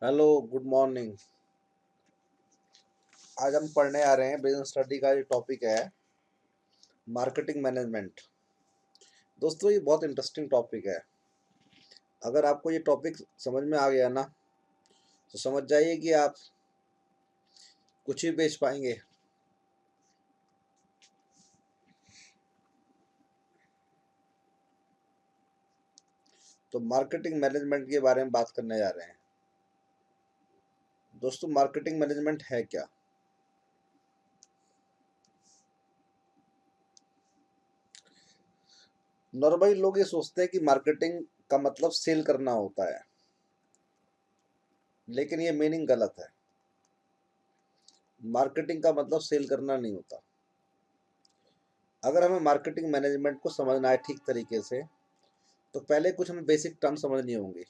Hello, good morning. आज हम पढ़ने आ रहे हैं बिजनेस स्टडी का। जो टॉपिक है मार्केटिंग मैनेजमेंट। दोस्तों, ये बहुत इंटरेस्टिंग टॉपिक है। अगर आपको ये टॉपिक समझ में आ गया ना, तो समझ जाइए कि आप कुछ भी बेच पाएंगे। तो मार्केटिंग मैनेजमेंट के बारे में बात करने जा रहे हैं। दोस्तों, मार्केटिंग मैनेजमेंट है क्या? नॉर्मली लोग ये सोचते हैं कि मार्केटिंग का मतलब सेल करना होता है, लेकिन ये मीनिंग गलत है। मार्केटिंग का मतलब सेल करना नहीं होता। अगर हमें मार्केटिंग मैनेजमेंट को समझना है ठीक तरीके से, तो पहले कुछ हमें बेसिक टर्म समझनी होंगी।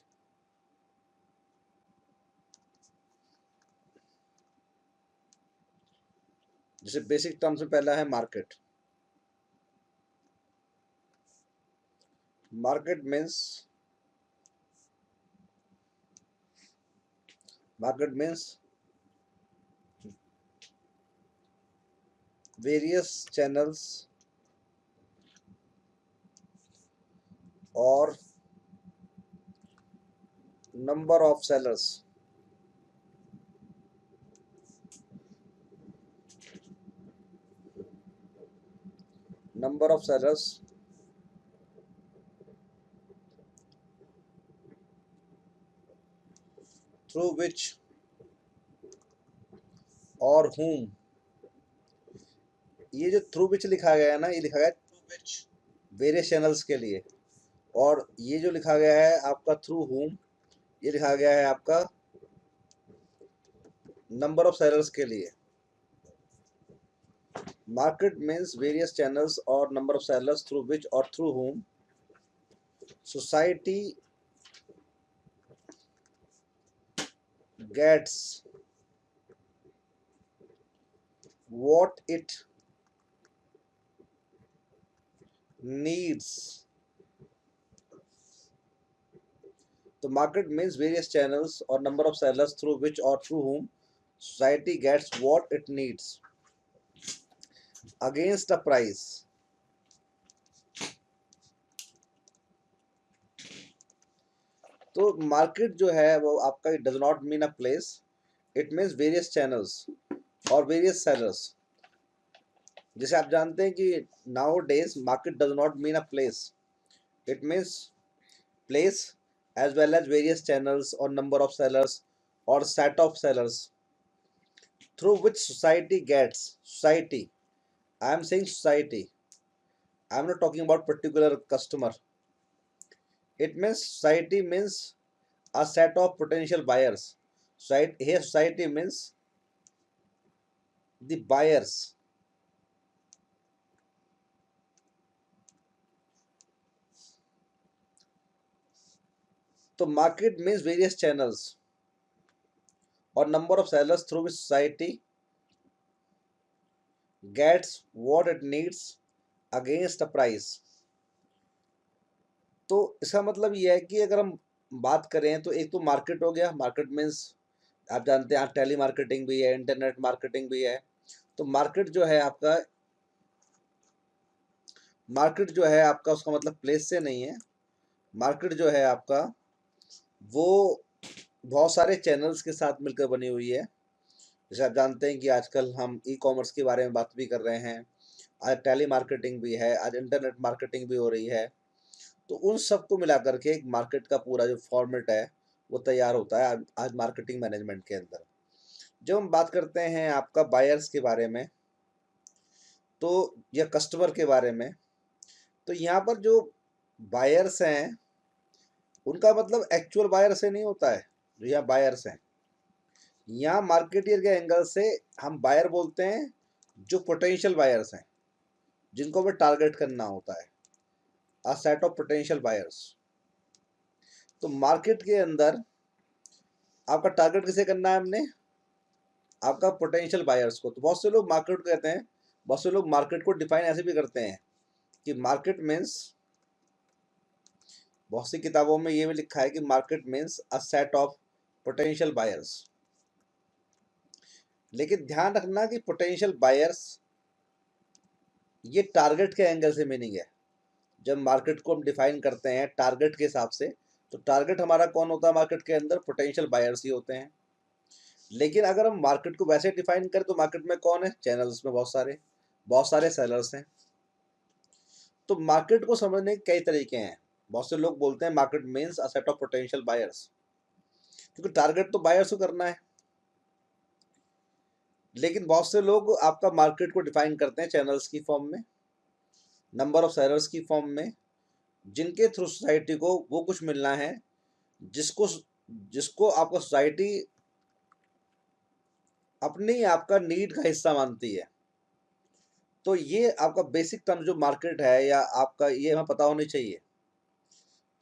जैसे बेसिक टर्म्स में पहला है market. Market means market means various channels और number of sellers number of sellers through which और whom। ये जो थ्रू विच लिखा गया है ना, ये लिखा गया है थ्रू विच वेरियस चैनल्स के लिए। और ये जो लिखा गया है आपका थ्रू whom, ये लिखा गया है आपका नंबर ऑफ सेलर्स के लिए। मार्केट मीन्स वेरियस चैनल्स और number of sellers through which और through whom society gets what it needs। तो मार्केट मीन्स वेरियस चैनल्स और number of sellers through which और through whom society gets what it needs against a price। तो market जो है वो आपका does not mean a place, it means various channels और various sellers. जैसे आप जानते हैं कि now days market does not mean a place, it means place as well as various channels or number of sellers or set of sellers through which society gets society. I am saying society, I am not talking about particular customer. It means society means a set of potential buyers. Society, here society means the buyers। तो market means various channels or number of sellers through which society gets what it needs against a price। तो इसका मतलब यह है कि अगर हम बात करें तो एक तो मार्केट हो गया। मार्केट मीन्स आप जानते हैं टेली मार्केटिंग भी है, इंटरनेट मार्केटिंग भी है। तो मार्केट जो है आपका उसका मतलब प्लेस से नहीं है। मार्केट जो है आपका वो बहुत सारे चैनल्स के साथ मिलकर बनी हुई है। जैसे आप जानते हैं कि आजकल हम ई कॉमर्स के बारे में बात भी कर रहे हैं, आज टेली मार्केटिंग भी है, आज इंटरनेट मार्केटिंग भी हो रही है। तो उन सबको मिला करके एक मार्केट का पूरा जो फॉर्मेट है वो तैयार होता है आज मार्केटिंग मैनेजमेंट के अंदर। जब हम बात करते हैं आपका बायर्स के बारे में तो या कस्टमर के बारे में, तो यहाँ पर जो बायर्स हैं उनका मतलब एक्चुअल बायर से नहीं होता है। जो यहाँ बायर्स हैं, यहाँ मार्केटियर के एंगल से हम बायर बोलते हैं जो पोटेंशियल बायर्स हैं, जिनको हमें टारगेट करना होता है, अ सेट ऑफ पोटेंशियल बायर्स। तो मार्केट के अंदर आपका टारगेट किसे करना है हमने? आपका पोटेंशियल बायर्स को। तो बहुत से लोग मार्केट को कहते हैं, बहुत से लोग मार्केट को डिफाइन ऐसे भी करते हैं कि मार्केट मीन्स, बहुत सी किताबों में ये भी लिखा है कि market means a set of potential buyers. लेकिन ध्यान रखना कि पोटेंशियल बायर्स ये टारगेट के एंगल से मीनिंग है। जब मार्केट को हम डिफाइन करते हैं टारगेट के हिसाब से, तो टारगेट हमारा कौन होता है मार्केट के अंदर? पोटेंशियल बायर्स ही होते हैं। लेकिन अगर हम मार्केट को वैसे डिफाइन करें तो मार्केट में कौन है? चैनल्स में बहुत सारे सेलर्स हैं। तो मार्केट को समझने के कई तरीके हैं। बहुत से लोग बोलते हैं market means a set of potential buyers, क्योंकि टारगेट तो बायर्स को करना है। लेकिन बहुत से लोग आपका मार्केट को डिफाइन करते हैं चैनल्स की फॉर्म में, नंबर ऑफ सेलर्स की फॉर्म में, जिनके थ्रू सोसाइटी को वो कुछ मिलना है जिसको जिसको आपका सोसाइटी अपनी आपका नीड का हिस्सा मानती है। तो ये आपका बेसिक टर्म जो मार्केट है या आपका ये हमें पता होनी चाहिए।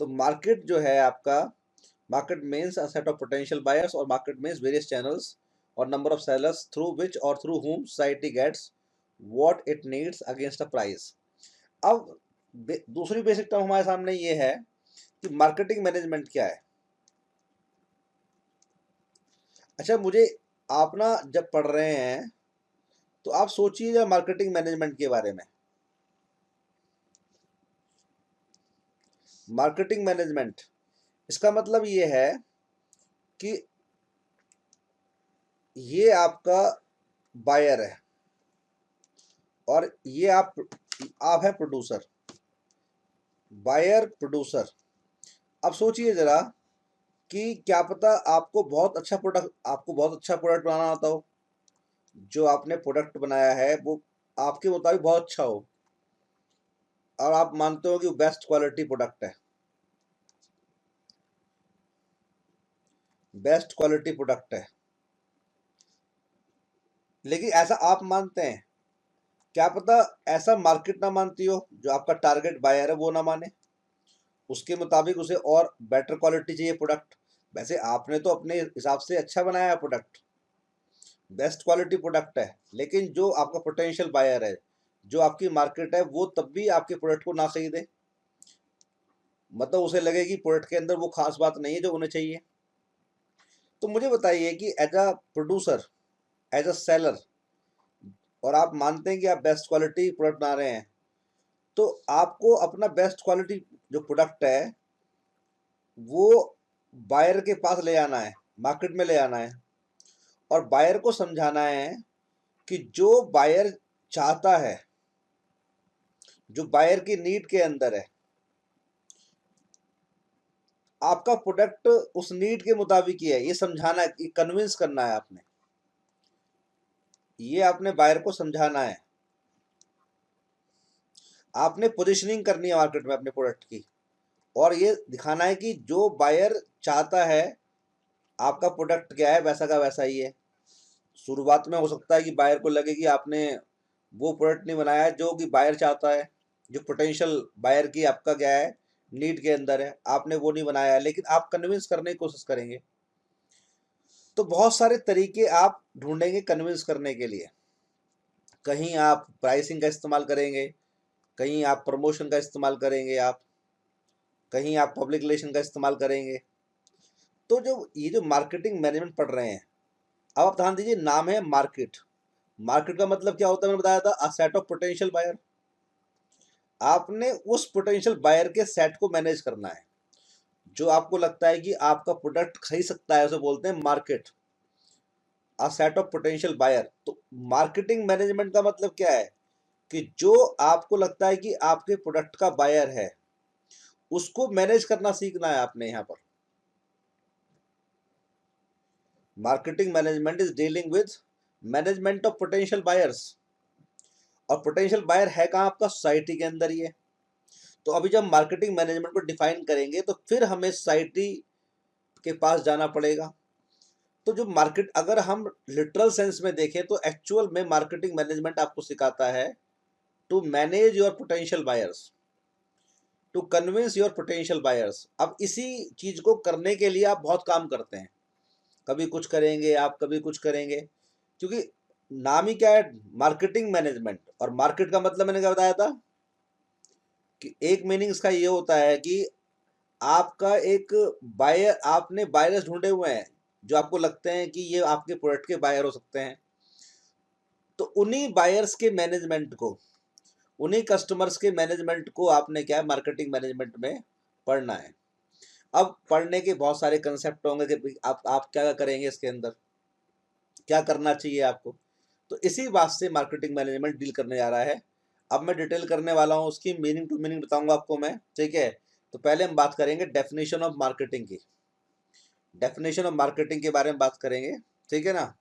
तो मार्केट जो है आपका, market means a set of potential buyers, और मार्केट मीन्स वेरियस चैनल्स और number of sellers through which और through whom society gets what it needs against a price. अब दूसरी बेसिक टर्म हमारे सामने ये है कि मार्केटिंग मैनेजमेंट क्या है। अच्छा, मुझे आप ना जब पढ़ रहे हैं तो आप सोचिए मार्केटिंग मैनेजमेंट के बारे में। मार्केटिंग मैनेजमेंट इसका मतलब ये है कि ये आपका बायर है और ये आप है प्रोड्यूसर। Buyer producer. अब सोचिए जरा कि क्या पता आपको बहुत अच्छा प्रोडक्ट बनाना आता हो। जो आपने प्रोडक्ट बनाया है वो आपके मुताबिक बहुत अच्छा हो और आप मानते हो कि बेस्ट क्वालिटी प्रोडक्ट है, बेस्ट क्वालिटी प्रोडक्ट है। लेकिन ऐसा आप मानते हैं, क्या पता ऐसा मार्केट ना मानती हो, जो आपका टारगेट बायर है वो ना माने, उसके मुताबिक उसे और बेटर क्वालिटी चाहिए प्रोडक्ट। वैसे आपने तो अपने हिसाब से अच्छा बनाया है प्रोडक्ट, बेस्ट क्वालिटी प्रोडक्ट है, लेकिन जो आपका पोटेंशियल बायर है, जो आपकी मार्केट है, वो तब भी आपके प्रोडक्ट को ना खरीदे। मतलब उसे लगे कि प्रोडक्ट के अंदर वो खास बात नहीं है जो उन्हें चाहिए। तो मुझे बताइए कि as a producer, as a seller, और आप मानते हैं कि आप बेस्ट क्वालिटी प्रोडक्ट बना रहे हैं, तो आपको अपना बेस्ट क्वालिटी जो प्रोडक्ट है वो बायर के पास ले आना है, मार्केट में ले आना है, और बायर को समझाना है कि जो बायर चाहता है, जो बायर की नीड के अंदर है, आपका प्रोडक्ट उस नीड के मुताबिक ही है। ये समझाना है, ये कन्विंस करना है आपने, ये आपने बायर को समझाना है। आपने पोजीशनिंग करनी है मार्केट में अपने प्रोडक्ट की, और ये दिखाना है कि जो बायर चाहता है आपका प्रोडक्ट क्या है वैसा का वैसा ही है। शुरुआत में हो सकता है कि बायर को लगे कि आपने वो प्रोडक्ट नहीं बनाया है जो कि बायर चाहता है, जो पोटेंशियल बायर की आपका क्या है नीड के अंदर है, आपने वो नहीं बनाया है, लेकिन आप कन्विंस करने की कोशिश करेंगे। तो बहुत सारे तरीके आप ढूंढेंगे कन्विंस करने के लिए। कहीं आप प्राइसिंग का इस्तेमाल करेंगे, कहीं आप प्रमोशन का इस्तेमाल करेंगे, आप कहीं आप पब्लिक रिलेशन का इस्तेमाल करेंगे। तो जो ये जो मार्केटिंग मैनेजमेंट पढ़ रहे हैं, अब आप ध्यान दीजिए, नाम है मार्केट। मार्केट का मतलब क्या होता है? मैंने बताया था, a set of potential buyer. आपने उस पोटेंशियल बायर के सेट को मैनेज करना है। जो आपको लगता है कि आपका प्रोडक्ट खरीद सकता है, उसे बोलते हैं market, a set of potential buyer. तो मार्केटिंग मैनेजमेंट का मतलब क्या है कि जो आपको लगता है कि आपके प्रोडक्ट का बायर है, उसको मैनेज करना सीखना है आपने। यहां पर marketing management is dealing with management of potential buyers. और पोटेंशियल बायर है कहाँ? आपका सोसाइटी के अंदर ही है। तो अभी जब मार्केटिंग मैनेजमेंट को डिफाइन करेंगे तो फिर हमें सोसाइटी के पास जाना पड़ेगा। तो जो मार्केट, अगर हम लिटरल सेंस में देखें तो एक्चुअल में मार्केटिंग मैनेजमेंट आपको सिखाता है to manage your potential buyers, to convince your potential buyers. अब इसी चीज को करने के लिए आप बहुत काम करते हैं, कभी कुछ करेंगे आप, कभी कुछ करेंगे, क्योंकि नाम ही क्या है? Marketing management. और मार्केट का मतलब मैंने क्या बताया था कि एक मीनिंग इसका ये होता है कि आपका एक बायर, आपने बायर्स ढूंढे हुए हैं, जो आपको लगते हैं कि ये आपके प्रोडक्ट के बायर हो सकते हैं, तो उन्हीं बायर्स के मैनेजमेंट को, उन्हीं कस्टमर्स के मैनेजमेंट को आपने क्या है, मार्केटिंग मैनेजमेंट में पढ़ना है। अब पढ़ने के बहुत सारे कंसेप्ट होंगे कि आप क्या करेंगे, इसके अंदर क्या करना चाहिए आपको, तो इसी बात से मार्केटिंग मैनेजमेंट डील करने जा रहा है। अब मैं डिटेल करने वाला हूँ, उसकी मीनिंग टू मीनिंग बताऊंगा आपको मैं, ठीक है। तो पहले हम बात करेंगे डेफिनेशन ऑफ मार्केटिंग की, डेफिनेशन ऑफ मार्केटिंग के बारे में बात करेंगे, ठीक है ना।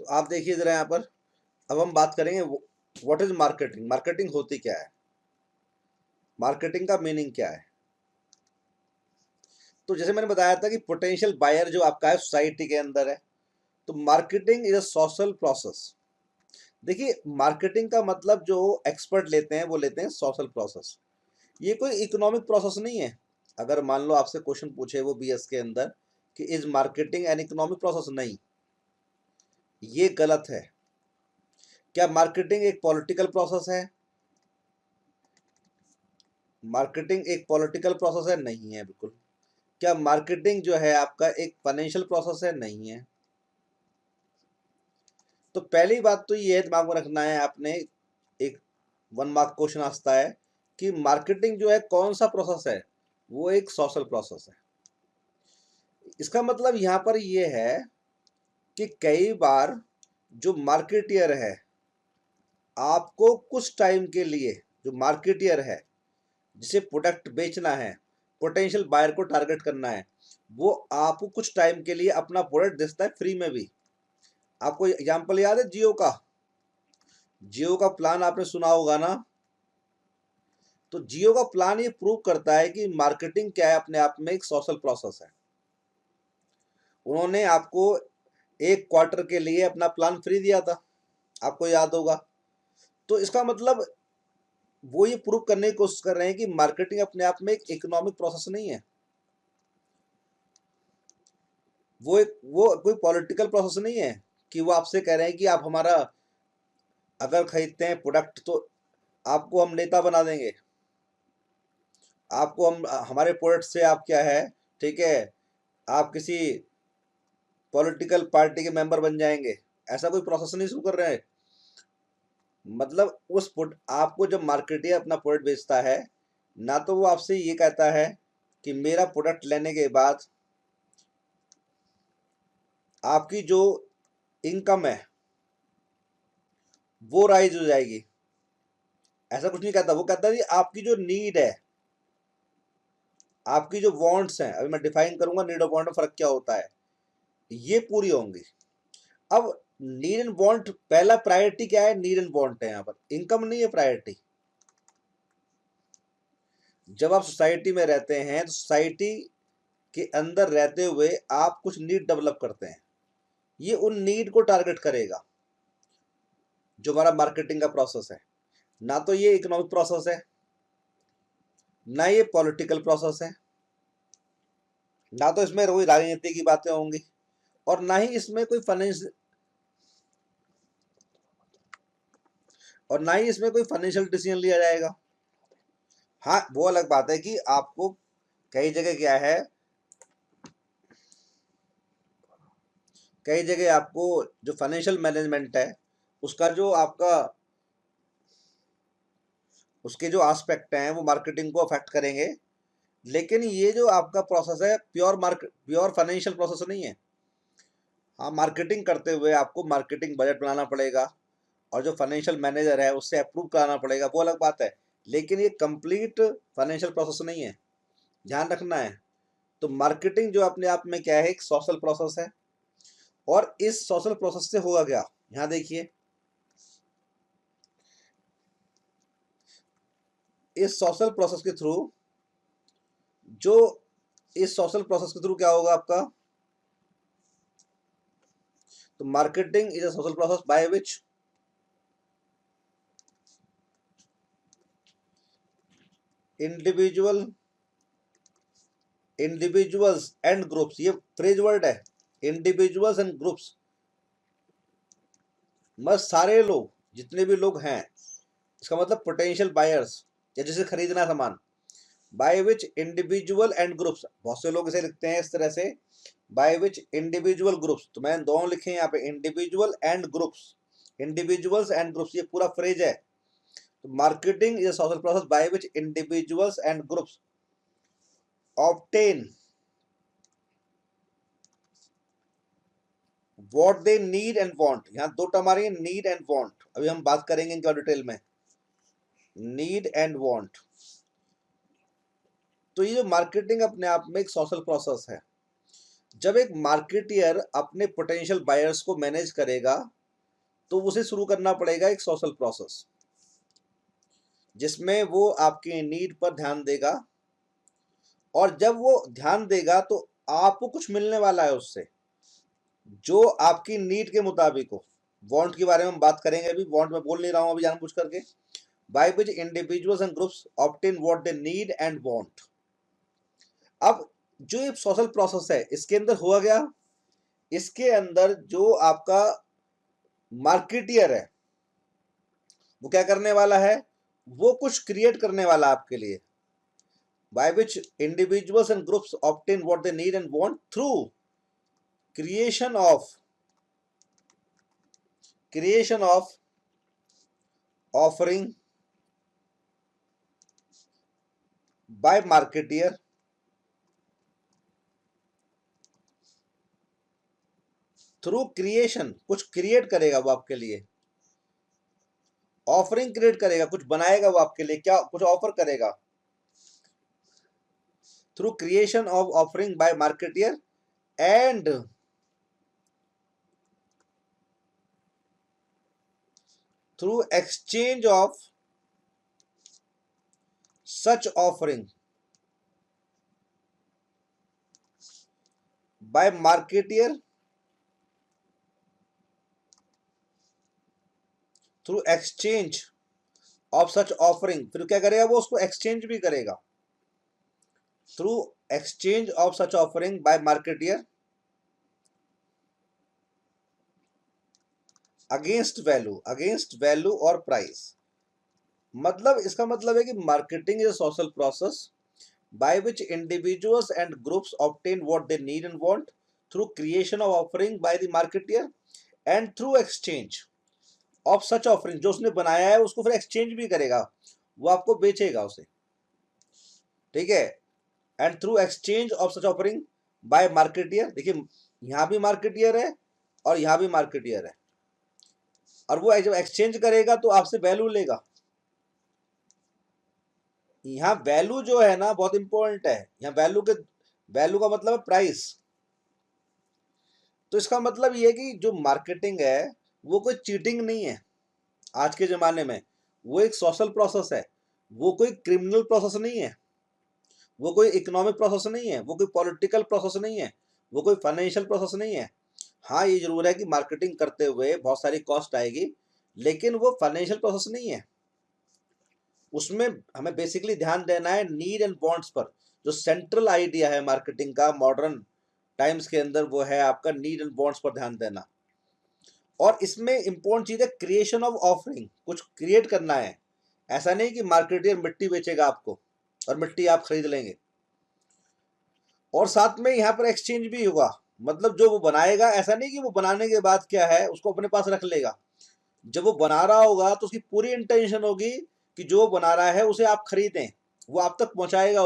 तो आप देखिए जरा यहाँ पर, अब हम बात करेंगे व्हाट इज मार्केटिंग, मार्केटिंग होती क्या है, मार्केटिंग का मीनिंग क्या है। तो जैसे मैंने बताया था कि पोटेंशियल बायर जो आपका है सोसाइटी के अंदर है, तो marketing is a social process. देखिए मार्केटिंग का मतलब जो एक्सपर्ट लेते हैं वो लेते हैं सोशल प्रोसेस, ये कोई इकोनॉमिक प्रोसेस नहीं है। अगर मान लो आपसे क्वेश्चन पूछे वो बीएस के अंदर कि is marketing an economic process, नहीं, ये गलत है। क्या मार्केटिंग एक पॉलिटिकल प्रोसेस है, मार्केटिंग एक पॉलिटिकल प्रोसेस है, नहीं है बिल्कुल। क्या मार्केटिंग जो है आपका एक फाइनेंशियल प्रोसेस है, नहीं है। तो पहली बात तो ये दिमाग में रखना है आपने, एक 1 मार्क क्वेश्चन आता है कि मार्केटिंग जो है कौन सा प्रोसेस है, वो एक सोशल प्रोसेस है। इसका मतलब यहाँ पर ये है कि कई बार जो मार्केटियर है, आपको कुछ टाइम के लिए, जो मार्केटियर है जिसे प्रोडक्ट बेचना है, पोटेंशियल बायर को टारगेट करना है, वो आपको कुछ टाइम के लिए अपना प्रोडक्ट देता है फ्री में भी। आपको एग्जांपल याद है जियो का, जियो का प्लान आपने सुना होगा ना। तो जियो का प्लान ये प्रूव करता है कि मार्केटिंग क्या है, अपने आप में एक सोशल प्रोसेस है। उन्होंने आपको 1 क्वार्टर के लिए अपना प्लान फ्री दिया था, आपको याद होगा। तो इसका मतलब वो ये प्रूव करने की कोशिश कर रहे हैं कि मार्केटिंग अपने आप में एक इकोनॉमिक प्रोसेस नहीं है, वो कोई पॉलिटिकल प्रोसेस नहीं है कि वो आपसे कह रहे हैं कि आप हमारा अगर खरीदते हैं प्रोडक्ट तो आपको हम नेता बना देंगे, आपको हम हमारे प्रोडक्ट से आप क्या है, ठीक है, आप किसी पॉलिटिकल पार्टी के मेंबर बन जाएंगे। ऐसा कोई प्रोसेस नहीं शुरू कर रहे हैं। मतलब उस आपको जब मार्केटियर अपना प्रोडक्ट बेचता है ना, तो वो आपसे ये कहता है कि मेरा प्रोडक्ट लेने के बाद आपकी जो इनकम है वो राइज हो जाएगी। ऐसा कुछ नहीं कहता, वो कहता है कि आपकी जो नीड है, आपकी जो वांट्स हैं, अभी मैं डिफाइन करूंगा नीड और वांट में फर्क क्या होता है, ये पूरी होंगी। अब नीड एंड वांट, पहला प्रायोरिटी क्या है, नीड एंड वांट है, यहाँ पर इनकम नहीं है प्रायोरिटी। जब आप सोसाइटी में रहते हैं तो सोसाइटी के अंदर रहते हुए आप कुछ नीड डेवलप करते हैं, ये उन नीड को टारगेट करेगा, जो हमारा मार्केटिंग का प्रोसेस है। ना तो ये इकोनॉमिक प्रोसेस है, ना ये पॉलिटिकल प्रोसेस है, ना तो इसमें कोई राजनीति की बातें होंगी, और ना ही इसमें कोई फाइनेंशियल डिसीजन लिया जाएगा। हाँ वो अलग बात है कि आपको कई जगह क्या है, कई जगह आपको जो फाइनेंशियल मैनेजमेंट है उसका जो आपका, उसके जो एस्पेक्ट हैं वो मार्केटिंग को अफेक्ट करेंगे। लेकिन ये जो आपका प्रोसेस है प्योर फाइनेंशियल प्रोसेस नहीं है। हाँ मार्केटिंग करते हुए आपको मार्केटिंग बजट बनाना पड़ेगा, और जो फाइनेंशियल मैनेजर है उससे अप्रूव कराना पड़ेगा, वो अलग बात है। लेकिन ये कंप्लीट फाइनेंशियल प्रोसेस नहीं है, ध्यान रखना है। तो मार्केटिंग जो अपने आप में क्या है, एक सोशल प्रोसेस है। और इस सोशल प्रोसेस से होगा क्या, यहाँ देखिए, इस सोशल प्रोसेस के थ्रू, जो इस सोशल प्रोसेस के थ्रू क्या होगा आपका, तो marketing is a social process by which individual individuals and groups, ये फ्रेज वर्ड है, इंडिविजुअल्स एंड ग्रुप्स मतलब सारे लोग, जितने भी लोग हैं, इसका मतलब पोटेंशियल बायर्स, या जिसे खरीदना है सामान, by which individual and groups, बहुत से लोग इसे लिखते हैं इस तरह से, बाय विच इंडिविजुअल ग्रुप्स, तो मैंने दोनों लिखे हैं यहाँ पे, individual and groups, individuals and groups, ये पूरा फ्रेज है। तो marketing is social process by which individuals and groups obtain what they need and want. यहाँ दो टर्म आ रही है, नीड एंड वांट, अभी हम बात करेंगे इनका डिटेल में, नीड एंड वांट। तो ये जो मार्केटिंग अपने आप में एक सोशल प्रोसेस है। जब एक मार्केटियर अपने पोटेंशियल बायर्स को मैनेज करेगा तो उसे शुरू करना पड़ेगा एक सोशल प्रोसेस, जिसमें वो आपके नीड पर ध्यान देगा, और जब वो ध्यान देगा तो आपको कुछ मिलने वाला है उससे, जो आपकी नीड के मुताबिक हो। वांट के बारे में हम बात करेंगे, अभी वांट में बोल नहीं रहा हूं अभी जानबूझ करके। Bye which individuals and groups obtain what they need and want. अब जो ये सोशल प्रोसेस है, इसके अंदर हुआ गया, इसके अंदर जो आपका मार्केटियर है वो क्या करने वाला है, वो कुछ क्रिएट करने वाला आपके लिए। By which individuals and groups obtain what they need and want through creation of offering by marketeer through creation, कुछ क्रिएट करेगा वो आपके लिए, ऑफरिंग क्रिएट करेगा, कुछ बनाएगा वो आपके लिए, क्या कुछ ऑफर करेगा, through creation of offering by marketeer and through exchange of such offering by marketeer through exchange of such offering. फिर क्या करेगा वो, उसको एक्सचेंज भी करेगा, through exchange of such offering by marketeer against value और प्राइस। मतलब इसका मतलब है कि marketing is a social process by which individuals and groups obtain what they need and want through creation of offering by the marketeer and through exchange of such offering. जो उसने बनाया है उसको फिर एक्सचेंज भी करेगा, वो आपको बेचेगा उसे, ठीक है। And through exchange of such offering by marketeer, देखिए यहां भी मार्केटियर है और यहां भी मार्केटियर है, और वो जब एक्सचेंज करेगा तो आपसे वैल्यू लेगा। यहाँ वैल्यू जो है ना बहुत इंपॉर्टेंट है, यहाँ वैल्यू का मतलब है प्राइस। तो इसका मतलब ये है कि जो मार्केटिंग है वो कोई चीटिंग नहीं है आज के जमाने में, वो एक सोशल प्रोसेस है, वो कोई क्रिमिनल प्रोसेस नहीं है, वो कोई इकोनॉमिक प्रोसेस नहीं है, वो कोई पॉलिटिकल प्रोसेस नहीं है, वो कोई फाइनेंशियल प्रोसेस नहीं है। हाँ ये जरूर है कि मार्केटिंग करते हुए बहुत सारी कॉस्ट आएगी, लेकिन वो फाइनेंशियल प्रोसेस नहीं है। उसमें हमें बेसिकली ध्यान देना है नीड एंड वांट्स पर। जो सेंट्रल आइडिया है मार्केटिंग का मॉडर्न टाइम्स के अंदर, वो है आपका नीड एंड वांट्स पर ध्यान देना। और इसमें इंपॉर्टेंट चीज है क्रिएशन ऑफ ऑफरिंग, कुछ क्रिएट करना है। ऐसा नहीं कि मार्केटियर मिट्टी बेचेगा आपको और मिट्टी आप खरीद लेंगे। और साथ में यहाँ पर एक्सचेंज भी होगा, मतलब जो वो बनाएगा, ऐसा नहीं कि वो बनाने के बाद क्या है उसको अपने पास रख लेगा। जब वो बना रहा होगा तो उसकी पूरी इंटेंशन होगी कि जो बना रहा है उसे आप खरीदें, वो आप तक पहुंचाएगा,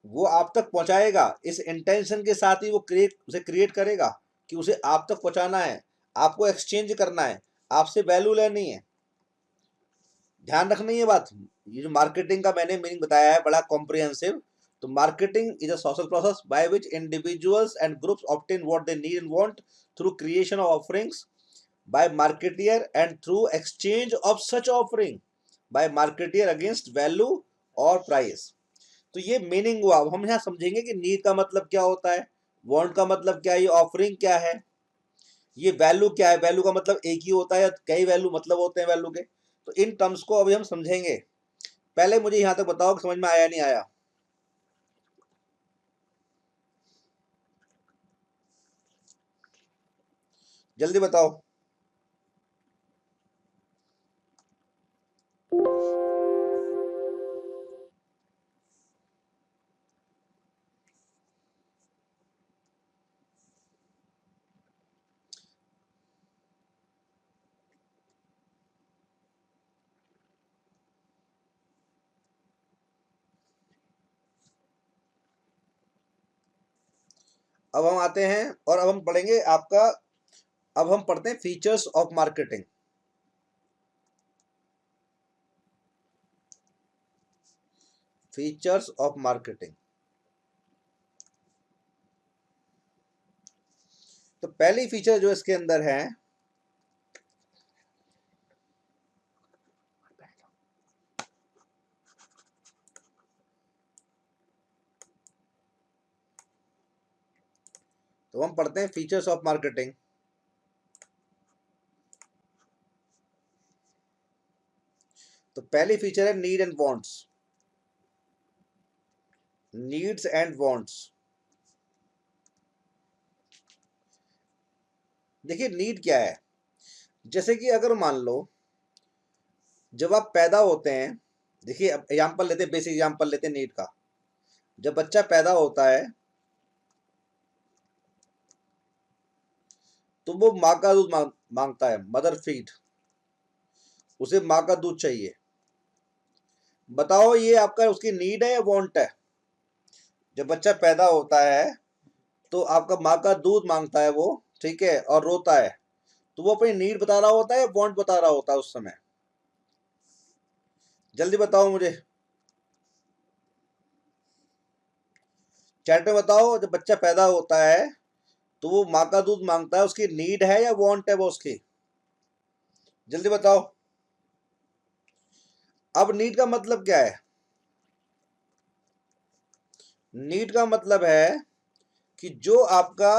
वो आप तक पहुंचाएगा, इस इंटेंशन के साथ ही वो उसे क्रिएट करेगा कि उसे आप तक पहुंचाना है, आपको एक्सचेंज करना है, आपसे वैल्यू लेनी है। ध्यान रखना ये बात। ये जो मार्केटिंग का मैंने मीनिंग बताया है बड़ा कॉम्प्रिहेंसिव। तो marketing is a social process by which individuals and groups obtain what they need and want through creation of offerings by marketeer and through exchange of such offering by marketeer against value और price। तो ये meaning हुआ। अब हम यहाँ समझेंगे कि need का मतलब क्या होता है, वांट का मतलब क्या है, ये ऑफरिंग क्या है, ये वैल्यू क्या है, वैल्यू का मतलब एक ही होता है या कई वैल्यू मतलब होते हैं वैल्यू के। तो इन टर्म्स को अभी हम समझेंगे। पहले मुझे यहाँ तक बताओ कि समझ में आया नहीं आया, जल्दी बताओ। अब हम आते हैं और अब हम पढ़ेंगे आपका, अब हम पढ़ते हैं features of marketing. Features of marketing. तो पहली फीचर जो इसके अंदर है, तो हम पढ़ते हैं फीचर्स ऑफ मार्केटिंग। तो पहली फीचर है need and wants. Needs and wants. देखिए नीड क्या है, जैसे कि अगर मान लो जब आप पैदा होते हैं, देखिए अब एग्जाम्पल लेते हैं, बेसिक एग्जाम्पल लेते हैं नीड का। जब बच्चा पैदा होता है तो वो माँ का दूध मांगता है, मदर फीड। उसे माँ का दूध चाहिए। बताओ ये आपका उसकी नीड है या वांट है? जब बच्चा पैदा होता है तो आपका माँ का दूध मांगता है वो, ठीक है, और रोता है, तो वो अपनी नीड बता रहा होता है या वांट बता रहा होता है उस समय? जल्दी बताओ मुझे, चैट में बताओ। जब बच्चा पैदा होता है तो वो माँ का दूध मांगता है, उसकी नीड है या वांट है वो उसकी? जल्दी बताओ। अब नीड का मतलब क्या है? नीड का मतलब है कि जो आपका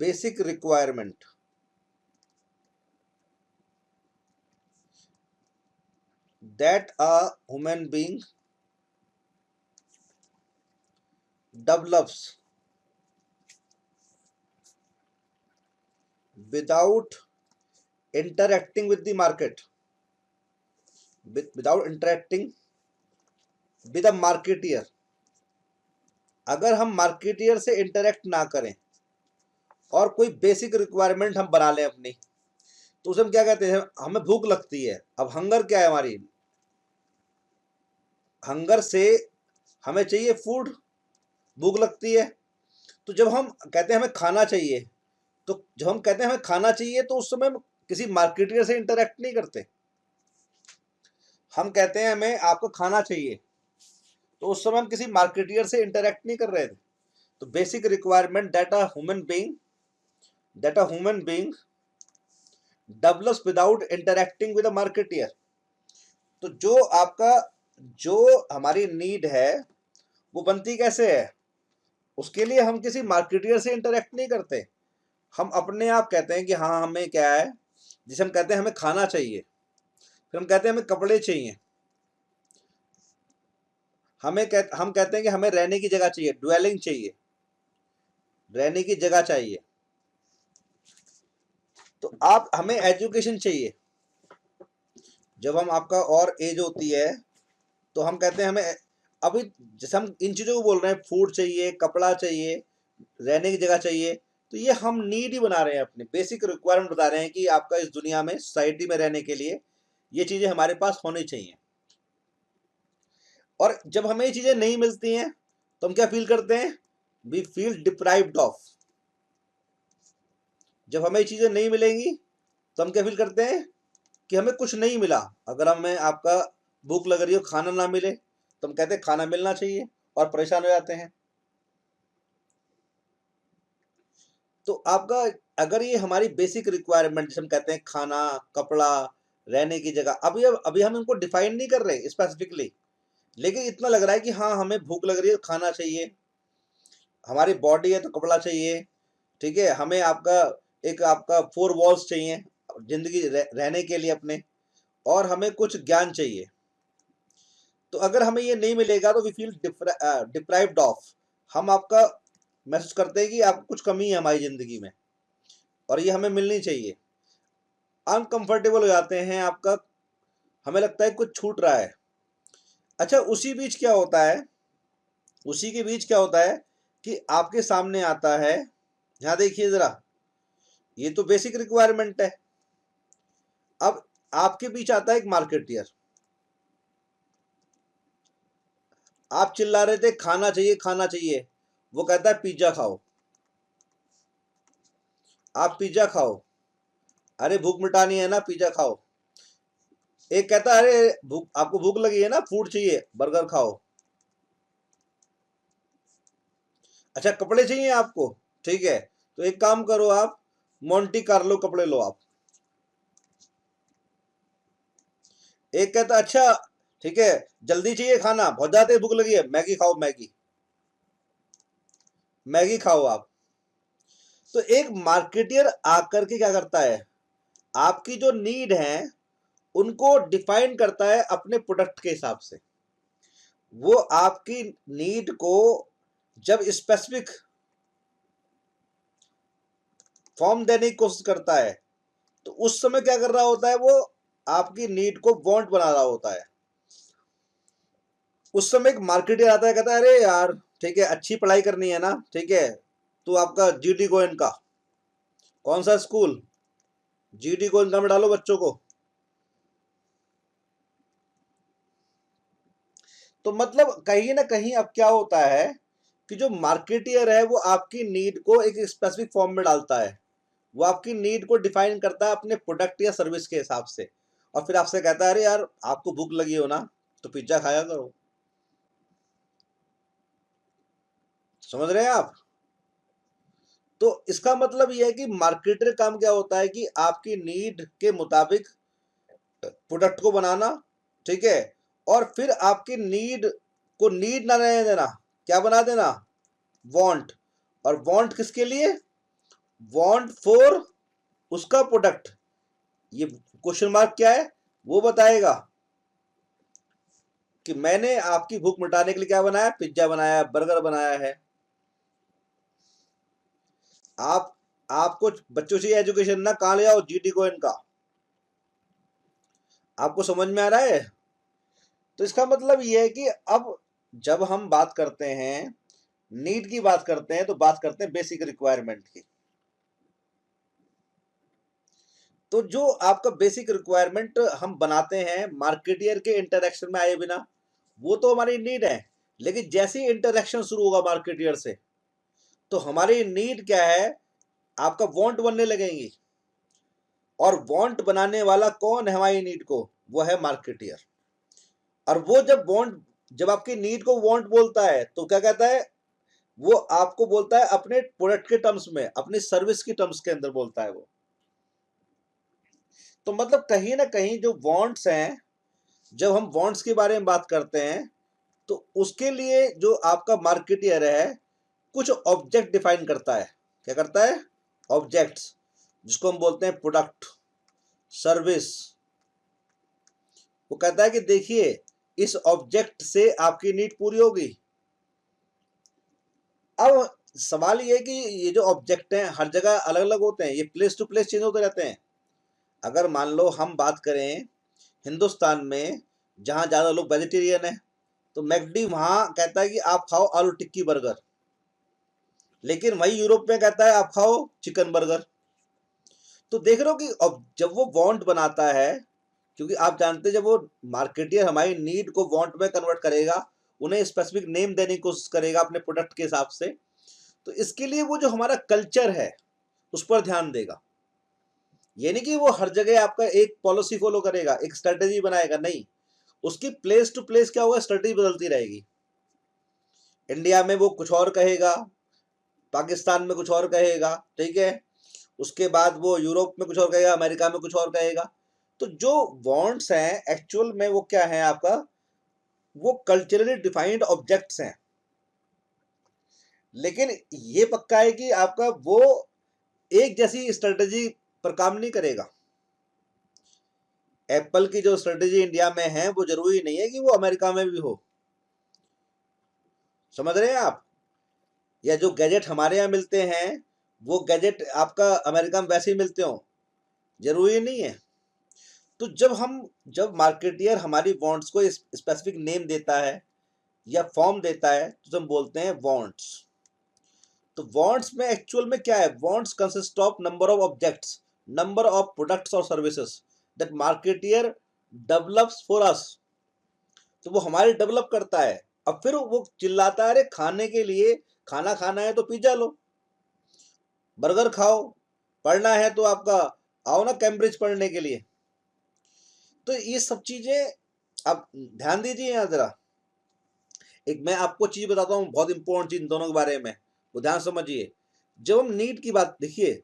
basic requirement, that a human being develops without interacting with the market, without interacting with a marketeer। अगर हम मार्केटियर से इंटरेक्ट ना करें और कोई बेसिक रिक्वायरमेंट हम बना लें अपनी, तो उसे हम क्या कहते हैं? हमें भूख लगती है। अब हंगर क्या है हमारी? हंगर से हमें चाहिए फूड, भूख लगती है। तो जब हम कहते हैं हमें खाना चाहिए, तो जब हम कहते हैं हमें खाना चाहिए तो उस समय हम किसी मार्केटियर से इंटरेक्ट नहीं करते। हम कहते हैं हमें आपको खाना चाहिए, तो उस समय हम किसी मार्केटियर से इंटरेक्ट नहीं कर रहे थे। तो basic requirement that a human being develops without interacting with a marketeer. तो जो हमारी नीड है वो बनती कैसे है? उसके लिए हम किसी मार्केटियर से इंटरेक्ट नहीं करते। हम अपने आप कहते हैं कि हाँ हमें क्या है, जिसे हम कहते हैं हमें खाना चाहिए, फिर हम कहते हैं हमें कपड़े चाहिए, हम कहते हैं कि हमें रहने की जगह चाहिए, ड्वेलिंग चाहिए, रहने की जगह चाहिए। तो आप हमें एजुकेशन चाहिए। जब हम आपका और एज होती है तो हम कहते हैं हमें, अभी जैसे हम इन चीज़ों को बोल रहे हैं, फूड चाहिए, कपड़ा चाहिए, रहने की जगह चाहिए, तो ये हम नीड ही बना रहे हैं, अपने बेसिक रिक्वायरमेंट बता रहे हैं कि आपका इस दुनिया में, सोसाइटी में रहने के लिए ये चीज़ें हमारे पास होनी चाहिए। और जब हमें ये चीज़ें नहीं मिलती हैं तो हम क्या फील करते हैं? We feel deprived of. जब हमें ये चीज़ें नहीं मिलेंगी तो हम क्या फील करते हैं? कि हमें कुछ नहीं मिला। अगर हमें आपका भूख लग रही हो, खाना ना मिले, तो हम कहते हैं खाना मिलना चाहिए, और परेशान हो जाते हैं। तो आपका, अगर ये हमारी बेसिक रिक्वायरमेंट जिसे हम कहते हैं खाना, कपड़ा, रहने की जगह, अभी हम इनको डिफाइन नहीं कर रहे स्पेसिफिकली, लेकिन इतना लग रहा है कि हाँ हमें भूख लग रही है, खाना चाहिए, हमारी बॉडी है तो कपड़ा चाहिए, ठीक है, हमें आपका एक आपका फोर वॉल्स चाहिए जिंदगी रहने के लिए अपने, और हमें कुछ ज्ञान चाहिए। तो अगर हमें ये नहीं मिलेगा तो वी फील डिप्राइव्ड ऑफ। हम आपका महसूस करते हैं कि आप कुछ कमी है हमारी ज़िंदगी में और ये हमें मिलनी चाहिए। अनकंफर्टेबल हो जाते हैं आपका, हमें लगता है कुछ छूट रहा है। अच्छा, उसी बीच क्या होता है, उसी के बीच क्या होता है कि आपके सामने आता है, यहाँ देखिए ज़रा, ये तो बेसिक रिक्वायरमेंट है। अब आपके बीच आता है एक मार्केटियर, आप चिल्ला रहे थे खाना चाहिए खाना चाहिए, वो कहता है पिज्जा खाओ, आप पिज्जा खाओ, अरे भूख मिटानी है ना पिज्जा खाओ। एक कहता है अरे भूख, आपको भूख लगी है ना फूड चाहिए बर्गर खाओ। अच्छा कपड़े चाहिए आपको, ठीक है, तो एक काम करो आप मोंटी कार्लो कपड़े लो आप। एक कहता अच्छा ठीक है, जल्दी चाहिए खाना बहुत ज्यादा भूख लगी है, मैगी खाओ मैगी, मैगी खाओ आप। तो एक मार्केटियर आकर के क्या करता है, आपकी जो नीड है उनको डिफाइन करता है अपने प्रोडक्ट के हिसाब से। वो आपकी नीड को जब स्पेसिफिक फॉर्म देने की कोशिश करता है, तो उस समय क्या कर रहा होता है, वो आपकी नीड को वांट बना रहा होता है। उस समय एक मार्केटियर आता है, कहता है अरे यार ठीक है अच्छी पढ़ाई करनी है ना, ठीक है, तो आपका जीडी गोइन का कौन सा स्कूल, जीडी गोइन का में डालो बच्चों को। तो मतलब कहीं ना कहीं अब क्या होता है कि जो मार्केटियर है वो आपकी नीड को एक स्पेसिफिक फॉर्म में डालता है, वो आपकी नीड को डिफाइन करता है अपने प्रोडक्ट या सर्विस के हिसाब से, और फिर आपसे कहता है अरे यार आपको भूख लगी हो ना तो पिज्जा खाया करो। समझ रहे हैं आप? तो इसका मतलब यह है कि मार्केटर काम क्या होता है कि आपकी नीड के मुताबिक प्रोडक्ट को बनाना, ठीक है, और फिर आपकी नीड को नीड ना रहने देना, क्या बना देना, वांट। और वांट किसके लिए, वांट फॉर उसका प्रोडक्ट। ये क्वेश्चन मार्क क्या है, वो बताएगा कि मैंने आपकी भूख मिटाने के लिए क्या बनाया, पिज्जा बनाया, बर्गर बनाया है। आप आपको बच्चों से एजुकेशन ना कहाँ ले आओ, जीडी को इनका, आपको समझ में आ रहा है? तो इसका मतलब ये है कि अब जब हम बात करते हैं नीड की, बात करते हैं तो बात करते हैं बेसिक रिक्वायरमेंट की। तो जो आपका बेसिक रिक्वायरमेंट हम बनाते हैं मार्केटियर के इंटरेक्शन में आए बिना, वो तो हमारी नीड है, लेकिन जैसे ही इंटरेक्शन शुरू होगा मार्केटियर से, तो हमारी नीड क्या है, आपका वांट बनने लगेंगी। और वांट बनाने वाला कौन है हमारी नीड को, वो है मार्केटियर। और वो जब आपकी नीड को वांट बोलता है तो क्या कहता है, वो आपको बोलता है अपने प्रोडक्ट के टर्म्स में, अपनी सर्विस की टर्म्स के अंदर बोलता है वो। तो मतलब कहीं ना कहीं जो वांट्स हैं, जब हम वांट्स के बारे में बात करते हैं, तो उसके लिए जो आपका मार्केटियर है कुछ ऑब्जेक्ट डिफाइन करता है। क्या करता है, ऑब्जेक्ट्स, जिसको हम बोलते हैं प्रोडक्ट, सर्विस। वो कहता है कि देखिए इस ऑब्जेक्ट से आपकी नीड पूरी होगी। अब सवाल ये है कि ये जो ऑब्जेक्ट हैं हर जगह अलग अलग होते हैं, ये प्लेस टू प्लेस चेंज होते रहते हैं। अगर मान लो हम बात करें हिंदुस्तान में, जहाँ ज़्यादा लोग वेजिटेरियन है, तो मैकडी वहाँ कहता है कि आप खाओ आलू टिक्की बर्गर, लेकिन वही यूरोप में कहता है आप खाओ चिकन बर्गर। तो देख रहे हो कि अब जब वो वांट बनाता है, क्योंकि आप जानते हैं जब वो मार्केटियर हमारी नीड को वांट में कन्वर्ट करेगा, उन्हें स्पेसिफिक नेम देने की कोशिश करेगा अपने प्रोडक्ट के हिसाब से, तो इसके लिए वो जो हमारा कल्चर है उस पर ध्यान देगा। ये नहीं कि वो हर जगह आपका एक पॉलिसी फॉलो करेगा, एक स्ट्रेटेजी बनाएगा, नहीं, उसकी प्लेस टू प्लेस क्या होगा, स्ट्रेटेजी बदलती रहेगी। इंडिया में वो कुछ और कहेगा, पाकिस्तान में कुछ और कहेगा, ठीक है, उसके बाद वो यूरोप में कुछ और कहेगा, अमेरिका में कुछ और कहेगा। तो जो वांट्स हैं एक्चुअल में वो क्या है आपका, वो कल्चरली डिफाइंड ऑब्जेक्ट्स हैं। लेकिन ये पक्का है कि आपका वो एक जैसी स्ट्रेटेजी पर काम नहीं करेगा। एप्पल की जो स्ट्रेटेजी इंडिया में है वो जरूरी नहीं है कि वो अमेरिका में भी हो। समझ रहे हैं आप? या जो गैजेट हमारे यहाँ मिलते हैं वो गैजेट आपका अमेरिका में वैसे ही मिलते हो, जरूरी नहीं है। तो जब मार्केटियर हमारी वांट्स को स्पेसिफिक नेम देता है या फॉर्म देता है तो हम बोलते हैं वांट्स। तो वांट्स में एक्चुअल में क्या है, wants consist of number of objects, number of products और services, that marketer develops for us, तो वो हमारे डेवलप करता है। अब फिर वो चिल्लाता है, अरे खाने के लिए, खाना खाना है तो पिज्जा लो, बर्गर खाओ, पढ़ना है तो आपका आओ ना कैम्ब्रिज पढ़ने के लिए। तो ये सब चीजें आप ध्यान दीजिए यहाँ जरा। एक मैं आपको चीज बताता हूँ बहुत इंपॉर्टेंट चीज इन दोनों के बारे में, वो ध्यान समझिए। जब हम नीट की बात, देखिए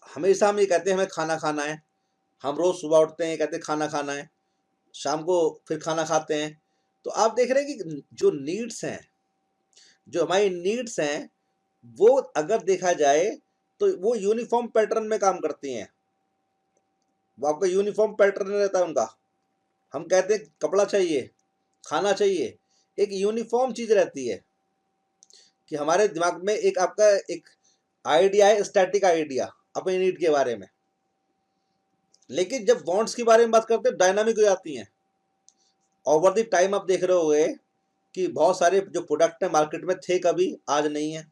हमेशा हम ये कहते हैं हमें खाना खाना है, हम रोज सुबह उठते हैं कहते हैं खाना खाना है, शाम को फिर खाना खाते हैं। तो आप देख रहे हैं कि जो नीड्स हैं, जो हमारी नीड्स हैं, वो अगर देखा जाए तो वो यूनिफॉर्म पैटर्न में काम करती हैं। वो आपका यूनिफॉर्म पैटर्न रहता है उनका। हम कहते हैं कपड़ा चाहिए, खाना चाहिए, एक यूनिफॉर्म चीज रहती है कि हमारे दिमाग में एक आपका एक आइडिया है, स्टैटिक आइडिया अपनी नीड के बारे में। लेकिन जब वांट्स के बारे में बात करते हैं डायनामिक हो जाती हैं। ओवर द टाइम आप देख रहे होंगे कि बहुत सारे जो प्रोडक्ट है मार्केट में थे कभी, आज नहीं है।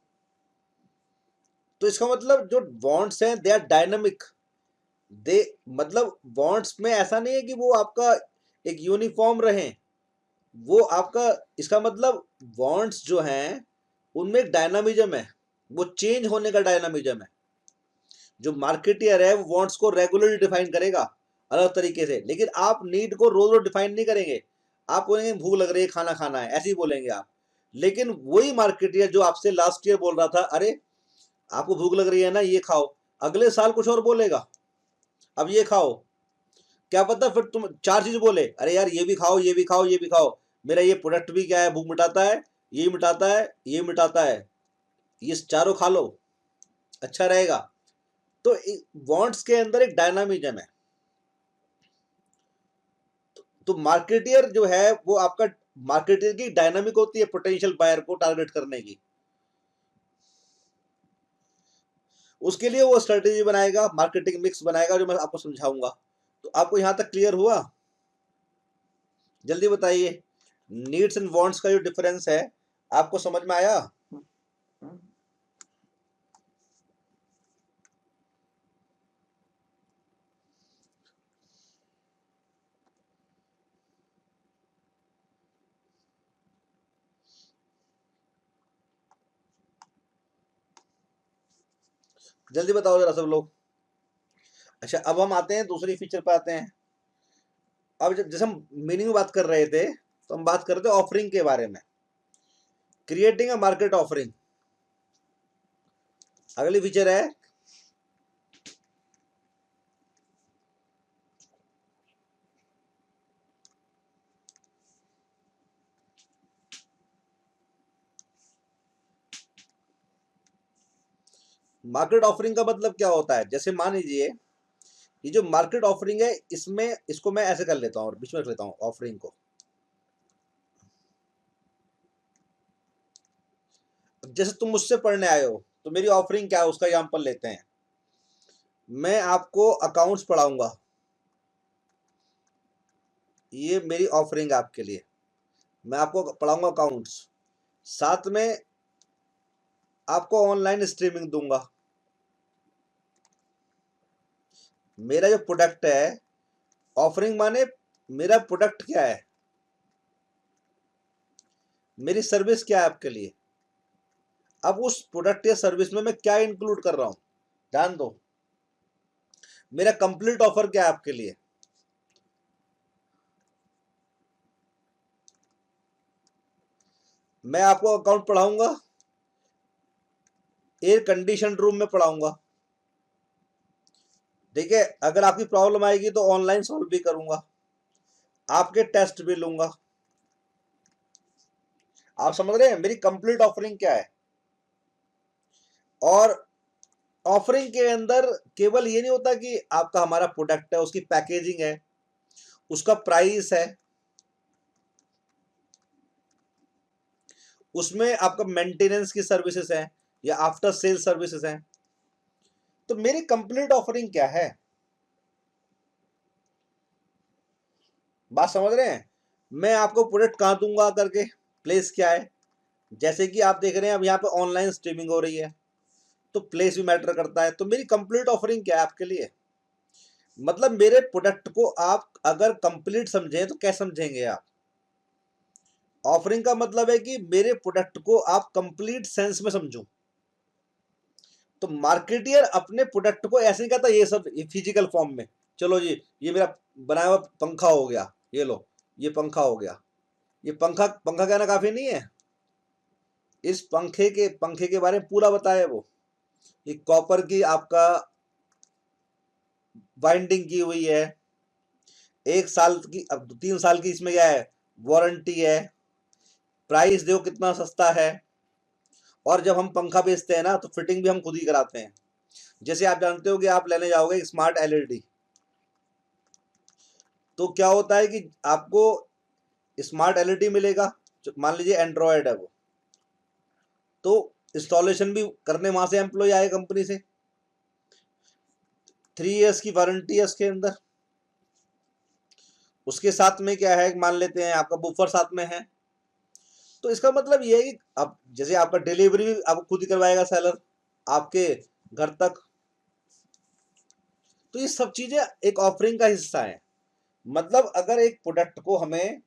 तो इसका मतलब जो वांट्स हैं दे आर डायनामिक। दे मतलब वांट्स में ऐसा नहीं है कि वो आपका एक यूनिफॉर्म रहे, वो आपका, इसका मतलब वांट्स जो हैं उनमें एक डायनामिज्म है, वो चेंज होने का डायनामिज्म है। जो मार्केटियर है वो वांट्स को रेगुलरली डिफाइन करेगा अलग तरीके से, लेकिन आप नीड को रोज रोज डिफाइन नहीं करेंगे। आप बोलेंगे भूख लग रही है खाना खाना है, ऐसे ही बोलेंगे आप। लेकिन वही मार्केटियर जो आपसे लास्ट ईयर बोल रहा था अरे आपको भूख लग रही है ना ये खाओ, अगले साल कुछ और बोलेगा, अब ये खाओ। क्या पता फिर तुम चार चीज बोले, अरे यार ये भी खाओ ये भी खाओ ये भी खाओ, मेरा ये प्रोडक्ट भी क्या है, भूख मिटाता है, ये मिटाता है, ये मिटाता है, ये चारों खा लो अच्छा रहेगा। तो वांट्स के अंदर एक डायनामिज्म है। तो मार्केटियर जो है वो आपका, मार्केटियर की डायनामिक होती है पोटेंशियल बायर को टारगेट करने की। उसके लिए वो स्ट्रेटेजी बनाएगा, मार्केटिंग मिक्स बनाएगा, जो मैं आपको समझाऊंगा। तो आपको यहां तक क्लियर हुआ? जल्दी बताइए, नीड्स एंड वांट्स का जो डिफरेंस है आपको समझ में आया? जल्दी बताओ जरा सब लोग। अच्छा अब हम आते हैं दूसरी फीचर पे आते हैं। अब जब जैसे हम मीनिंग बात कर रहे थे तो हम बात कर रहे थे ऑफरिंग के बारे में, क्रिएटिंग अ मार्केट ऑफरिंग। अगली फीचर है मार्केट ऑफरिंग। का मतलब क्या होता है, जैसे मान लीजिए ये जो मार्केट ऑफरिंग है, इसमें इसको मैं ऐसे कर लेता हूँ और बीच में रख लेता हूँ ऑफरिंग को। जैसे तुम मुझसे पढ़ने आए हो तो मेरी ऑफरिंग क्या है उसका एग्जांपल लेते हैं। मैं आपको अकाउंट्स पढ़ाऊंगा, ये मेरी ऑफरिंग है आपके लिए। मैं आपको पढ़ाऊंगा अकाउंट्स, साथ में आपको ऑनलाइन स्ट्रीमिंग दूंगा। मेरा जो प्रोडक्ट है, ऑफरिंग माने मेरा प्रोडक्ट क्या है, मेरी सर्विस क्या है आपके लिए। अब उस प्रोडक्ट या सर्विस में मैं क्या इंक्लूड कर रहा हूं, ध्यान दो। मेरा कंप्लीट ऑफर क्या है आपके लिए। मैं आपको अकाउंट पढ़ाऊंगा, एयर कंडीशन रूम में पढ़ाऊंगा, ठीक है। अगर आपकी प्रॉब्लम आएगी तो ऑनलाइन सॉल्व भी करूंगा, आपके टेस्ट भी लूंगा। आप समझ रहे हैं मेरी कंप्लीट ऑफरिंग क्या है। और ऑफरिंग के अंदर केवल ये नहीं होता कि आपका हमारा प्रोडक्ट है, उसकी पैकेजिंग है, उसका प्राइस है, उसमें आपका मेंटेनेंस की सर्विसेज है या आफ्टर सेल सर्विसेज हैं। तो मेरी कंप्लीट ऑफरिंग क्या है, बात समझ रहे हैं। मैं आपको प्रोडक्ट कहां दूंगा करके, प्लेस क्या है। जैसे कि आप देख रहे हैं अब यहाँ पे ऑनलाइन स्ट्रीमिंग हो रही है, तो प्लेस भी मैटर करता है। तो मेरी कंप्लीट ऑफरिंग क्या है आपके लिए। मतलब मेरे प्रोडक्ट को आप अगर कंप्लीट समझें तो क्या समझेंगे आप? ऑफरिंग का मतलब है कि मेरे प्रोडक्ट को आप कंप्लीट सेंस में समझो। तो मार्केटियर अपने प्रोडक्ट को ऐसे नहीं कहता ये सब फिजिकल फॉर्म में, चलो जी ये मेरा बनाया हुआ पंखा हो गया, ये लो ये पंखा हो गया। ये पंखा पंखा कहना काफी नहीं है, इस पंखे के बारे में पूरा बताया वो। ये कॉपर की आपका बाइंडिंग की हुई है, 1 साल की, अब 3 साल की इसमें क्या है, वारंटी है, प्राइस देखो कितना सस्ता है। और जब हम पंखा बेचते हैं ना तो फिटिंग भी हम खुद ही कराते हैं। जैसे आप जानते हो कि आप लेने जाओगे स्मार्ट एलईडी, तो क्या होता है कि आपको स्मार्ट एलईडी मिलेगा, मान लीजिए एंड्रॉयड है वो, तो इंस्टॉलेशन भी करने वहां से एम्प्लॉय आए कंपनी से, 3 इयर्स की वारंटी है उसके अंदर। उसके साथ में क्या है, मान लेते हैं आपका बुफर साथ में है। तो इसका मतलब ये है कि अब जैसे आपका डिलीवरी भी आपको खुद ही करवाएगा सेलर आपके घर तक। तो ये सब चीजें एक ऑफरिंग का हिस्सा है। मतलब अगर एक प्रोडक्ट को हमें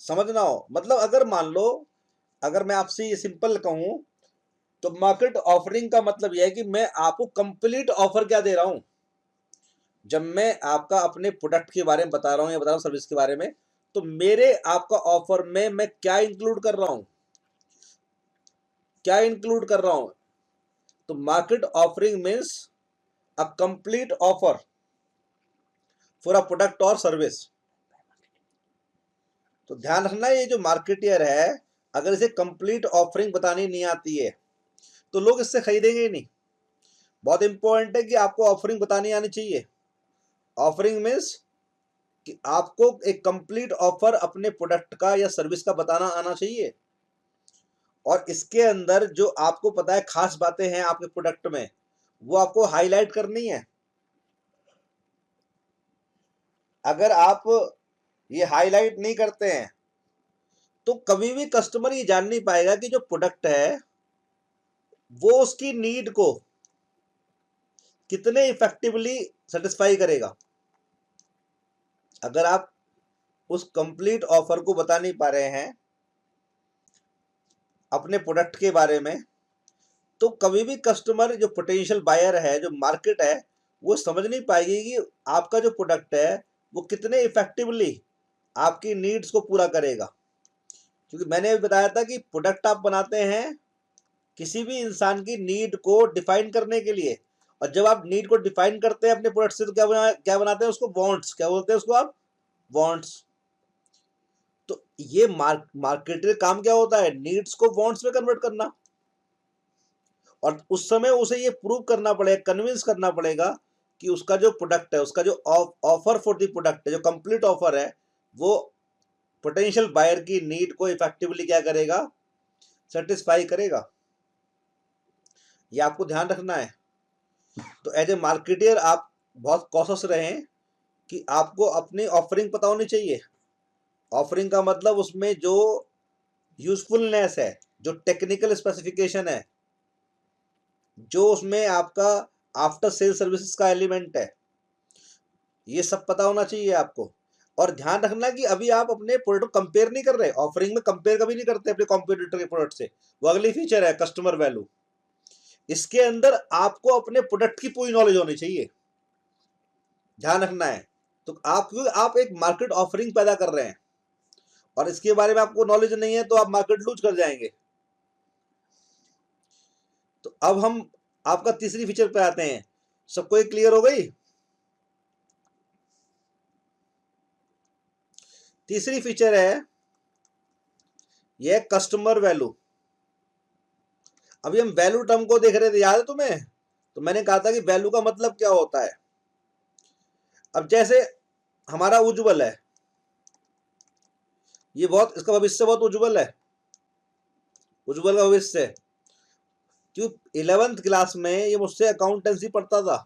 समझना हो, मतलब अगर मान लो, अगर मैं आपसे ये सिंपल कहूं, तो मार्केट ऑफरिंग का मतलब यह है कि मैं आपको कंप्लीट ऑफर क्या दे रहा हूं। जब मैं आपका अपने प्रोडक्ट के बारे में बता रहा हूं या बता रहा हूं सर्विस के बारे में, तो मेरे आपका ऑफर में मैं क्या इंक्लूड कर रहा हूं, क्या इंक्लूड कर रहा हूं। तो market offering means a complete offer for a product और सर्विस। तो ध्यान रखना, ये जो मार्केटियर है, अगर इसे कंप्लीट ऑफरिंग बतानी नहीं आती है तो लोग इससे खरीदेंगे ही नहीं। बहुत इंपॉर्टेंट है कि आपको ऑफरिंग बतानी आनी चाहिए। ऑफरिंग मीन्स कि आपको एक कंप्लीट ऑफर अपने प्रोडक्ट का या सर्विस का बताना आना चाहिए, और इसके अंदर जो आपको पता है खास बातें हैं आपके प्रोडक्ट में, वो आपको हाईलाइट करनी है। अगर आप ये हाईलाइट नहीं करते हैं तो कभी भी कस्टमर ये जान नहीं पाएगा कि जो प्रोडक्ट है वो उसकी नीड को कितने इफेक्टिवली सेटिस्फाई करेगा। अगर आप उस कंप्लीट ऑफर को बता नहीं पा रहे हैं अपने प्रोडक्ट के बारे में, तो कभी भी कस्टमर, जो पोटेंशियल बायर है, जो मार्केट है, वो समझ नहीं पाएगी कि आपका जो प्रोडक्ट है वो कितने इफेक्टिवली आपकी नीड्स को पूरा करेगा। क्योंकि मैंने अभी बताया था कि प्रोडक्ट आप बनाते हैं किसी भी इंसान की नीड को डिफाइन करने के लिए, और जब आप नीड को डिफाइन करते हैं अपने प्रोडक्ट से तो क्या बनाते हैं उसको, वांट्स, क्या बोलते हैं उसको आप, वांट्स। तो ये मार्केटर काम क्या होता है, नीड्स को वांट्स में कन्वर्ट करना। और उस समय उसे ये प्रूव करना पड़ेगा, कन्विंस करना पड़ेगा कि उसका जो प्रोडक्ट है, उसका जो ऑफर फॉर द प्रोडक्ट है, जो कंप्लीट ऑफर है, वो पोटेंशियल बायर की नीड को इफेक्टिवली क्या करेगा, सेटिस्फाई करेगा। ये आपको ध्यान रखना है। तो एज ए मार्केटियर आप बहुत कॉशियस रहें कि आपको अपनी ऑफरिंग पता होनी चाहिए। ऑफरिंग का मतलब उसमें जो यूजफुलनेस है, जो टेक्निकल स्पेसिफिकेशन है, जो उसमें आपका आफ्टर सेल सर्विसेज का एलिमेंट है, ये सब पता होना चाहिए आपको। और ध्यान रखना कि अभी आप अपने प्रोडक्ट को कंपेयर नहीं कर रहे, ऑफरिंग में कंपेयर कभी नहीं करते अपने कॉम्पिटिटर के प्रोडक्ट से। वो अगली फीचर है कस्टमर वैल्यू। इसके अंदर आपको अपने प्रोडक्ट की पूरी नॉलेज होनी चाहिए, ध्यान रखना है। तो आप एक मार्केट ऑफरिंग पैदा कर रहे हैं और इसके बारे में आपको नॉलेज नहीं है तो आप मार्केट लूज कर जाएंगे। तो अब हम आपका तीसरी फीचर पे आते हैं। सबको एक क्लियर हो गई? तीसरी फीचर है यह कस्टमर वैल्यू। अभी हम वैल्यू टर्म को देख रहे थे, याद है तुम्हें? तो मैंने कहा था कि वैल्यू का मतलब क्या होता है। अब जैसे हमारा उज्जवल है, ये बहुत, इसका भविष्य बहुत उज्जवल है, उज्जवल का भविष्य। क्यों? 11th क्लास में ये मुझसे अकाउंटेंसी पढ़ता था,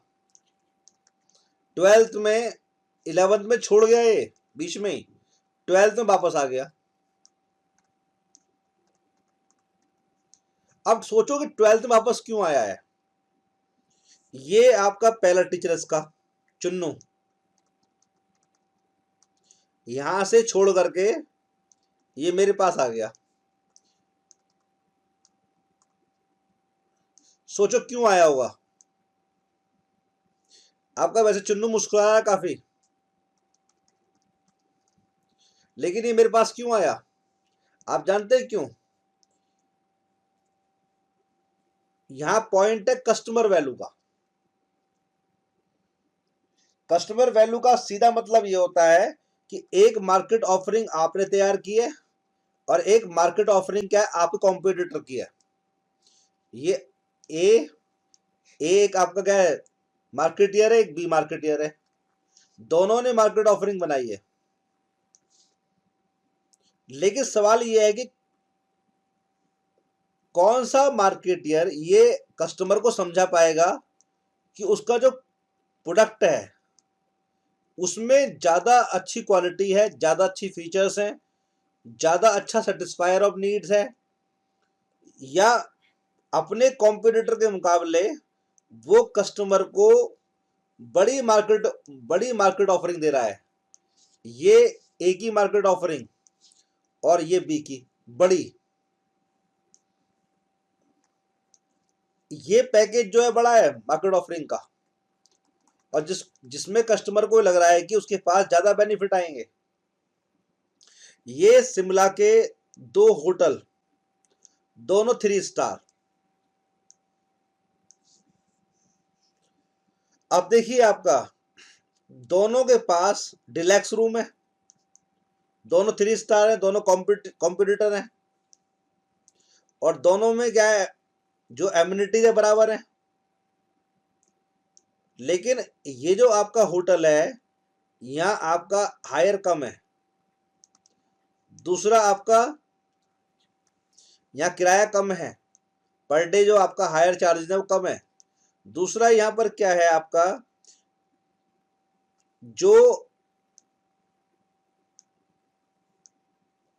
12th में, 11th में छोड़ गया ये बीच में ही, 12th में वापस आ गया। अब सोचो कि 12th में वापस क्यों आया है। ये आपका पहला टीचर इसका, चुन्नू, यहां से छोड़ करके ये मेरे पास आ गया। सोचो क्यों आया होगा। आपका वैसे चुन्नू मुस्कुरा रहा है काफी, लेकिन ये मेरे पास क्यों आया? आप जानते हैं क्यों? यहां पॉइंट है कस्टमर वैल्यू का। कस्टमर वैल्यू का सीधा मतलब ये होता है कि एक मार्केट ऑफरिंग आपने तैयार की है और एक मार्केट ऑफरिंग क्या है आपके कॉम्पिटिटर की है। ये ए एक आपका क्या है, मार्केटियर है, एक बी मार्केटियर है। दोनों ने मार्केट ऑफरिंग बनाई है, लेकिन सवाल ये है कि कौन सा मार्केटियर ये कस्टमर को समझा पाएगा कि उसका जो प्रोडक्ट है उसमें ज्यादा अच्छी क्वालिटी है, ज्यादा अच्छी फीचर्स हैं, ज्यादा अच्छा सेटिस्फायर ऑफ नीड्स है, या अपने कॉम्पिटिटर के मुकाबले वो कस्टमर को बड़ी मार्केट बड़ी मार्केट ऑफरिंग दे रहा है। ये ए की मार्केट ऑफरिंग और ये बी की बड़ी, ये पैकेज जो है बड़ा है मार्केट ऑफरिंग का, और जिसमें कस्टमर को लग रहा है कि उसके पास ज्यादा बेनिफिट आएंगे। ये शिमला के दो होटल, दोनों 3 स्टार। अब देखिए आपका, दोनों के पास डिलैक्स रूम है, दोनों 3 स्टार है, दोनों कॉम्पिटिटर हैं, और दोनों में क्या है, जो एमिनिटीज है बराबर है। लेकिन ये जो आपका होटल है यहाँ आपका हायर कम है, दूसरा आपका यहाँ किराया कम है, पर डे जो आपका हायर चार्जेस है वो कम है। दूसरा यहाँ पर क्या है आपका, जो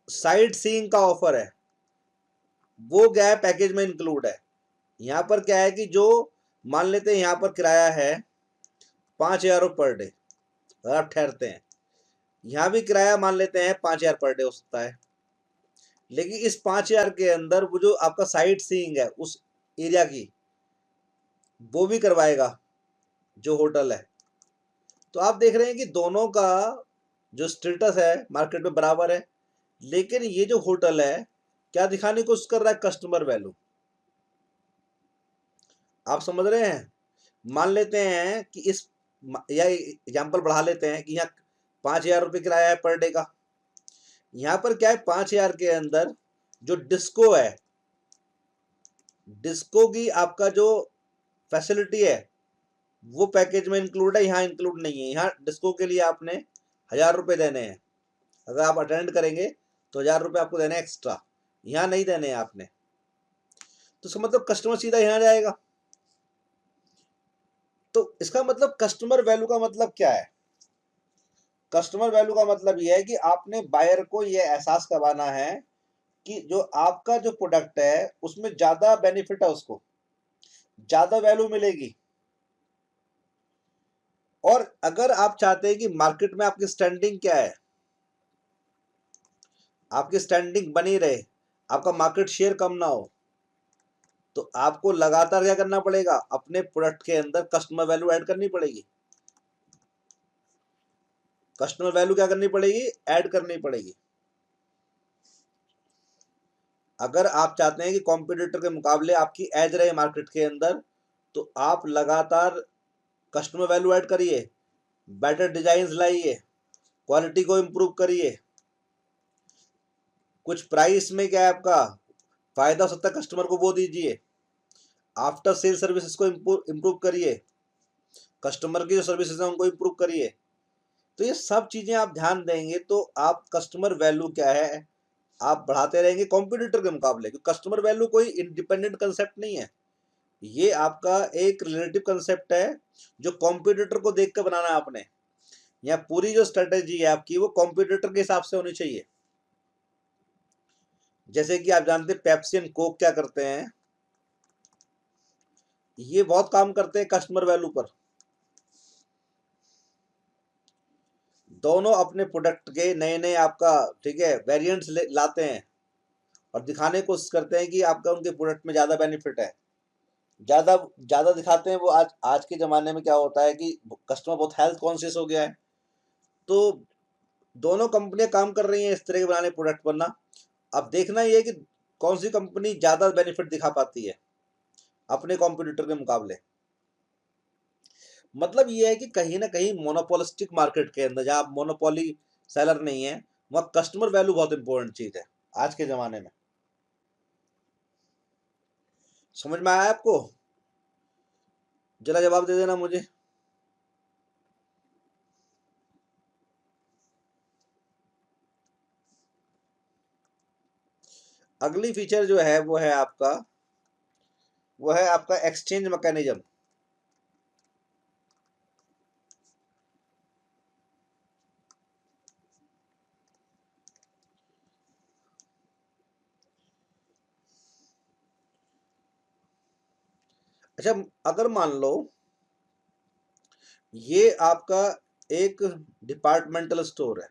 साइट सीइंग का ऑफर है वो क्या है पैकेज में इंक्लूड है। यहाँ पर क्या है कि जो मान लेते हैं यहाँ पर किराया है 5,000 पर डे, अगर आप ठहरते हैं, यहाँ भी किराया मान लेते हैं 5,000 पर डे हो सकता है, लेकिन इस 5,000 के अंदर वो जो आपका साइट सीइंग है उस एरिया की वो भी करवाएगा जो होटल है। तो आप देख रहे हैं कि दोनों का जो स्टेटस है मार्केट में बराबर है, लेकिन ये जो होटल है क्या दिखाने की कोशिश कर रहा है, कस्टमर वैल्यू। आप समझ रहे हैं? मान लेते हैं कि इस या एग्जाम्पल बढ़ा लेते हैं कि यहाँ 5,000 रुपये किराया है पर डे का। यहाँ पर क्या है 5,000 के अंदर जो डिस्को है, डिस्को की आपका जो फैसिलिटी है वो पैकेज में इंक्लूड है, यहाँ इंक्लूड नहीं है। यहाँ डिस्को के लिए आपने 1,000 रुपये देने हैं, अगर आप अटेंड करेंगे तो 1,000 रुपये आपको देने एक्स्ट्रा, यहाँ नहीं देने हैं आपने। तो इसका मतलब कस्टमर सीधा यहाँ जाएगा। तो इसका मतलब कस्टमर वैल्यू का मतलब क्या है? कस्टमर वैल्यू का मतलब यह है कि आपने बायर को यह एहसास करवाना है कि जो आपका जो प्रोडक्ट है उसमें ज्यादा बेनिफिट है, उसको ज्यादा वैल्यू मिलेगी। और अगर आप चाहते हैं कि मार्केट में आपकी स्टैंडिंग क्या है, आपकी स्टैंडिंग बनी रहे, आपका मार्केट शेयर कम ना हो, तो आपको लगातार क्या करना पड़ेगा, अपने प्रोडक्ट के अंदर कस्टमर वैल्यू ऐड करनी पड़ेगी। कस्टमर वैल्यू क्या करनी पड़ेगी, ऐड करनी पड़ेगी। अगर आप चाहते हैं कि कॉम्पिटिटर के मुकाबले आपकी एज रहे मार्केट के अंदर, तो आप लगातार कस्टमर वैल्यू ऐड करिए, बेटर डिजाइन लाइए, क्वालिटी को इम्प्रूव करिए। कुछ प्राइस में क्या है आपका फायदा हो सकता है कस्टमर को वो दीजिए। आफ्टर सेल सर्विसेज को इम्प्रूव करिए, कस्टमर की जो सर्विसेज है उनको इम्प्रूव करिए। तो ये सब चीजें आप ध्यान देंगे तो आप कस्टमर वैल्यू क्या है आप बढ़ाते रहेंगे कॉम्पिटिटर के मुकाबले। क्योंकि कस्टमर वैल्यू कोई इंडिपेंडेंट कंसेप्ट नहीं है, ये आपका एक रिलेटिव कंसेप्ट है जो कॉम्पिटिटर को देख कर बनाना है आपने। यहाँ पूरी जो स्ट्रेटेजी है आपकी वो कॉम्पिटिटर के हिसाब से होनी चाहिए। जैसे कि आप जानते हैं पेप्सी एंड कोक क्या करते हैं, ये बहुत काम करते हैं कस्टमर वैल्यू पर। दोनों अपने प्रोडक्ट के नए नए आपका ठीक है वेरिएंट्स लाते हैं और दिखाने की कोशिश करते हैं कि आपका उनके प्रोडक्ट में ज़्यादा बेनिफिट है, ज़्यादा ज़्यादा दिखाते हैं वो। आज आज के ज़माने में क्या होता है कि कस्टमर बहुत हेल्थ कॉन्शियस हो गया है, तो दोनों कंपनियां काम कर रही हैं इस तरह के बनाने प्रोडक्ट बनना। अब देखना ये है कि कौन सी कंपनी ज़्यादा बेनिफिट दिखा पाती है अपने कॉम्पिटिटर के मुकाबले। मतलब ये है कि कहीं ना कहीं मोनोपोलिस्टिक मार्केट के अंदर जहाँ मोनोपोली सेलर नहीं है, वहाँ कस्टमर वैल्यू बहुत इंपॉर्टेंट चीज़ है आज के ज़माने में। समझ में आया आपको? जरा जवाब दे देना मुझे। अगली फीचर जो है वो है आपका एक्सचेंज मैकेनिज्म। अच्छा, अगर मान लो ये आपका एक डिपार्टमेंटल स्टोर है,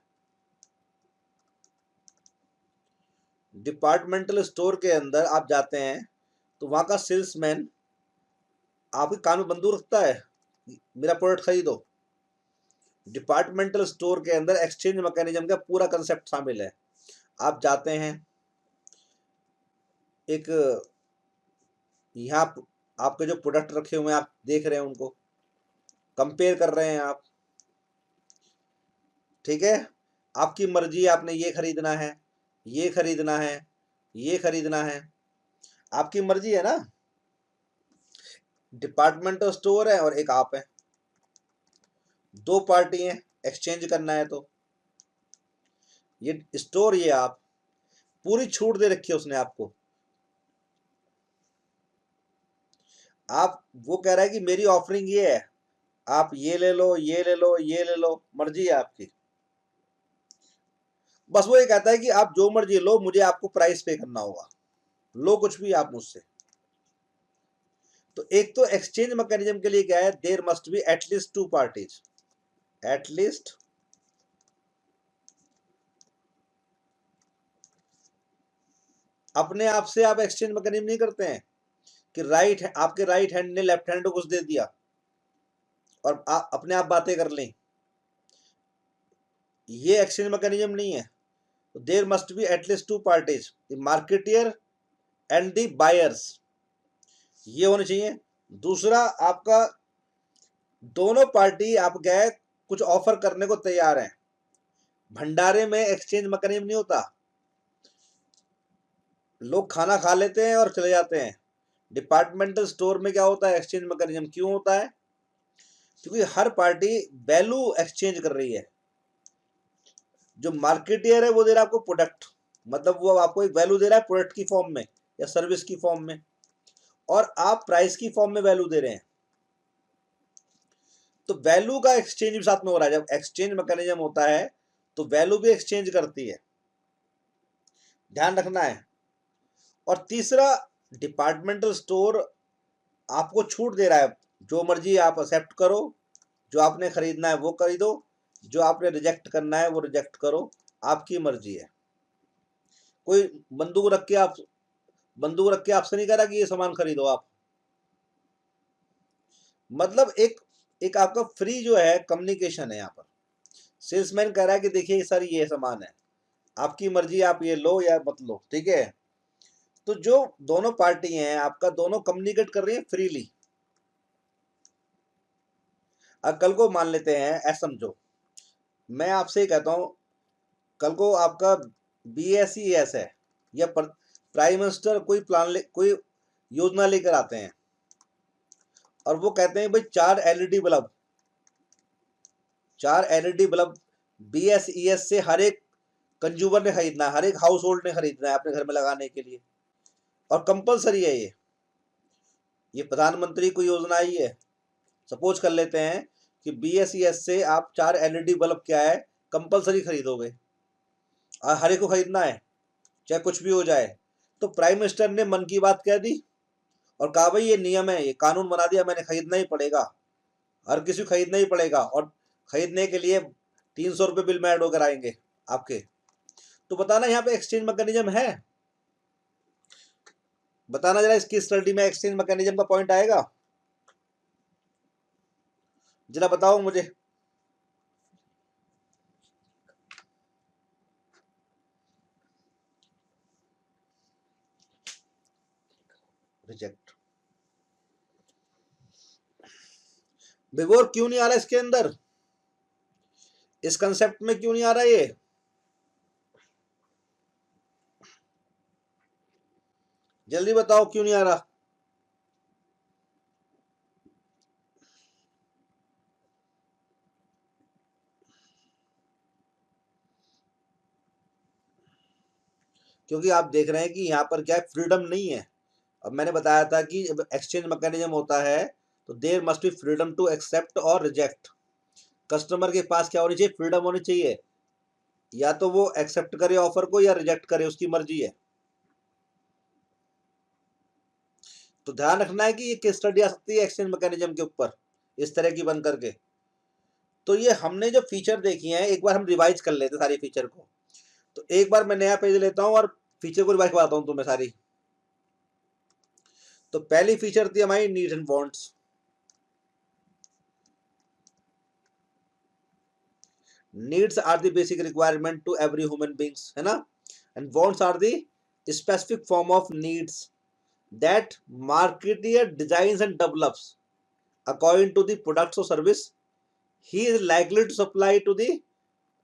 डिपार्टमेंटल स्टोर के अंदर आप जाते हैं तो वहां का सेल्समैन आपके कान में बंदूक रखता है, मेरा प्रोडक्ट खरीदो। डिपार्टमेंटल स्टोर के अंदर एक्सचेंज मैकेनिज्म का पूरा कंसेप्ट शामिल है। आप जाते हैं, एक यहाँ आपके जो प्रोडक्ट रखे हुए हैं आप देख रहे हैं, उनको कंपेयर कर रहे हैं आप, ठीक है। आपकी मर्जी, आपने ये खरीदना है, ये खरीदना है, ये खरीदना है, आपकी मर्जी है ना। डिपार्टमेंटल स्टोर है और एक आप है, दो पार्टी हैं, एक्सचेंज करना है तो ये स्टोर, ये आप, पूरी छूट दे रखी है उसने आपको। आप, वो कह रहा है कि मेरी ऑफरिंग ये है, आप ये ले लो, ये ले लो, ये ले लो, मर्जी है आपकी। बस वो ये कहता है कि आप जो मर्जी लो, मुझे आपको प्राइस पे करना होगा, लो कुछ भी आप मुझसे। तो एक तो एक्सचेंज मैकेनिज्म के लिए क्या है, there must be at least two parties, at least अपने आप से आप एक्सचेंज मैकेनिज्म नहीं करते हैं कि आपके राइट हैंड ने लेफ्ट हैंड को कुछ दे दिया और आप अपने आप बातें कर लें, ये एक्सचेंज मैकेनिज्म नहीं है। तो there must be at least two parties, the marketeer and the buyers, ये होने चाहिए। दूसरा आपका, दोनों पार्टी आप गए कुछ ऑफर करने को तैयार हैं। भंडारे में एक्सचेंज मैकेनिज्म नहीं होता, लोग खाना खा लेते हैं और चले जाते हैं। डिपार्टमेंटल स्टोर में क्या होता है, एक्सचेंज मैकेनिज्म क्यों होता है? क्योंकि हर पार्टी वैल्यू एक्सचेंज कर रही है। जो मार्केटियर है वो दे रहा है आपको प्रोडक्ट, मतलब वो आपको एक वैल्यू दे रहा है प्रोडक्ट की फॉर्म में या सर्विस की फॉर्म में, और आप प्राइस की फॉर्म में वैल्यू दे रहे हैं। तो वैल्यू का एक्सचेंज भी साथ में हो रहा है। जब एक्सचेंज मैकेनिज्म होता है तो वैल्यू भी एक्सचेंज करती है, ध्यान रखना है। और तीसरा, डिपार्टमेंटल स्टोर आपको छूट दे रहा है, जो मर्जी आप एक्सेप्ट करो, जो आपने खरीदना है वो खरीदो, जो आपने रिजेक्ट करना है वो रिजेक्ट करो, आपकी मर्जी है। कोई बंदूक रख के आपसे नहीं कह रहा कि ये सामान खरीदो आप। मतलब एक एक आपका फ्री जो है कम्युनिकेशन है यहाँ पर। सेल्समैन कह रहा है कि देखिए सर ये सामान है, आपकी मर्जी, आप ये लो या मत लो, ठीक है। तो जो दोनों पार्टी हैं आपका, दोनों कम्युनिकेट कर रही हैं फ्रीली। अब कल को मान लेते हैं, ऐसा समझो, मैं आपसे ही कहता हूँ, कल को आपका BSES है या प्राइम मिनिस्टर कोई योजना लेकर आते हैं और वो कहते हैं भाई 4 LED बल्ब BSES से हर एक कंज्यूमर ने खरीदना है, हर एक हाउस होल्ड ने खरीदना है अपने घर में लगाने के लिए, और कंपलसरी है ये प्रधानमंत्री को योजना आई है। सपोज कर लेते हैं कि BSES से आप 4 LED बल्ब क्या है कंपलसरी खरीदोगे और हर एक को खरीदना है, चाहे कुछ भी हो जाए। तो प्राइम मिनिस्टर ने मन की बात कह दी और कहा भाई ये नियम है, ये कानून बना दिया, मैंने खरीदना ही पड़ेगा, हर किसी को खरीदना ही पड़ेगा। और खरीदने के लिए ₹300 बिल में ऐड होकर आएंगे आपके। तो बताना यहाँ पे एक्सचेंज मैकेनिज्म है, बताना जरा इसकी स्टडी में एक्सचेंज मैकेनिज्म का पॉइंट आएगा, जरा बताओ मुझे। रिजेक्ट, बिफोर क्यों नहीं आ रहा इसके अंदर, इस कंसेप्ट में क्यों नहीं आ रहा ये? जल्दी बताओ क्यों नहीं आ रहा। क्योंकि आप देख रहे हैं कि यहाँ पर क्या है, फ्रीडम नहीं है। अब मैंने बताया था कि जब एक्सचेंज मैकेनिज्म होता है तो there must be freedom to accept और रिजेक्ट। कस्टमर के पास क्या होनी चाहिए, फ्रीडम होनी चाहिए, या तो वो एक्सेप्ट करे ऑफर को या रिजेक्ट करे, उसकी मर्जी है। तो ध्यान रखना है कि ये केस स्टडी आ सकती है एक्सचेंज मैकेनिज्म के ऊपर इस तरह की बन करके। तो ये हमने जो फीचर देखी है, एक बार हम रिवाइज कर लेते सारी फीचर को। तो एक बार मैं नया पेज लेता हूं और फीचर को रिवाइज कराता हूं तुम्हें सारी। तो पहली फीचर थी हमारी needs and wants. Needs are the basic requirement to every human beings, है ना। And wants are the specific form of needs that marketeer designs and develops according to the products or service he is likely to supply to the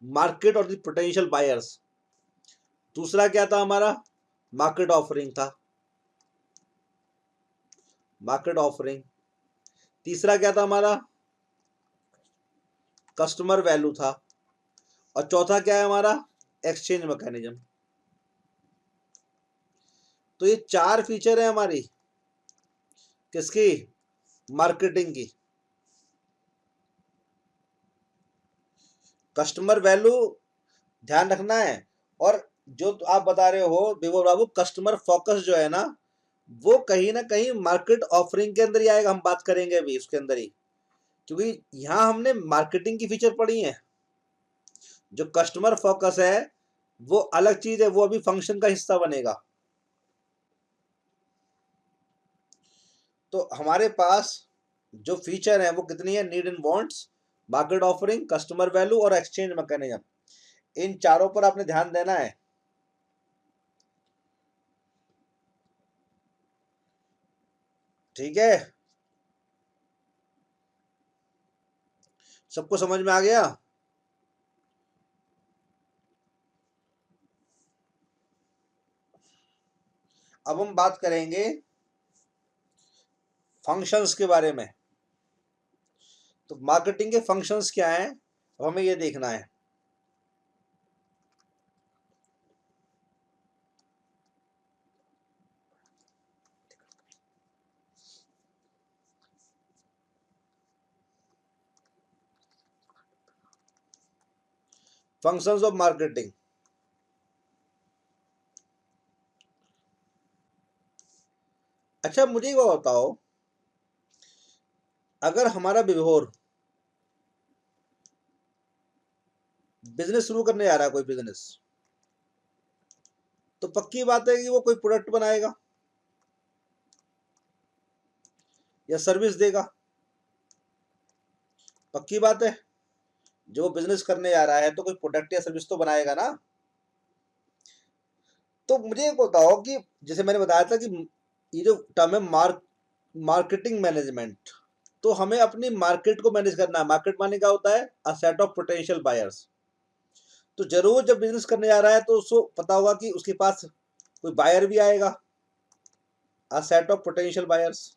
market or the potential buyers। दूसरा क्या था हमारा, market offering था, market offering. तीसरा क्या था हमारा, customer value था। और चौथा क्या है हमारा, एक्सचेंज मैकेनिज्म। तो ये चार फीचर है हमारी किसकी, मार्केटिंग की। कस्टमर वैल्यू ध्यान रखना है। और जो तो आप बता रहे हो विभो बाबू, कस्टमर फोकस जो है ना, वो कहीं ना कहीं मार्केट ऑफरिंग के अंदर ही आएगा, हम बात करेंगे अभी उसके अंदर ही। क्योंकि यहां हमने मार्केटिंग की फीचर पढ़ी है, जो कस्टमर फोकस है वो अलग चीज है, वो अभी फंक्शन का हिस्सा बनेगा। तो हमारे पास जो फीचर है वो कितनी है, need and wants, market offering, customer value और एक्सचेंज मैकेनिज्म। इन चारों पर आपने ध्यान देना है। ठीक है, सबको समझ में आ गया। अब हम बात करेंगे फंक्शंस के बारे में। तो मार्केटिंग के फंक्शंस क्या हैं, अब हमें ये देखना है। Functions of marketing. अच्छा मुझे वो बताओ, अगर हमारा विभोर बिजनेस शुरू करने जा रहा है, कोई बिजनेस, तो पक्की बात है कि वो कोई प्रोडक्ट बनाएगा या सर्विस देगा, पक्की बात है। जो बिजनेस करने जा रहा है तो कोई प्रोडक्ट या सर्विस तो बनाएगा ना। तो मुझे एक बताओ कि जैसे मैंने बताया था कि ये जो टर्म है मार्केटिंग मैनेजमेंट, तो हमें अपनी मार्केट को मैनेज करना है। मार्केट माने क्या होता है, अ सेट ऑफ पोटेंशियल बायर्स। तो जरूर जब बिजनेस करने जा रहा है तो उसको पता होगा कि उसके पास कोई बायर भी आएगा, अ सेट ऑफ पोटेंशियल बायर्स।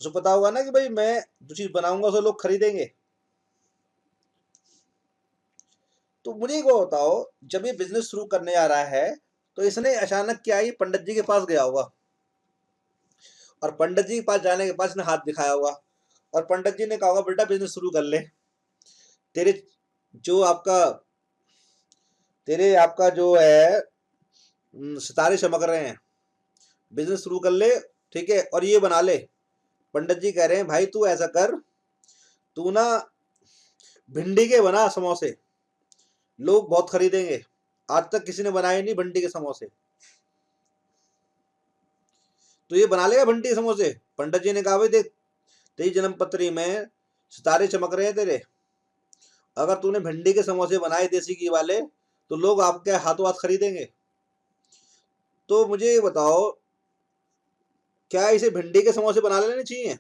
उसको पता होगा ना कि भाई मैं जो चीज बनाऊंगा उसे लोग खरीदेंगे। तो मुझे एक बताओ, जब ये बिजनेस शुरू करने आ रहा है तो इसने अचानक क्या, ये पंडित जी के पास गया होगा, और पंडित जी के पास जाने के बाद इसने हाथ दिखाया होगा, और पंडित जी ने कहा होगा बेटा बिजनेस शुरू कर ले, तेरे जो आपका तेरे आपका जो है सितारे चमक रहे हैं, बिजनेस शुरू कर ले, ठीक है, और ये बना ले। पंडित जी कह रहे हैं भाई तू ऐसा कर, तू ना भिंडी के बना समोसे लोग बहुत खरीदेंगे। आज तक किसी ने बनाए नहीं भिंडी के समोसे, तो ये बना लेगा भिंडी के समोसे। पंडित जी ने कहा भाई देख, तेरी जन्म पत्री में सितारे चमक रहे हैं तेरे, अगर तूने भिंडी के समोसे बनाए देसी घी वाले तो लोग आपके हाथों हाथ खरीदेंगे। तो मुझे ये बताओ, क्या इसे भिंडी के समोसे बना लेने चाहिए?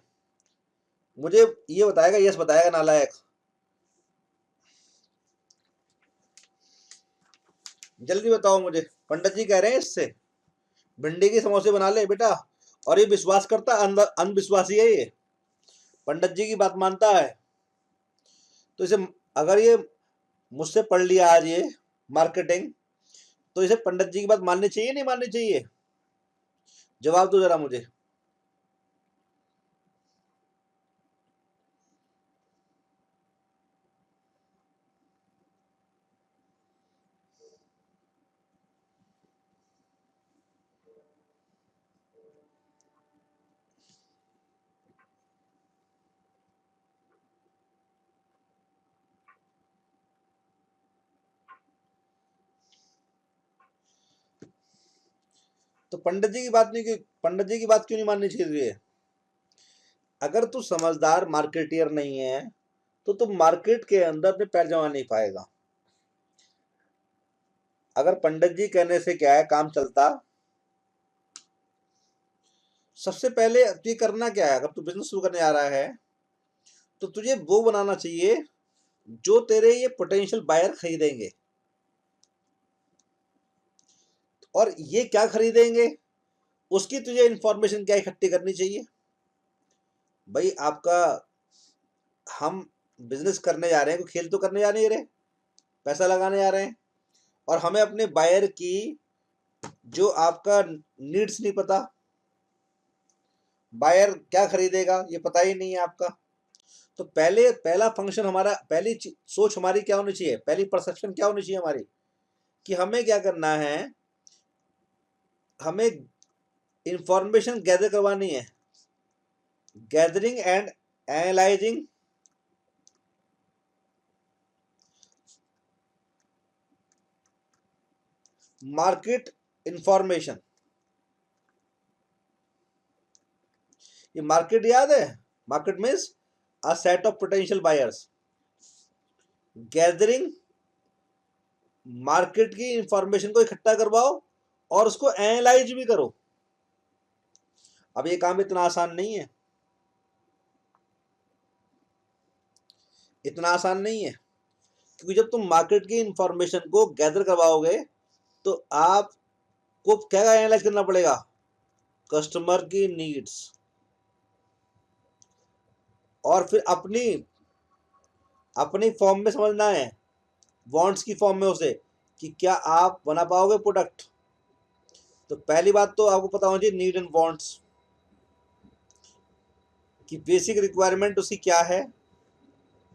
मुझे ये बताएगा, यस बताएगा नालायक, जल्दी बताओ मुझे। पंडित जी कह रहे हैं इससे भिंडी के समोसे बना ले बेटा, और ये विश्वास करता, अंदर अंधविश्वासी है ये, पंडित जी की बात मानता है। तो इसे, अगर ये मुझसे पढ़ लिया आज ये मार्केटिंग, तो इसे पंडित जी की बात माननी चाहिए नहीं माननी चाहिए? जवाब दो जरा मुझे। तो पंडित जी की बात नहीं, क्यों पंडित जी की बात क्यों नहीं माननी चाहिए? अगर तू समझदार मार्केटियर नहीं है तो तू मार्केट के अंदर अपने पैर जमा नहीं पाएगा। अगर पंडित जी कहने से क्या है काम चलता, सबसे पहले तुझे करना क्या है, अगर तू बिजनेस शुरू करने आ रहा है तो तुझे वो बनाना चाहिए जो तेरे ये पोटेंशियल बायर खरीदेंगे। और ये क्या खरीदेंगे उसकी तुझे इंफॉर्मेशन क्या इकट्ठी करनी चाहिए। भाई आपका, हम बिजनेस करने जा रहे हैं, कोई खेल तो करने जा नहीं रहे, पैसा लगाने जा रहे हैं, और हमें अपने बायर की जो आपका नीड्स नहीं पता, बायर क्या खरीदेगा ये पता ही नहीं है आपका। तो पहला फंक्शन हमारा, पहली सोच हमारी क्या होनी चाहिए, पहली परसेप्शन क्या होनी चाहिए हमारी, कि हमें क्या करना है, हमें इंफॉर्मेशन गैदर करवानी है। Gathering and analysing market information. ये मार्केट याद है? Market means a set of potential buyers. Gathering, market की इंफॉर्मेशन को इकट्ठा करवाओ और उसको एनालाइज भी करो। अब ये काम इतना आसान नहीं है, इतना आसान नहीं है, क्योंकि जब तुम मार्केट की इंफॉर्मेशन को गैदर करवाओगे तो आपको क्या एनालाइज करना पड़ेगा, कस्टमर की नीड्स, और फिर अपनी अपनी फॉर्म में समझना है, वांट्स की फॉर्म में उसे, कि क्या आप बना पाओगे प्रोडक्ट। तो पहली बात तो आपको पता होना चाहिए नीड एंड वांट्स की बेसिक रिक्वायरमेंट उसकी क्या है,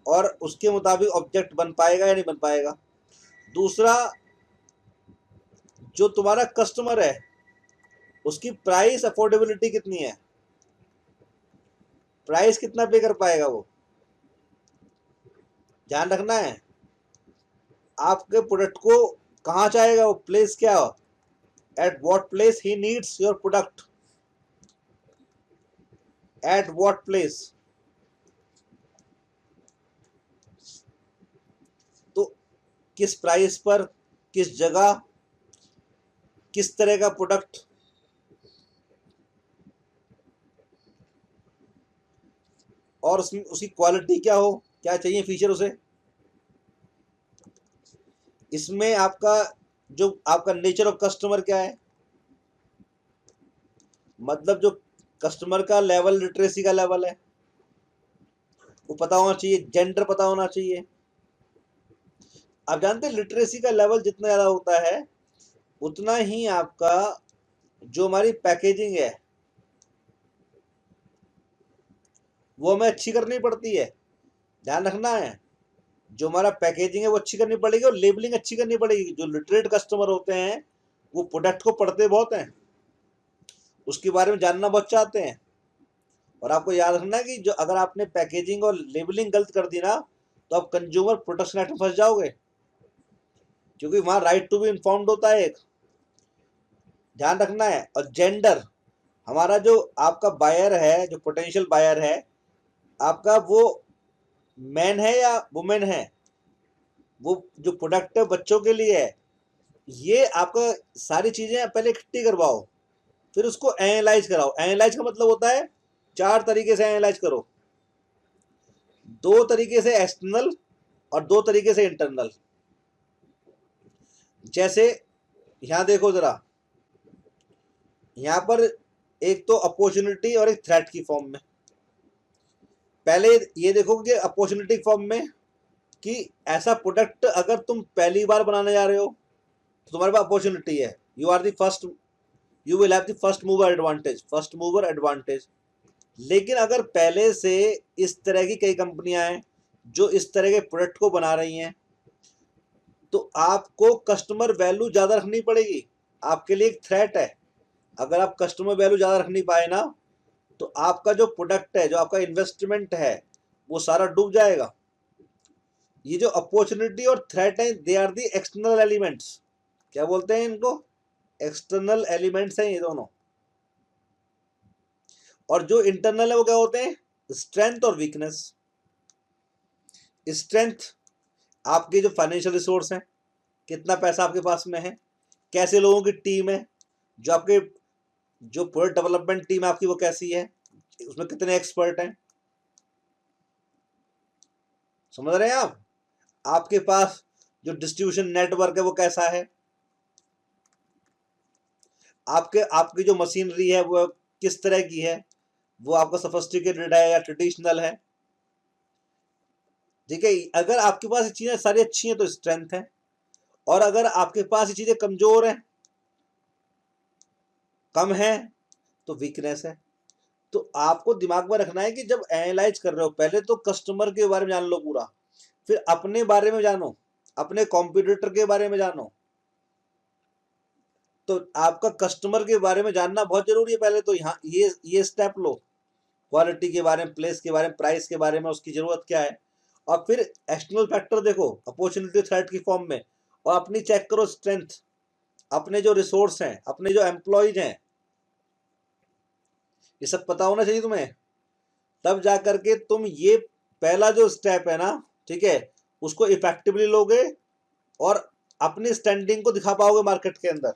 और उसके मुताबिक ऑब्जेक्ट बन पाएगा या नहीं बन पाएगा। दूसरा, जो तुम्हारा कस्टमर है उसकी प्राइस अफोर्डेबिलिटी कितनी है, प्राइस कितना पे कर पाएगा वो, ध्यान रखना है। आपके प्रोडक्ट को कहाँ चाहेगा वो, प्लेस क्या हो, at what place he needs your product, at what place. तो किस प्राइस पर, किस जगह, किस तरह का प्रोडक्ट, और उसमें उसकी क्वालिटी क्या हो, क्या चाहिए फीचर उसे। इसमें आपका जो आपका नेचर ऑफ कस्टमर क्या है, मतलब जो कस्टमर का लेवल, लिटरेसी का लेवल है वो पता होना चाहिए, जेंडर पता होना चाहिए। आप जानते हैं लिटरेसी का लेवल जितना ज़्यादा होता है उतना ही आपका जो हमारी पैकेजिंग है वो हमें अच्छी करनी पड़ती है, ध्यान रखना है। जो हमारा पैकेजिंग है वो अच्छी करनी पड़ेगी और लेबलिंग अच्छी करनी पड़ेगी। जो लिटरेट कस्टमर होते हैं वो प्रोडक्ट को पढ़ते बहुत हैं, उसके बारे में जानना बहुत चाहते हैं। और आपको याद रखना है कि जो अगर आपने पैकेजिंग और लेबलिंग गलत कर दी ना तो आप कंज्यूमर प्रोटेक्शन एक्ट में फंस जाओगे, क्योंकि वहां राइट टू बी इन्फॉर्म्ड होता है, एक ध्यान रखना है। और जेंडर, हमारा जो आपका बायर है, जो पोटेंशियल बायर है आपका, वो मैन है या वुमेन है, वो जो प्रोडक्ट है बच्चों के लिए है, ये आपका सारी चीजें पहले इकट्ठी करवाओ, फिर उसको एनालाइज कराओ। एनालाइज का मतलब होता है 4 तरीके से एनालाइज करो, 2 तरीके से एक्सटर्नल और 2 तरीके से इंटरनल। जैसे यहां देखो जरा, यहां पर एक तो अपॉर्चुनिटी और एक थ्रेट की फॉर्म में। पहले ये देखो कि अपॉर्चुनिटी फॉर्म में कि ऐसा प्रोडक्ट अगर तुम पहली बार बनाने जा रहे हो तो तुम्हारे पास अपॉर्चुनिटी है, you are the first, you will have the first mover advantage, first mover advantage. लेकिन अगर पहले से इस तरह की कई कंपनियां हैं जो इस तरह के प्रोडक्ट को बना रही हैं, तो आपको कस्टमर वैल्यू ज़्यादा रखनी पड़ेगी, आपके लिए एक थ्रेट है। अगर आप कस्टमर वैल्यू ज़्यादा रख नहीं पाए ना, तो आपका जो प्रोडक्ट है, जो आपका इन्वेस्टमेंट है, वो सारा डूब जाएगा। ये जो अपॉर्चुनिटी और थ्रेट है, they are the external elements. क्या बोलते हैं इनको? एक्सटर्नल एलिमेंट्स हैं ये दोनों। और जो इंटरनल है वो क्या होते हैं? स्ट्रेंथ और वीकनेस। स्ट्रेंथ आपके जो फाइनेंशियल रिसोर्स हैं, कितना पैसा आपके पास में है, कैसे लोगों की टीम है, जो आपके जो प्रोडक्ट डेवलपमेंट टीम है आपकी वो कैसी है, उसमें कितने एक्सपर्ट हैं, समझ रहे हैं आप? आपके पास जो डिस्ट्रीब्यूशन नेटवर्क है वो कैसा है, आपके आपकी जो मशीनरी है वो किस तरह की है, वो आपका सोफिस्टिकेटेड है या ट्रेडिशनल है। ठीक है, अगर आपके पास ये चीजें सारी अच्छी हैं तो स्ट्रेंथ है, और अगर आपके पास ये चीजें कमजोर हैं, कम है, तो वीकनेस है। तो आपको दिमाग में रखना है कि जब एनालाइज कर रहे हो, पहले तो कस्टमर के बारे में जान लो पूरा, फिर अपने बारे में जानो, अपने कॉम्पिटिटर के बारे में जानो। तो आपका कस्टमर के बारे में जानना बहुत जरूरी है। पहले तो यहाँ ये स्टेप लो, क्वालिटी के बारे में, प्लेस के बारे में, प्राइस के बारे में, उसकी जरूरत क्या है। और फिर एक्सटर्नल फैक्टर देखो अपॉर्चुनिटी थ्रेट की फॉर्म में, और अपनी चेक करो स्ट्रेंथ, अपने जो रिसोर्स हैं, अपने जो एम्प्लॉयज हैं, ये सब पता होना चाहिए तुम्हें। तब जा करके तुम ये पहला जो स्टेप है ना, ठीक है, उसको इफेक्टिवली लोगे और अपनी स्टैंडिंग को दिखा पाओगे मार्केट के अंदर।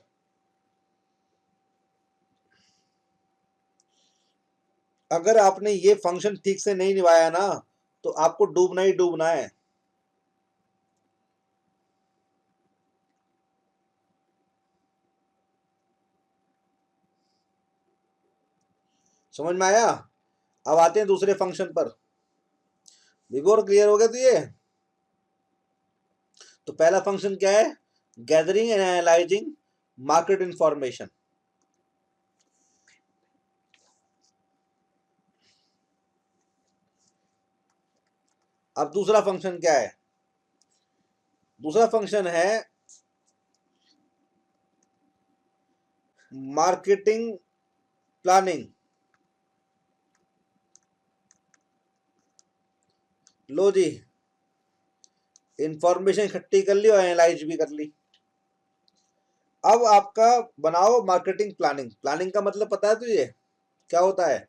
अगर आपने ये फंक्शन ठीक से नहीं निभाया ना, तो आपको डूबना ही डूबना है। समझ में आया? अब आते हैं दूसरे फंक्शन पर। बिफोर क्लियर हो गया तो ये, तो पहला फंक्शन क्या है? Gathering and analysing market information. अब दूसरा फंक्शन क्या है? दूसरा फंक्शन है मार्केटिंग प्लानिंग। लो जी, इंफॉर्मेशन इकट्ठी कर ली और एनालाइज भी कर ली। अब आपका बनाओ मार्केटिंग प्लानिंग। प्लानिंग का मतलब पता है तुझे क्या होता है?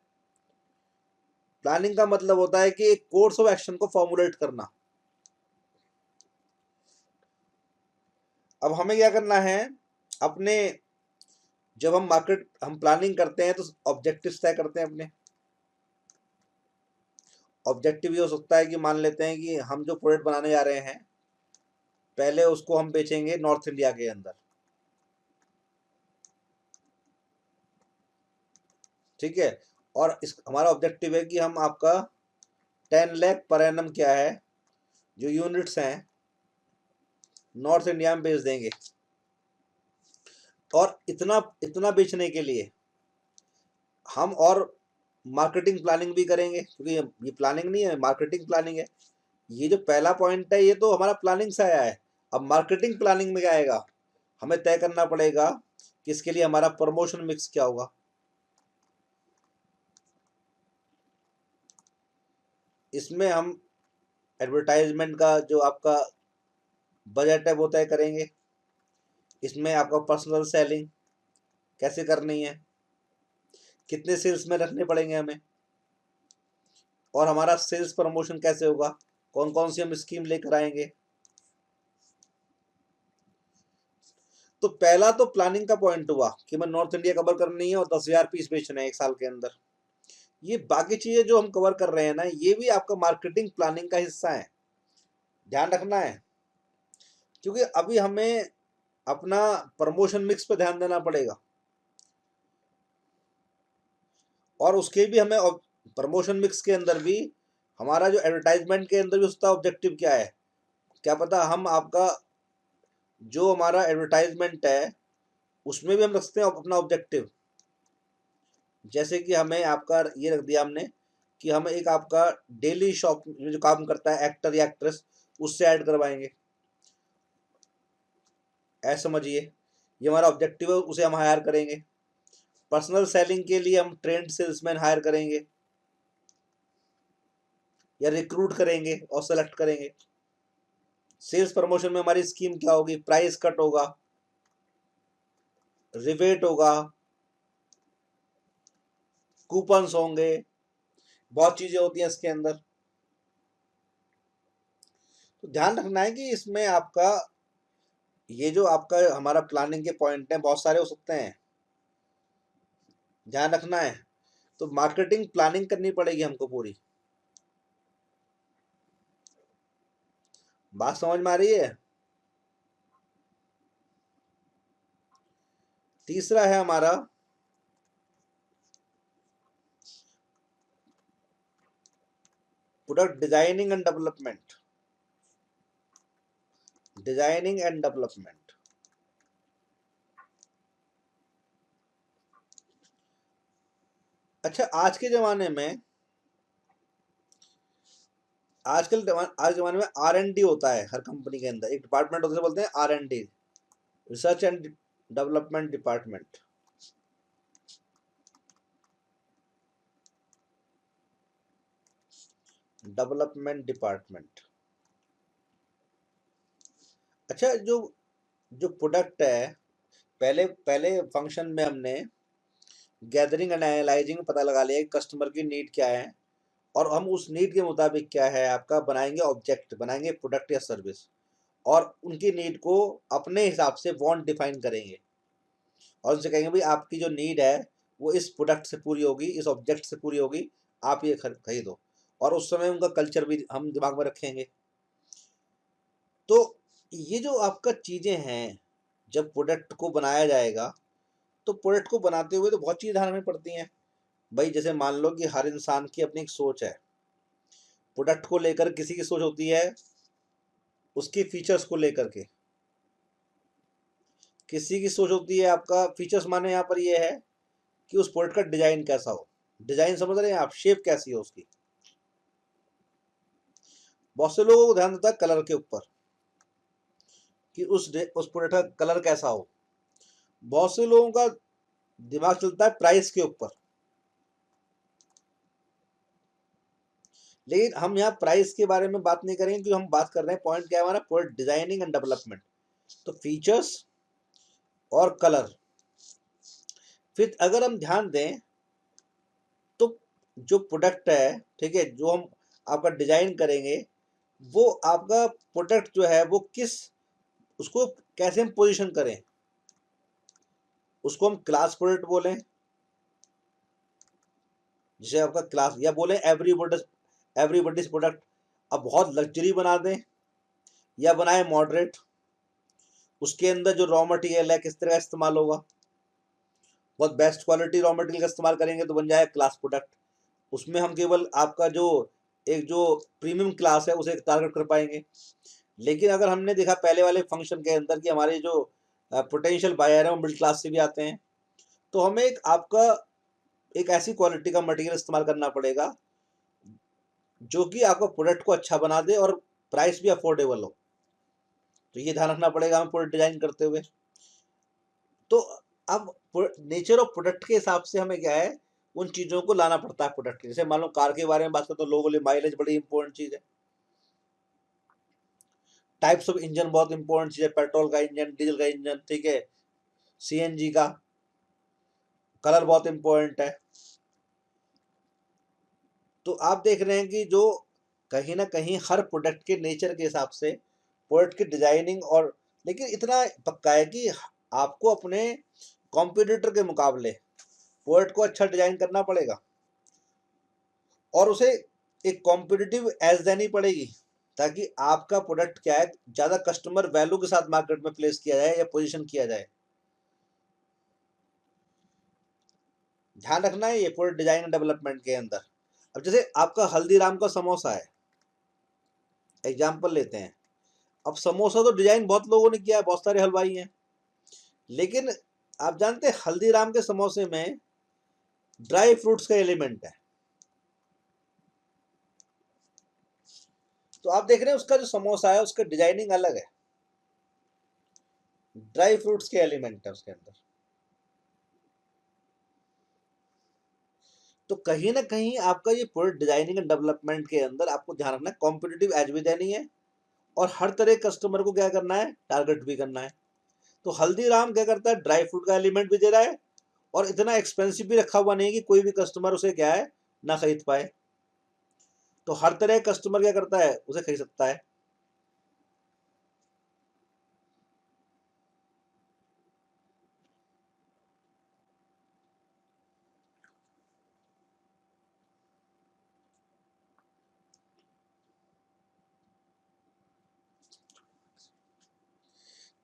प्लानिंग का मतलब होता है कि एक कोर्स ऑफ एक्शन को फॉर्मुलेट करना। अब हमें क्या करना है? अपने, जब हम प्लानिंग करते हैं तो ऑब्जेक्टिव्स तय करते हैं अपने। ऑब्जेक्टिव ये हो सकता है कि मान लेते हैं कि हम जो प्रोडक्ट बनाने जा रहे हैं, पहले उसको हम बेचेंगे नॉर्थ इंडिया के अंदर, ठीक है। और इस हमारा ऑब्जेक्टिव है कि हम आपका 10 लाख पर एनम क्या है, जो यूनिट्स हैं, नॉर्थ इंडिया में बेच देंगे। और इतना इतना बेचने के लिए हम और मार्केटिंग प्लानिंग भी करेंगे, क्योंकि ये प्लानिंग नहीं है, मार्केटिंग प्लानिंग है। ये जो पहला पॉइंट है ये तो हमारा प्लानिंग से आया है। अब मार्केटिंग प्लानिंग में क्या आएगा? हमें तय करना पड़ेगा कि इसके लिए हमारा प्रमोशन मिक्स क्या होगा। इसमें हम एडवर्टाइजमेंट का जो आपका बजट है वो तय करेंगे। इसमें आपका पर्सनल सेलिंग कैसे करनी है, कितने सेल्स में रखने पड़ेंगे हमें, और हमारा सेल्स प्रमोशन कैसे होगा, कौन कौन सी हम स्कीम लेकर आएंगे। तो पहला तो प्लानिंग का पॉइंट हुआ कि मैं नॉर्थ इंडिया कवर करनी है और 10,000 पीस बेचना है 1 साल के अंदर। ये बाकी चीजें जो हम कवर कर रहे हैं ना, ये भी आपका मार्केटिंग प्लानिंग का हिस्सा है, ध्यान रखना है। क्योंकि अभी हमें अपना प्रमोशन मिक्स पे ध्यान देना पड़ेगा, और उसके भी हमें प्रमोशन मिक्स के अंदर भी हमारा जो एडवर्टाइजमेंट के अंदर भी उसका ऑब्जेक्टिव क्या है, क्या पता हम आपका जो हमारा एडवर्टाइजमेंट है उसमें भी हम रखते हैं अपना ऑब्जेक्टिव। जैसे कि हमें आपका ये रख दिया हमने कि हम एक आपका डेली शॉप में जो काम करता है एक्टर या एक्ट्रेस, उससे ऐड करवाएंगे, ऐसा समझिए। ये हमारा ऑब्जेक्टिव है, उसे हम हायर करेंगे। पर्सनल सेलिंग के लिए हम ट्रेंड सेल्समैन हायर करेंगे या रिक्रूट करेंगे और सेलेक्ट करेंगे। सेल्स प्रमोशन में हमारी स्कीम क्या होगी, प्राइस कट होगा, रिबेट होगा, कूपन्स होंगे, बहुत चीजें होती हैं इसके अंदर। तो ध्यान रखना है कि इसमें आपका ये जो आपका हमारा प्लानिंग के पॉइंट हैं बहुत सारे हो सकते हैं, ध्यान रखना है। तो मार्केटिंग प्लानिंग करनी पड़ेगी हमको पूरी। बात समझ में आ रही है। तीसरा है हमारा product designing and development. Designing and development, अच्छा आज के जमाने में आज जमाने में R&D होता है हर कंपनी के अंदर, एक डिपार्टमेंट होता है, बोलते हैं R&D, research and development department. Development department. अच्छा, जो जो प्रोडक्ट है, पहले पहले फंक्शन में हमने गैदरिंग एंड एनालाइजिंग पता लगा लिया कि कस्टमर की नीड क्या है, और हम उस नीड के मुताबिक क्या है आपका बनाएंगे ऑब्जेक्ट, बनाएंगे प्रोडक्ट या सर्विस, और उनकी नीड को अपने हिसाब से वांट डिफाइन करेंगे, और उनसे कहेंगे भाई आपकी जो नीड है वो इस प्रोडक्ट से पूरी होगी, इस ऑब्जेक्ट से पूरी होगी, आप ये खरीदो। और उस समय उनका कल्चर भी हम दिमाग में रखेंगे। तो ये जो आपका चीज़ें हैं, जब प्रोडक्ट को बनाया जाएगा तो प्रोडक्ट को बनाते हुए तो बहुत चीज़ें ध्यान में पड़ती हैं भाई। जैसे मान लो कि हर इंसान की अपनी एक सोच है, प्रोडक्ट को लेकर किसी की सोच होती है उसकी फीचर्स को लेकर के, किसी की सोच होती है आपका फीचर्स माने यहाँ पर ये है कि उस प्रोडक्ट का डिजाइन कैसा हो। डिजाइन समझ रहे हैं आप, शेप कैसी हो उसकी। बहुत से लोगों को ध्यान देता है कलर के ऊपर कि उस प्रोडक्ट का कलर कैसा हो। बहुत से लोगों का दिमाग चलता है प्राइस के ऊपर। लेकिन हम यहाँ प्राइस के बारे में बात नहीं करेंगे, क्योंकि हम बात कर रहे हैं पॉइंट क्या है हमारा, प्रोडक्ट डिजाइनिंग एंड डेवलपमेंट। तो फीचर्स और कलर। फिर अगर हम ध्यान दें तो जो प्रोडक्ट है, ठीक है, जो हम आपका डिजाइन करेंगे, वो आपका प्रोडक्ट जो है वो किस, उसको कैसे हम पोजीशन करें, उसको हम क्लास प्रोडक्ट बोलें, जिसे आपका क्लास, या बोलें एवरीबॉडीज प्रोडक्ट। अब बहुत लग्जरी बना दें या बनाए मॉडरेट, उसके अंदर जो रॉ मटेरियल है किस तरह का इस्तेमाल होगा, बहुत बेस्ट क्वालिटी रॉ मटेरियल का इस्तेमाल करेंगे तो बन जाए क्लास प्रोडक्ट। उसमें हम केवल आपका जो एक जो प्रीमियम क्लास है उसे टारगेट कर पाएंगे। लेकिन अगर हमने देखा पहले वाले फंक्शन के अंदर कि हमारे जो पोटेंशियल बायर है वो मिडिल क्लास से भी आते हैं, तो हमें एक आपका एक ऐसी क्वालिटी का मटेरियल इस्तेमाल करना पड़ेगा जो कि आपका प्रोडक्ट को अच्छा बना दे और प्राइस भी अफोर्डेबल हो। तो ये ध्यान रखना पड़ेगा हमें प्रोडक्ट डिजाइन करते हुए। तो अब नेचर ऑफ प्रोडक्ट के हिसाब से हमें क्या है, उन चीज़ों को लाना पड़ता है प्रोडक्ट के। जैसे मान लो कार के बारे में बात करें तो लोगों के लिए माइलेज बड़ी इंपॉर्टेंट चीज़ है। टाइप्स ऑफ इंजन बहुत इंपॉर्टेंट चीज है, पेट्रोल का इंजन, डीजल का इंजन, ठीक है, सीएनजी का, कलर बहुत इंपॉर्टेंट है। तो आप देख रहे हैं कि जो कहीं ना कहीं हर प्रोडक्ट के नेचर के हिसाब से प्रोडक्ट की डिजाइनिंग, और लेकिन इतना पक्का है कि आपको अपने कॉम्पिटिटर के मुकाबले प्रोडक्ट को अच्छा डिजाइन करना पड़ेगा और उसे एक कॉम्पिटिटिव एज देनी पड़ेगी, ताकि आपका प्रोडक्ट क्या है, ज्यादा कस्टमर वैल्यू के साथ मार्केट में प्लेस किया जाए या पोजीशन किया जाए। ध्यान रखना है ये प्रोडक्ट डिजाइन एंड डेवलपमेंट के अंदर। अब जैसे आपका हल्दीराम का समोसा है, एग्जाम्पल लेते हैं। अब समोसा तो डिजाइन बहुत लोगों ने किया है, बहुत सारे हलवाई हैं, लेकिन आप जानते हैं हल्दीराम के समोसे में ड्राई फ्रूट्स का एलिमेंट है। तो आप देख रहे हैं उसका जो समोसा है उसका डिजाइनिंग अलग है, ड्राई फ्रूट्स के एलिमेंट है उसके अंदर। तो कहीं ना कहीं आपका ये प्रोडक्ट डिजाइनिंग एंड डेवलपमेंट के अंदर आपको ध्यान रखना है, कॉम्पिटिटिव एज भी देनी है और हर तरह कस्टमर को क्या करना है, टारगेट भी करना है। तो हल्दीराम क्या करता है, ड्राई फ्रूट का एलिमेंट भी दे रहा है और इतना एक्सपेंसिव भी रखा हुआ नहीं है कि कोई भी कस्टमर उसे क्या है, ना खरीद पाए। तो हर तरह कस्टमर क्या करता है, उसे खरीद सकता है।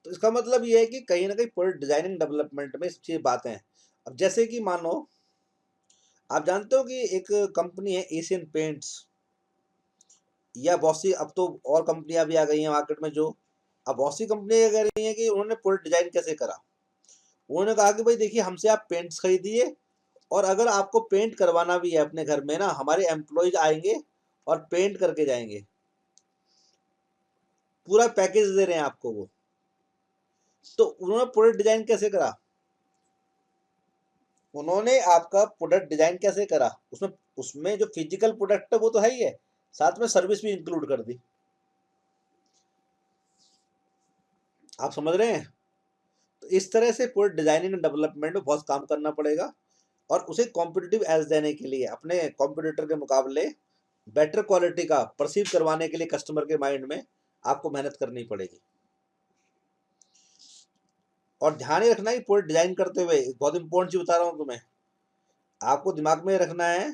तो इसका मतलब ये है कि कहीं ना कहीं प्रोडक्ट डिजाइनिंग डेवलपमेंट में ये बातें हैं। अब जैसे कि मानो आप जानते हो कि एक कंपनी है एशियन पेंट्स या बहुत सी, अब तो और कंपनियां भी आ गई हैं मार्केट में, जो अब बहुत सी कंपनियां कह रही हैं कि उन्होंने प्रोडक्ट डिजाइन कैसे करा। उन्होंने कहा कि भाई देखिए, हमसे आप पेंट्स खरीदिए और अगर आपको पेंट करवाना भी है अपने घर में ना, हमारे एम्प्लॉयज आएंगे और पेंट करके जाएंगे, पूरा पैकेज दे रहे हैं आपको वो। तो उन्होंने प्रोडक्ट डिजाइन कैसे करा, उन्होंने आपका प्रोडक्ट डिजाइन कैसे करा, उसमें उसमें जो फिजिकल प्रोडक्ट है वो तो है ही है, साथ में सर्विस भी इंक्लूड कर दी। आप समझ रहे हैं। तो इस तरह से प्रोडक्ट डिजाइनिंग एंड डेवलपमेंट में बहुत काम करना पड़ेगा और उसे कॉम्पिटिटिव एज देने के लिए, अपने कॉम्पिटिटर के मुकाबले बेटर क्वालिटी का परसीव करवाने के लिए कस्टमर के माइंड में आपको मेहनत करनी पड़ेगी। और ध्यान ही रखना है प्रोडक्ट डिजाइन करते हुए, बहुत इंपॉर्टेंट चीज बता रहा हूं तुम्हें, आपको दिमाग में रखना है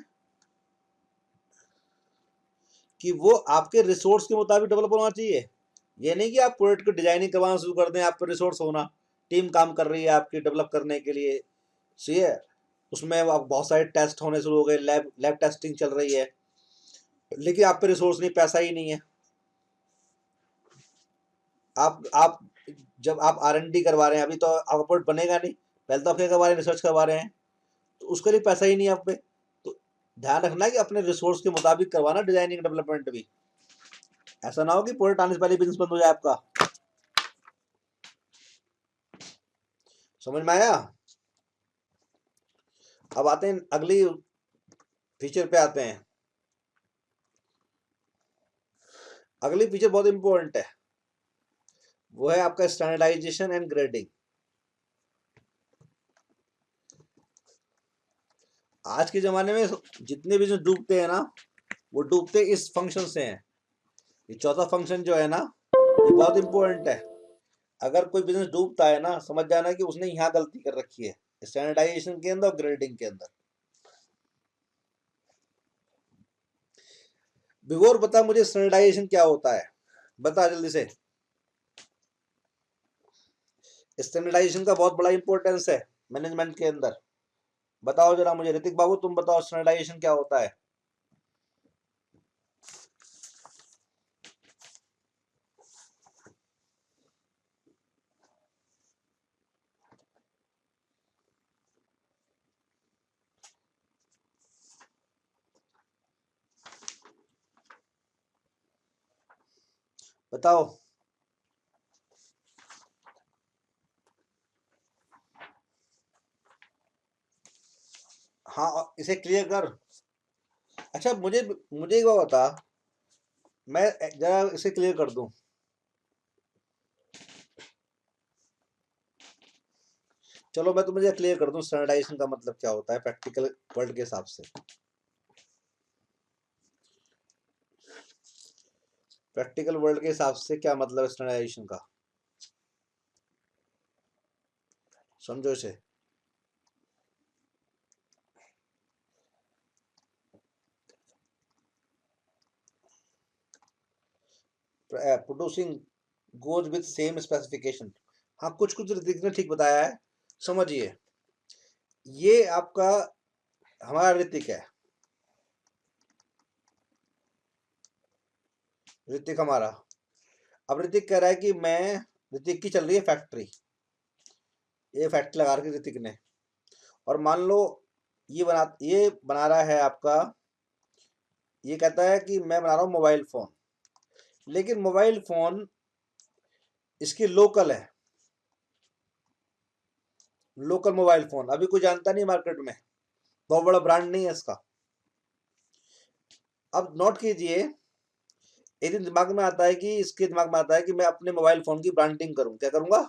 कि वो आपके रिसोर्स के मुताबिक डेवलप होना चाहिए। ये नहीं कि आप प्रोडक्ट को डिजाइनिंग करवाना शुरू कर दें, आप पर रिसोर्स होना, टीम काम कर रही है आपकी डेवलप करने के लिए, सही है, उसमें अब बहुत सारे टेस्ट होने शुरू हो गए, लैब लैब टेस्टिंग चल रही है, लेकिन आप पे रिसोर्स नहीं, पैसा ही नहीं है। आप जब आप R&D करवा रहे हैं, अभी तो आपका प्रोडक्ट बनेगा नहीं, पहले तो आप क्या करवा रहे हैं, रिसर्च करवा रहे हैं, तो उसके लिए पैसा ही नहीं है आप पे। तो ध्यान रखना है कि अपने रिसोर्स के मुताबिक करवाना डिजाइनिंग डेवलपमेंट भी, ऐसा ना हो कि प्रोडक्ट आने से पहले बिजनेस बंद हो जाए आपका। समझ में आया। अब आते हैं अगली फीचर पे आते हैं। अगली फीचर बहुत इंपॉर्टेंट है, वो है आपका स्टैंडर्डाइजेशन एंड ग्रेडिंग। आज के जमाने में जितने बिजनेस डूबते हैं ना, वो डूबते इस फंक्शन से हैं। ये चौथा फंक्शन जो है ना, ये बहुत इंपॉर्टेंट है। अगर कोई बिजनेस डूबता है ना, समझ जाना कि उसने यहाँ गलती कर रखी है, स्टैंडर्डाइजेशन के अंदर और ग्रेडिंग के अंदर। विवोर बता मुझे, स्टैंडर्डाइजेशन क्या होता है, बता जल्दी से। स्टैंडर्डाइजेशन का बहुत बड़ा इंपॉर्टेंस है मैनेजमेंट के अंदर। बताओ जरा मुझे, ऋतिक बाबू तुम बताओ स्टैंडर्डाइजेशन क्या होता है। बताओ। हाँ, इसे क्लियर कर। अच्छा, मुझे मुझे एक बात बता, मैं जरा इसे क्लियर कर दूं। चलो मैं तुम्हें क्लियर कर दूं स्टैंडर्डाइजेशन का मतलब क्या होता है प्रैक्टिकल वर्ल्ड के हिसाब से। प्रैक्टिकल वर्ल्ड के हिसाब से क्या मतलब है स्टैंडर्डाइजेशन का, समझो इसे। Producing goes with same specification. हाँ, कुछ कुछ ऋतिक ने ठीक बताया है। समझिए, ये आपका हमारा ऋतिक है, ऋतिक हमारा। अब ऋतिक कह रहा है कि मैं, ऋतिक की चल रही है फैक्ट्री, ये फैक्ट्री लगा रखी ऋतिक ने। और मान लो ये बना रहा है आपका, ये कहता है कि मैं बना रहा हूँ मोबाइल फोन, लेकिन मोबाइल फोन इसकी लोकल है, लोकल मोबाइल फोन, अभी कोई जानता नहीं मार्केट में, बहुत बड़ा ब्रांड नहीं है इसका। अब नोट कीजिए, एक दिन दिमाग में आता है कि इसके दिमाग में आता है कि मैं अपने मोबाइल फोन की ब्रांडिंग करूं। क्या करूंगा?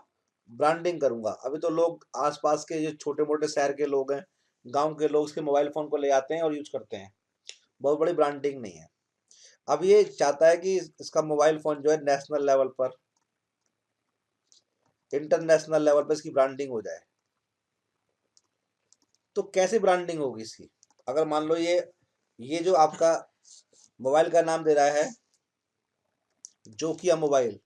ब्रांडिंग करूंगा। अभी तो लोग आसपास के जो छोटे मोटे शहर के लोग हैं, गांव के लोग इसके मोबाइल फोन को ले आते हैं और यूज करते हैं, बहुत बड़ी ब्रांडिंग नहीं है। अब ये चाहता है कि इसका मोबाइल फोन जो है नेशनल लेवल पर, इंटरनेशनल लेवल पर इसकी ब्रांडिंग हो जाए। तो कैसे ब्रांडिंग होगी इसकी? अगर मान लो ये जो आपका मोबाइल का नाम दे रहा है जोकिया मोबाइल,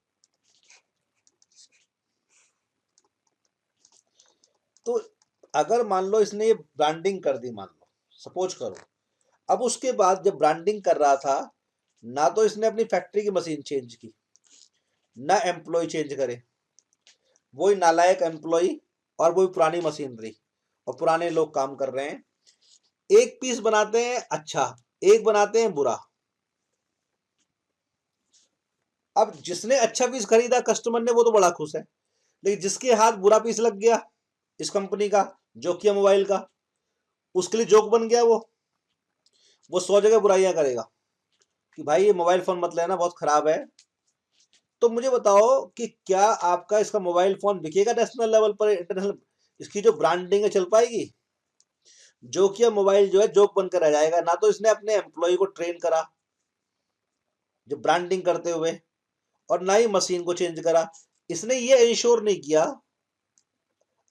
तो अगर मान लो इसने ये ब्रांडिंग कर दी, मान लो सपोज करो, अब उसके बाद जब ब्रांडिंग कर रहा था, ना तो इसने अपनी फैक्ट्री की मशीन चेंज की, ना एम्प्लॉय चेंज करे, वही नालायक एम्प्लॉय और वही पुरानी मशीनरी और पुराने लोग काम कर रहे हैं। एक पीस बनाते हैं अच्छा, एक बनाते हैं बुरा। अब जिसने अच्छा पीस खरीदा कस्टमर ने, वो तो बड़ा खुश है, लेकिन जिसके हाथ बुरा पीस लग गया इस कंपनी का, जोकिया मोबाइल का, उसके लिए जोक बन गया वो 100 जगह बुराइयां करेगा कि भाई ये मोबाइल फोन मत लेना, बहुत खराब है। तो मुझे बताओ कि क्या आपका इसका मोबाइल फोन बिकेगा नेशनल लेवल पर, इंटरनेशनल? इसकी जो ब्रांडिंग है चल पाएगी? जोकिया मोबाइल जो है जोक बनकर रह जाएगा। ना तो इसने अपने एम्प्लॉय को ट्रेन करा जो ब्रांडिंग करते हुए, और ना ही मशीन को चेंज करा। इसने ये इंश्योर नहीं किया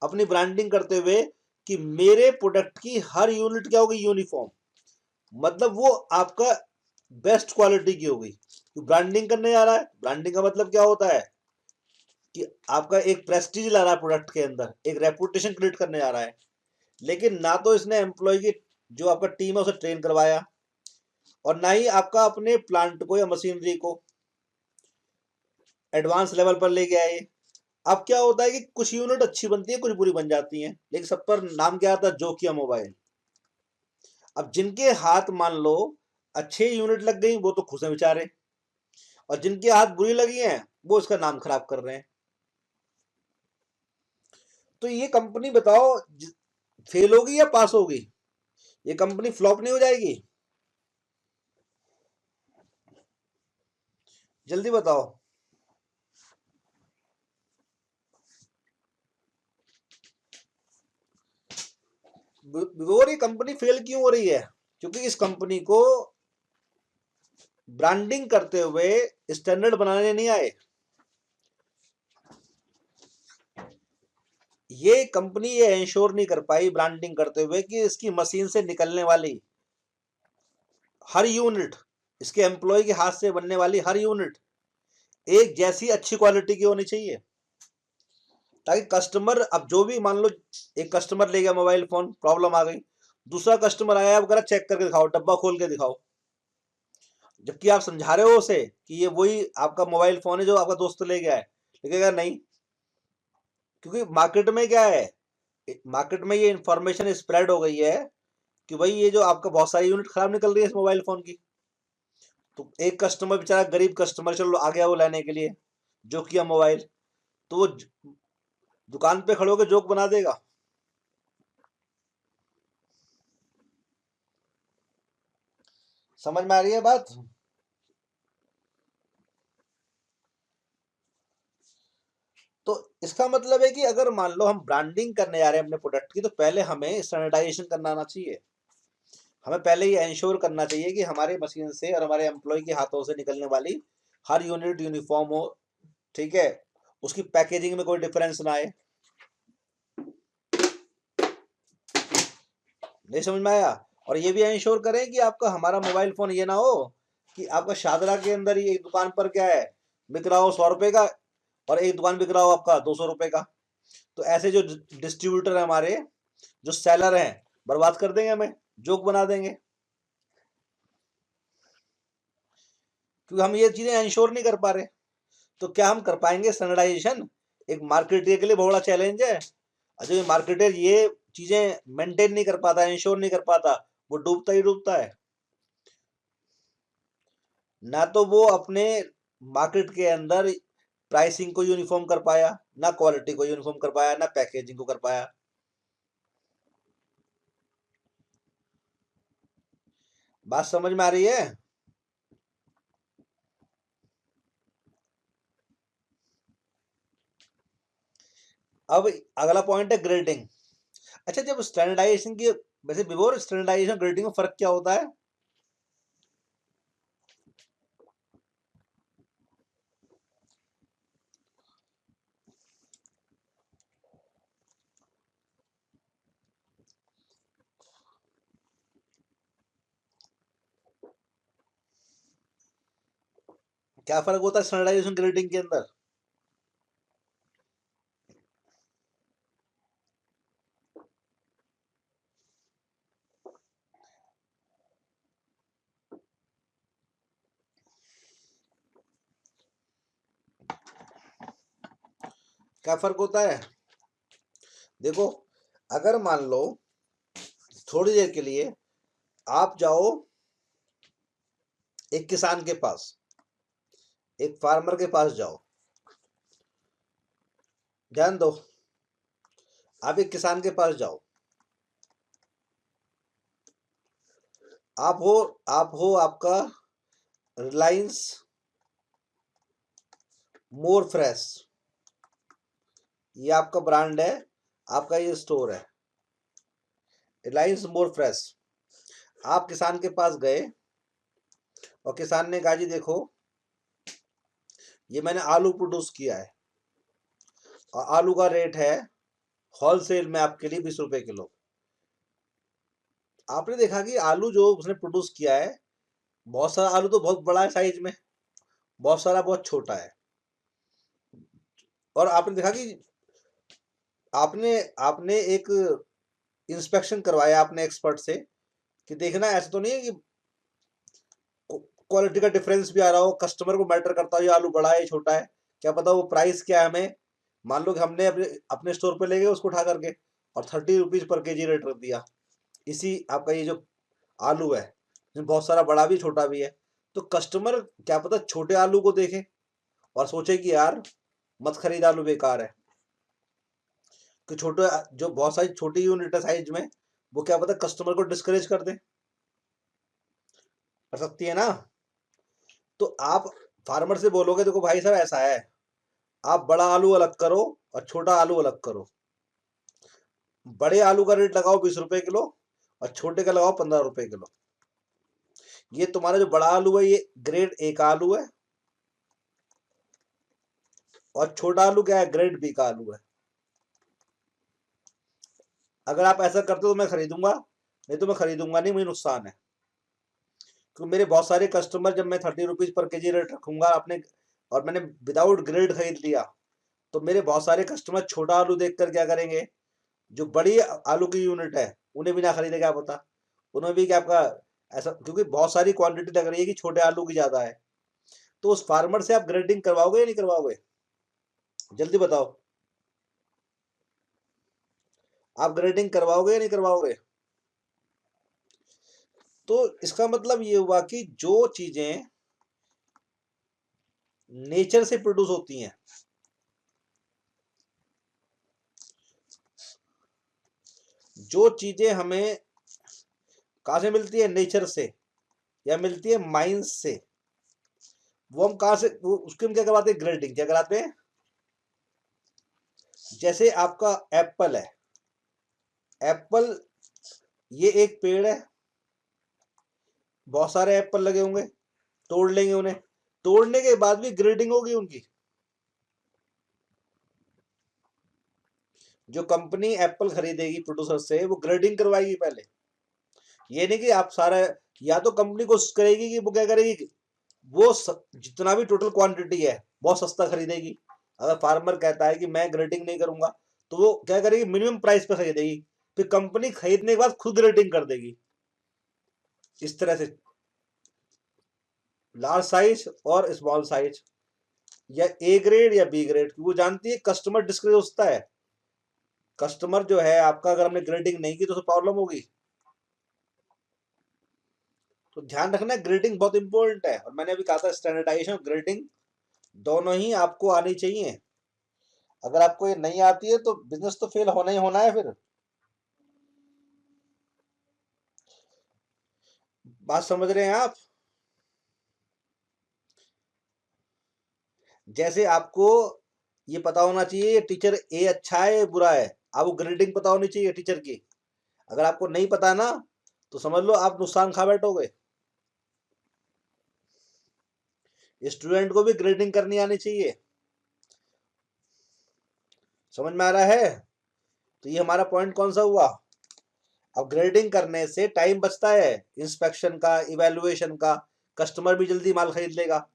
अपनी ब्रांडिंग करते हुए कि मेरे प्रोडक्ट की हर यूनिट क्या होगी, यूनिफॉर्म, मतलब वो आपका बेस्ट क्वालिटी की होगी। ब्रांडिंग करने जा रहा है, ब्रांडिंग का मतलब क्या होता है कि आपका एक प्रेस्टीज ला रहा है प्रोडक्ट के अंदर, एक रेपुटेशन क्रिएट करने जा रहा है। लेकिन ना तो इसने एम्प्लॉय की जो आपका टीम है उसे ट्रेन करवाया, और ना ही आपका अपने प्लांट को या मशीनरी को एडवांस लेवल पर ले गया है। अब क्या होता है कि कुछ यूनिट अच्छी बनती है, कुछ बुरी बन जाती हैं, लेकिन सब पर नाम क्या आता है, जोकिया मोबाइल। अब जिनके हाथ मान लो अच्छे यूनिट लग गई वो तो खुश हैं बेचारे, और जिनके हाथ बुरी लगी हैं वो इसका नाम खराब कर रहे हैं। तो ये कंपनी बताओ फेल होगी या पास होगी? ये कंपनी फ्लॉप नहीं हो जाएगी? जल्दी बताओ। और ये कंपनी फेल क्यों हो रही है? क्योंकि इस कंपनी को ब्रांडिंग करते हुए स्टैंडर्ड बनाने नहीं आए। ये कंपनी ये इंश्योर नहीं कर पाई ब्रांडिंग करते हुए कि इसकी मशीन से निकलने वाली हर यूनिट, इसके एम्प्लॉय के हाथ से बनने वाली हर यूनिट एक जैसी अच्छी क्वालिटी की होनी चाहिए, ताकि कस्टमर, अब जो भी मान लो एक कस्टमर ले गया मोबाइल फोन, प्रॉब्लम आ गई, दूसरा कस्टमर आया, अब कह चेक करके दिखाओ, डब्बा खोल के दिखाओ, जबकि आप समझा रहे हो उसे कि ये वही आपका मोबाइल फोन है जो आपका दोस्त ले गया है, लेकिन नहीं, क्योंकि मार्केट में क्या है, मार्केट में ये इंफॉर्मेशन स्प्रेड हो गई है कि भाई ये जो आपका बहुत सारी यूनिट खराब निकल रही है इस मोबाइल फोन की। तो एक कस्टमर बेचारा गरीब कस्टमर चलो आ गया वो लेने के लिए जो किया मोबाइल, तो वो दुकान पे खड़े होकर जोक बना देगा। समझ में आ रही है बात? तो इसका मतलब है कि अगर मान लो हम ब्रांडिंग करने जा रहे हैं अपने प्रोडक्ट की, तो पहले हमें स्टैंडर्डाइजेशन करना आना चाहिए। हमें पहले ये इंश्योर करना चाहिए कि हमारे मशीन से और हमारे एम्प्लॉय के हाथों से निकलने वाली हर यूनिट यूनिफॉर्म हो, ठीक है, उसकी पैकेजिंग में कोई डिफरेंस ना आए। नहीं समझ में आया? और ये भी इंश्योर करें कि आपका हमारा मोबाइल फोन ये ना हो कि आपका शादरा के अंदर ही एक दुकान पर क्या है बिक रहा हो 100 रुपए का, और एक दुकान बिक रहा हो आपका 200 रुपए का। तो ऐसे जो डिस्ट्रीब्यूटर है हमारे, जो सेलर हैं, बर्बाद कर देंगे, हमें जोक बना देंगे, क्योंकि हम ये चीजें इंश्योर नहीं कर पा रहे। तो क्या हम कर पाएंगे स्टैंडर्डाइजेशन? एक मार्केटियर के लिए बहुत बड़ा चैलेंज है। जो ये मार्केटियर ये चीजें मेंटेन नहीं कर पाता, इंश्योर नहीं कर पाता, वो डूबता ही डूबता है। ना तो वो अपने मार्केट के अंदर प्राइसिंग को यूनिफॉर्म कर पाया, ना क्वालिटी को यूनिफॉर्म कर पाया, ना पैकेजिंग को कर पाया। बात समझ में आ रही है? अब अगला पॉइंट है ग्रेडिंग। अच्छा, जब स्टैंडर्डाइजेशन की, वैसे बिफोर स्टैंडर्डाइजेशन ग्रेडिंग में फर्क क्या होता है? क्या फर्क होता है स्टैंडर्डाइजेशन ग्रेडिंग के अंदर? क्या फर्क होता है? देखो, अगर मान लो थोड़ी देर के लिए आप जाओ एक किसान के पास, एक फार्मर के पास जाओ, ध्यान दो, आप एक किसान के पास जाओ, आप हो आपका रिलायंस मोर फ्रेश, ये आपका ब्रांड है, आपका ये स्टोर है, रिलायंस मोर फ्रेश। आप किसान के पास गए और किसान ने कहा जी देखो, ये मैंने आलू प्रोड्यूस किया है और आलू का रेट है होलसेल में आपके लिए 20 रुपए किलो। आपने देखा कि आलू जो उसने प्रोड्यूस किया है, बहुत सारा आलू तो बहुत बड़ा है साइज में, बहुत सारा बहुत छोटा है। और आपने देखा कि आपने आपने एक इंस्पेक्शन करवाया आपने एक्सपर्ट से कि देखना ऐसा तो नहीं है कि क्वालिटी का डिफरेंस भी आ रहा हो, कस्टमर को मैटर करता हो ये आलू बड़ा है छोटा है, क्या पता वो प्राइस क्या है हमें। मान लो कि हमने अपने अपने स्टोर पे ले गए उसको उठा करके और 30 रुपीज पर केजी रेट रख दिया, इसी आपका ये जो आलू है इसमें बहुत सारा बड़ा भी छोटा भी है। तो कस्टमर क्या पता छोटे आलू को देखे और सोचे कि यार मत खरीद, आलू बेकार है। कि छोटे जो बहुत सारी छोटी यूनिट है साइज में, वो क्या पता कस्टमर को डिस्करेज कर दे, कर सकती है ना। तो आप फार्मर से बोलोगे देखो भाई साहब ऐसा है, आप बड़ा आलू अलग करो और छोटा आलू अलग करो, बड़े आलू का रेट लगाओ 20 रुपए किलो और छोटे का लगाओ 15 रुपए किलो। ये तुम्हारा जो बड़ा आलू है ये ग्रेड ए का आलू है, और छोटा आलू क्या है, ग्रेड बी का आलू है। अगर आप ऐसा करते हो तो मैं खरीदूंगा, नहीं तो मैं खरीदूंगा नहीं, मुझे नुकसान है। क्योंकि मेरे बहुत सारे कस्टमर, जब मैं 30 रुपीज पर केजी रेट रखूंगा अपने और मैंने विदाउट ग्रेड खरीद लिया, तो मेरे बहुत सारे कस्टमर छोटा आलू देखकर क्या करेंगे, जो बड़ी आलू की यूनिट है उन्हें भी ना खरीदे, क्या पता उन्हें भी क्या आपका ऐसा, क्योंकि बहुत सारी क्वांटिटी लग रही है कि छोटे आलू की ज्यादा है। तो उस फार्मर से आप ग्रेडिंग करवाओगे या नहीं करवाओगे? जल्दी बताओ, आप ग्रेडिंग करवाओगे या नहीं करवाओगे? तो इसका मतलब ये हुआ कि जो चीजें नेचर से प्रोड्यूस होती हैं, जो चीजें हमें कहाँ से मिलती है, नेचर से या मिलती है माइंस से, वो हम कहाँ से, वो उसके हम क्या करवाते हैं, ग्रेडिंग क्या कराते हैं, जैसे आपका एप्पल है, एप्पल ये एक पेड़ है, बहुत सारे एप्पल लगे होंगे, तोड़ लेंगे उन्हें, तोड़ने के बाद भी ग्रेडिंग होगी उनकी। जो कंपनी एप्पल खरीदेगी प्रोड्यूसर से, वो ग्रेडिंग करवाएगी पहले। ये नहीं कि आप सारा, या तो कंपनी कोशिश करेगी कि वो क्या करेगी कि वो जितना भी टोटल क्वांटिटी है बहुत सस्ता खरीदेगी। अगर फार्मर कहता है कि मैं ग्रेडिंग नहीं करूंगा, तो वो क्या करेगी, मिनिमम प्राइस पे खरीदेगी, फिर कंपनी खरीदने के बाद खुद ग्रेडिंग कर देगी। इस तरह से लार्ज साइज और स्मॉल साइज, या ए ग्रेड या बी ग्रेड, वो जानती है कस्टमर डिस्करेज होता है। कस्टमर जो है आपका, अगर हमने ग्रेडिंग नहीं की तो प्रॉब्लम होगी। तो ध्यान रखना, ग्रेडिंग बहुत इंपॉर्टेंट है। और मैंने अभी कहा था स्टैंडर्डाइजेशन और ग्रेडिंग दोनों ही आपको आनी चाहिए। अगर आपको ये नहीं आती है तो बिजनेस तो फेल होना ही होना है फिर। बात समझ रहे हैं आप? जैसे आपको ये पता होना चाहिए टीचर ए अच्छा है या बुरा है, आपको ग्रेडिंग पता होनी चाहिए टीचर की। अगर आपको नहीं पता ना, तो समझ लो आप नुकसान खा बैठोगे। स्टूडेंट को भी ग्रेडिंग करनी आनी चाहिए। समझ में आ रहा है? तो ये हमारा पॉइंट कौन सा हुआ? अब ग्रेडिंग करने से टाइम बचता है, इंस्पेक्शन का, इवेल्युएशन का। कस्टमर भी जल्दी माल खरीद लेगा,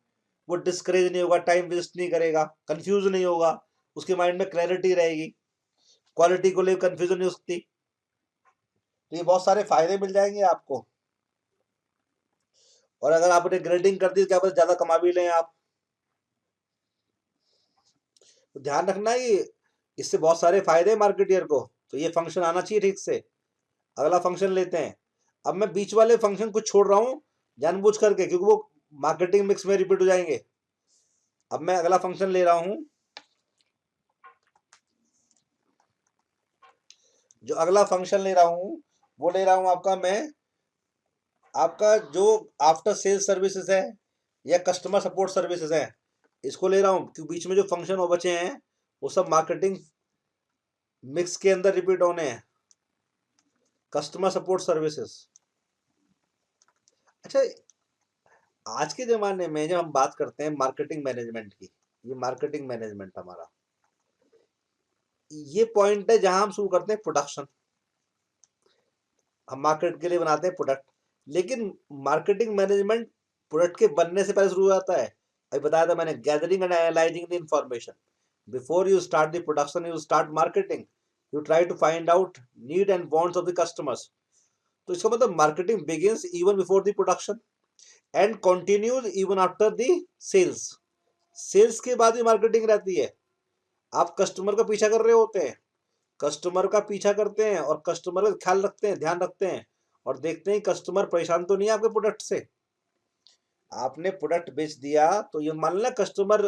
वो डिस्करेज नहीं होगा, टाइम वेस्ट नहीं करेगा, कंफ्यूज नहीं होगा, उसके माइंड में क्लैरिटी रहेगी, क्वालिटी को लेकर कंफ्यूजन नहीं हो सकती। तो ये बहुत सारे फायदे मिल जाएंगे आपको। और अगर आपने ग्रेडिंग कर दी तो क्या पता ज्यादा कमा भी लें आप। तो ध्यान रखना है, इससे बहुत सारे फायदे मार्केटियर को। तो ये फंक्शन आना चाहिए ठीक से। अगला फंक्शन लेते हैं। अब मैं बीच वाले फंक्शन को छोड़ रहा हूं जानबूझ करके, क्योंकि वो मार्केटिंग मिक्स में रिपीट हो जाएंगे। अब मैं अगला फंक्शन ले रहा हूं। जो अगला फंक्शन ले रहा हूं, वो ले रहा हूं आपका मैं, आपका जो आफ्टर सेल्स सर्विसेज है या कस्टमर सपोर्ट सर्विसेज है, इसको ले रहा हूं। क्योंकि बीच में जो फंक्शन वो बचे हैं, वो सब मार्केटिंग मिक्स के अंदर रिपीट होने हैं। Customer support services. अच्छा, आज के ज़माने में जब हम बात करते हैं मार्केटिंग मैनेजमेंट की, ये मार्केटिंग मैनेजमेंट हमारा ये पॉइंट है जहां हम शुरू करते हैं प्रोडक्शन। हम मार्केट के लिए बनाते हैं प्रोडक्ट, लेकिन मार्केटिंग मैनेजमेंट प्रोडक्ट के बनने से पहले शुरू हो जाता है। अभी बताया था मैंने, gathering and analysing the information. Before you start the production, you start marketing. You try to find out need and wants of the customers. तो इसका मतलब marketing begins even before the production and continues even after the sales. Sales के बाद ही marketing रहती है। आप customer का पीछा कर रहे होते हैं, कस्टमर का पीछा करते हैं और कस्टमर का ख्याल रखते हैं, ध्यान रखते हैं, और देखते हैं कस्टमर परेशान तो नहीं है आपके प्रोडक्ट से। आपने प्रोडक्ट बेच दिया तो ये मान लेना कस्टमर,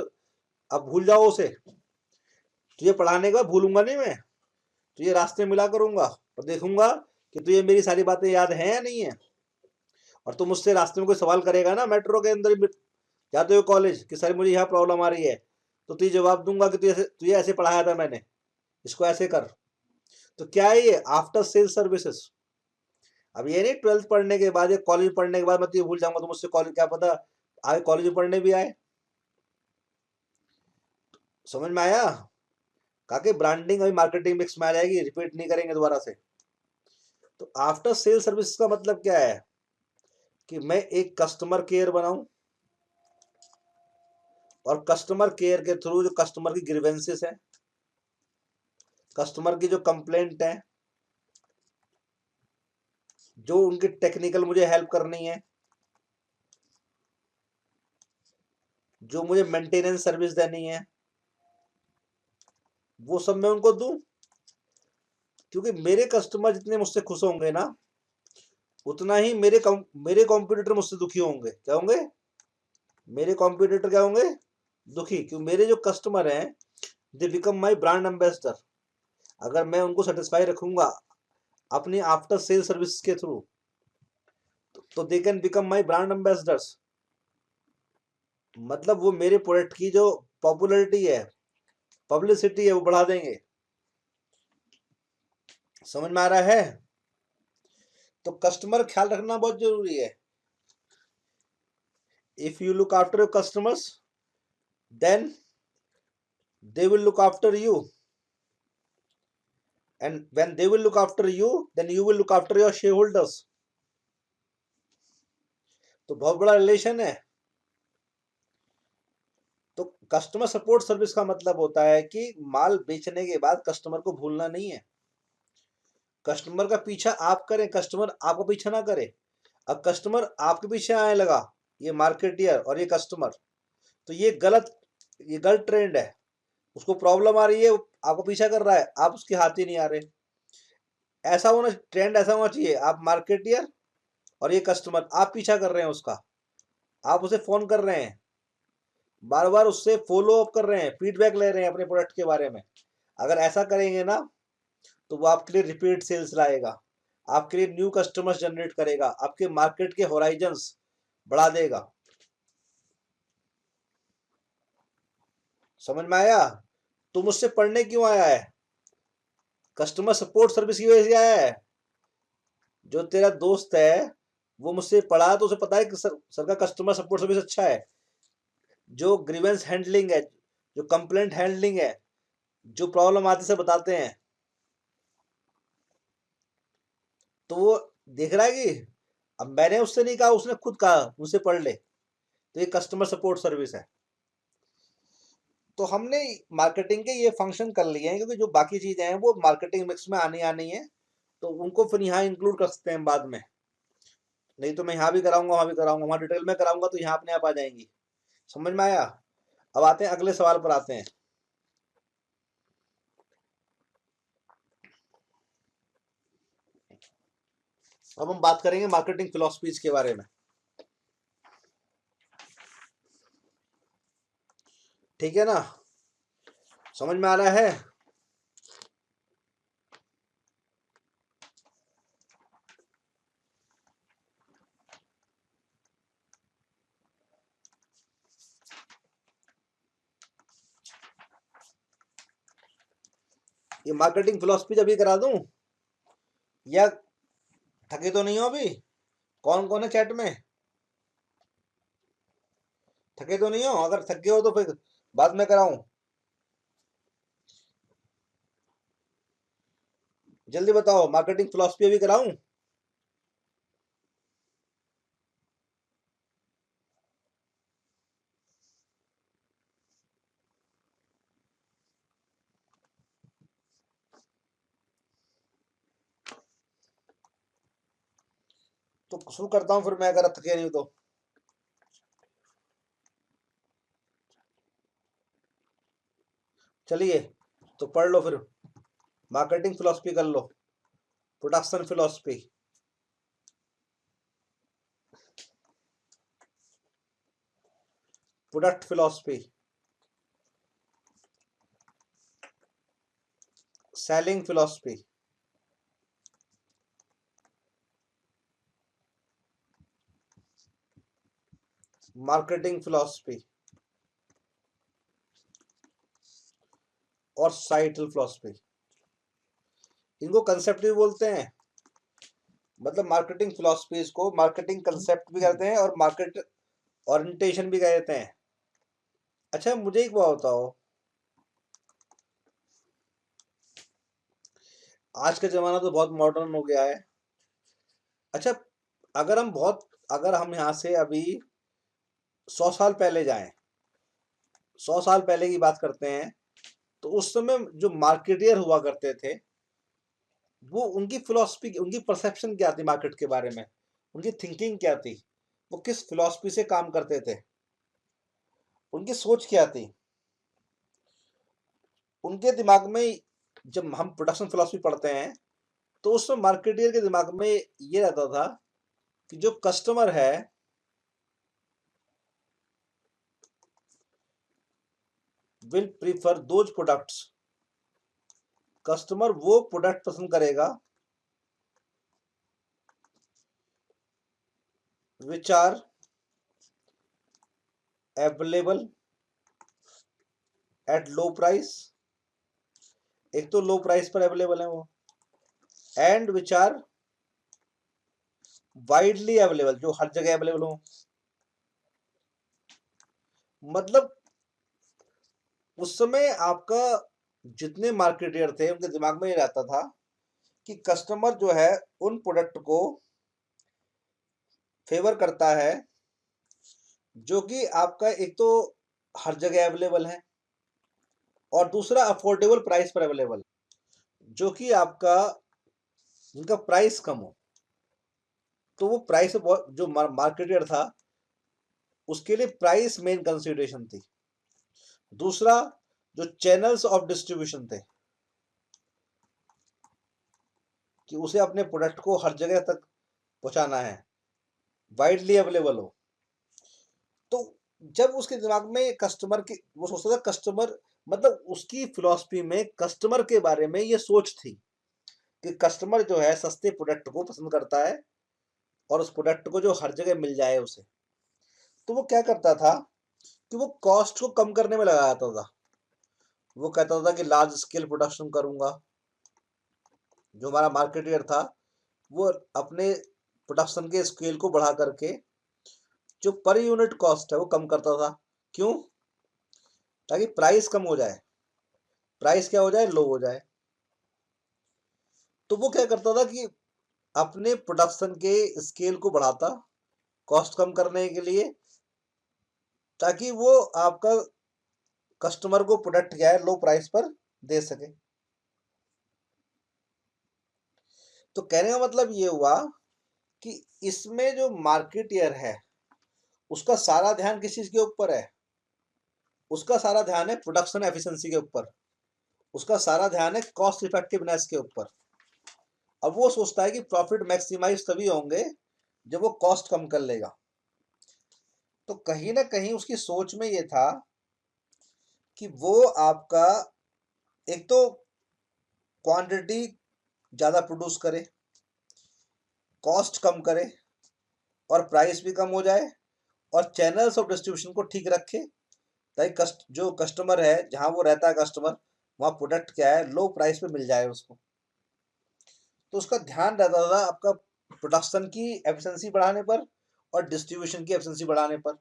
अब भूल जाओ उसे, तुझे पढ़ाने के बाद भूलूंगा नहीं मैं, तुझे रास्ते मिला करूंगा और देखूंगा कि तुझे मेरी सारी बातें याद हैं या नहीं है। और तुम मुझसे रास्ते में कोई सवाल करेगा ना, मेट्रो के अंदर जाते हो कॉलेज, कि सर मुझे यहाँ प्रॉब्लम आ रही है, तो तुझे जवाब दूंगा कि तुझे ऐसे पढ़ाया था मैंने, इसको ऐसे कर। तो क्या है ये? After sale services. अब ये नहीं 12th पढ़ने के बाद या कॉलेज पढ़ने के बाद मैं तुझे भूल जाऊंगा, तो मुझसे कॉलेज क्या पता आगे कॉलेज में पढ़ने भी आए। समझ में आया? कहा कि ब्रांडिंग अभी मार्केटिंग मिक्स में आ जाएगी, रिपीट नहीं करेंगे दोबारा से। तो आफ्टर सेल सर्विस का मतलब क्या है? कि मैं एक कस्टमर केयर बनाऊं, और कस्टमर केयर के थ्रू जो कस्टमर की ग्रीवेंसेस है, कस्टमर की जो कंप्लेंट है, जो उनकी टेक्निकल मुझे हेल्प करनी है, जो मुझे मेंटेनेंस सर्विस देनी है, वो सब मैं उनको दूं। क्योंकि मेरे कस्टमर जितने मुझसे खुश होंगे ना, उतना ही मेरे कॉम्पिटिटर मुझसे दुखी होंगे। क्या होंगे? मेरे कॉम्पिटिटर क्या होंगे? दुखी। क्यों? मेरे जो कस्टमर हैं, they become my brand ambassador. अगर मैं उनको सेटिस्फाई रखूंगा अपनी आफ्टर सेल सर्विस के थ्रू, तो they can become my brand ambassadors. मतलब वो मेरे प्रोडक्ट की जो पॉपुलैरिटी है, पब्लिसिटी है, वो बढ़ा देंगे। समझ में आ रहा है? तो कस्टमर ख्याल रखना बहुत जरूरी है। If you look after your customers, then they will look after you, and when they will look after you, then you will look after your shareholders। तो बहुत बड़ा रिलेशन है। तो कस्टमर सपोर्ट सर्विस का मतलब होता है कि माल बेचने के बाद कस्टमर को भूलना नहीं है। कस्टमर का पीछा आप करें, कस्टमर आपका पीछा ना करे। अब कस्टमर आपके पीछे आने लगा, ये मार्केटियर और ये कस्टमर, तो ये गलत ट्रेंड है। उसको प्रॉब्लम आ रही है, आपको पीछा कर रहा है, आप उसके हाथ ही नहीं आ रहे। ट्रेंड ऐसा होना चाहिए, आप मार्केटियर और ये कस्टमर, आप पीछा कर रहे हैं उसका, आप उसे फोन कर रहे हैं, बार बार उससे फॉलो अप कर रहे हैं, फीडबैक ले रहे हैं अपने प्रोडक्ट के बारे में। अगर ऐसा करेंगे ना, तो वो आपके लिए रिपीट सेल्स लाएगा, आपके लिए न्यू कस्टमर्स जनरेट करेगा, आपके मार्केट के होराइजन्स बढ़ा देगा। समझ में आया? तुम मुझसे पढ़ने क्यों आया है? कस्टमर सपोर्ट सर्विस की वजह से आया है। जो तेरा दोस्त है वो मुझसे पढ़ा, तो उसे पता है कि सर का कस्टमर सपोर्ट सर्विस अच्छा है। जो ग्रीवेंस हैंडलिंग है, जो कंप्लेंट हैंडलिंग है, जो प्रॉब्लम आती से बताते हैं, तो वो देख रहा है कि अब मैंने उससे नहीं कहा, उसने खुद कहा मुझसे पढ़ ले, तो ये कस्टमर सपोर्ट सर्विस है। तो हमने मार्केटिंग के ये फंक्शन कर लिए हैं, क्योंकि जो बाकी चीजें हैं वो मार्केटिंग मिक्स में आनी है, तो उनको फिर यहाँ इंक्लूड कर सकते हैं बाद में। नहीं तो मैं यहाँ भी कराऊंगा, वहां भी कराऊंगा, वहां डिटेल में कराऊंगा, तो यहाँ अपने आप आ जाएंगी। समझ में आया? अब आते हैं अगले सवाल पर आते हैं। अब हम बात करेंगे मार्केटिंग फिलोसफीज के बारे में। ठीक है ना? समझ में आ रहा है? ये मार्केटिंग फिलोसफी अभी करा दूं, या थके तो नहीं हो अभी? कौन कौन है चैट में? थके तो नहीं हो? अगर थके हो तो फिर बाद में कराऊं? जल्दी बताओ, मार्केटिंग फिलोसफी अभी कराऊं? तो शुरू करता हूं फिर मैं, अगर थके नहीं हो तो। चलिए, तो पढ़ लो फिर। मार्केटिंग फिलोसफी कर लो। Production philosophy, product philosophy, selling philosophy, marketing philosophy और साइटल फिलोसफी। इनको कंसेप्ट भी बोलते हैं। मतलब मार्केटिंग फिलोसफीज को मार्केटिंग कंसेप्ट भी कहते हैं और मार्केट ओरिएंटेशन भी कहते हैं। अच्छा, मुझे एक बात बताओ, आज का जमाना तो बहुत मॉडर्न हो गया है। अच्छा, अगर हम यहाँ से अभी 100 साल पहले जाएं, 100 साल पहले की बात करते हैं, तो उस समय जो मार्केटियर हुआ करते थे, वो उनकी फिलॉसफी, उनकी परसेप्शन क्या थी मार्केट के बारे में, उनकी थिंकिंग क्या थी, वो किस फिलॉसफी से काम करते थे, उनकी सोच क्या थी, उनके दिमाग में। जब हम प्रोडक्शन फिलॉसफी पढ़ते हैं, तो उसमें मार्केटियर के दिमाग में ये रहता था कि जो कस्टमर है will prefer those products, customer वो प्रोडक्ट पसंद करेगा which are available at low price. एक तो लो प्राइस पर अवेलेबल है वो, and which are widely available, जो हर जगह अवेलेबल हो। मतलब उस समय आपका जितने मार्केटियर थे उनके दिमाग में ये रहता था कि कस्टमर जो है उन प्रोडक्ट को फेवर करता है जो कि आपका एक तो हर जगह अवेलेबल है और दूसरा अफोर्डेबल प्राइस पर अवेलेबल, जो कि आपका जिनका प्राइस कम हो। तो वो प्राइस जो मार्केटियर था उसके लिए प्राइस मेन कंसिडरेशन थी। दूसरा, जो चैनल्स ऑफ डिस्ट्रीब्यूशन थे कि उसे अपने प्रोडक्ट को हर जगह तक पहुंचाना है, वाइडली अवेलेबल हो। तो जब उसके दिमाग में कस्टमर की, वो सोचता था कस्टमर, मतलब उसकी फिलॉसफी में कस्टमर के बारे में ये सोच थी कि कस्टमर जो है सस्ते प्रोडक्ट को पसंद करता है और उस प्रोडक्ट को जो हर जगह मिल जाए उसे। तो वो क्या करता था कि वो कॉस्ट को कम करने में लगाता था। वो कहता था कि लार्ज स्केल प्रोडक्शन करूंगा। जो हमारा मार्केटियर था वो अपने प्रोडक्शन के स्केल को बढ़ा करके जो पर यूनिट कॉस्ट है वो कम करता था। क्यों? ताकि प्राइस कम हो जाए। प्राइस क्या हो जाए? लो हो जाए। तो वो क्या करता था कि अपने प्रोडक्शन के स्केल को बढ़ाता कॉस्ट कम करने के लिए, ताकि वो आपका कस्टमर को प्रोडक्ट क्या है लो प्राइस पर दे सके। तो कहने का मतलब ये हुआ कि इसमें जो मार्केटियर है उसका सारा ध्यान किस चीज के ऊपर है? उसका सारा ध्यान है प्रोडक्शन एफिशिएंसी के ऊपर। उसका सारा ध्यान है कॉस्ट इफेक्टिवनेस के ऊपर। अब वो सोचता है कि प्रॉफिट मैक्सिमाइज तभी होंगे जब वो कॉस्ट कम कर लेगा। तो कहीं ना कहीं उसकी सोच में ये था कि वो आपका एक तो क्वांटिटी ज़्यादा प्रोड्यूस करे, कॉस्ट कम करे और प्राइस भी कम हो जाए और चैनल्स ऑफ डिस्ट्रीब्यूशन को ठीक रखे, ताकि जो कस्टमर है जहाँ वो रहता है कस्टमर, वहाँ प्रोडक्ट क्या है लो प्राइस पे मिल जाए उसको। तो उसका ध्यान रहता था आपका प्रोडक्शन की एफिशिएंसी बढ़ाने पर और डिस्ट्रीब्यूशन की एफिशिएंसी बढ़ाने पर।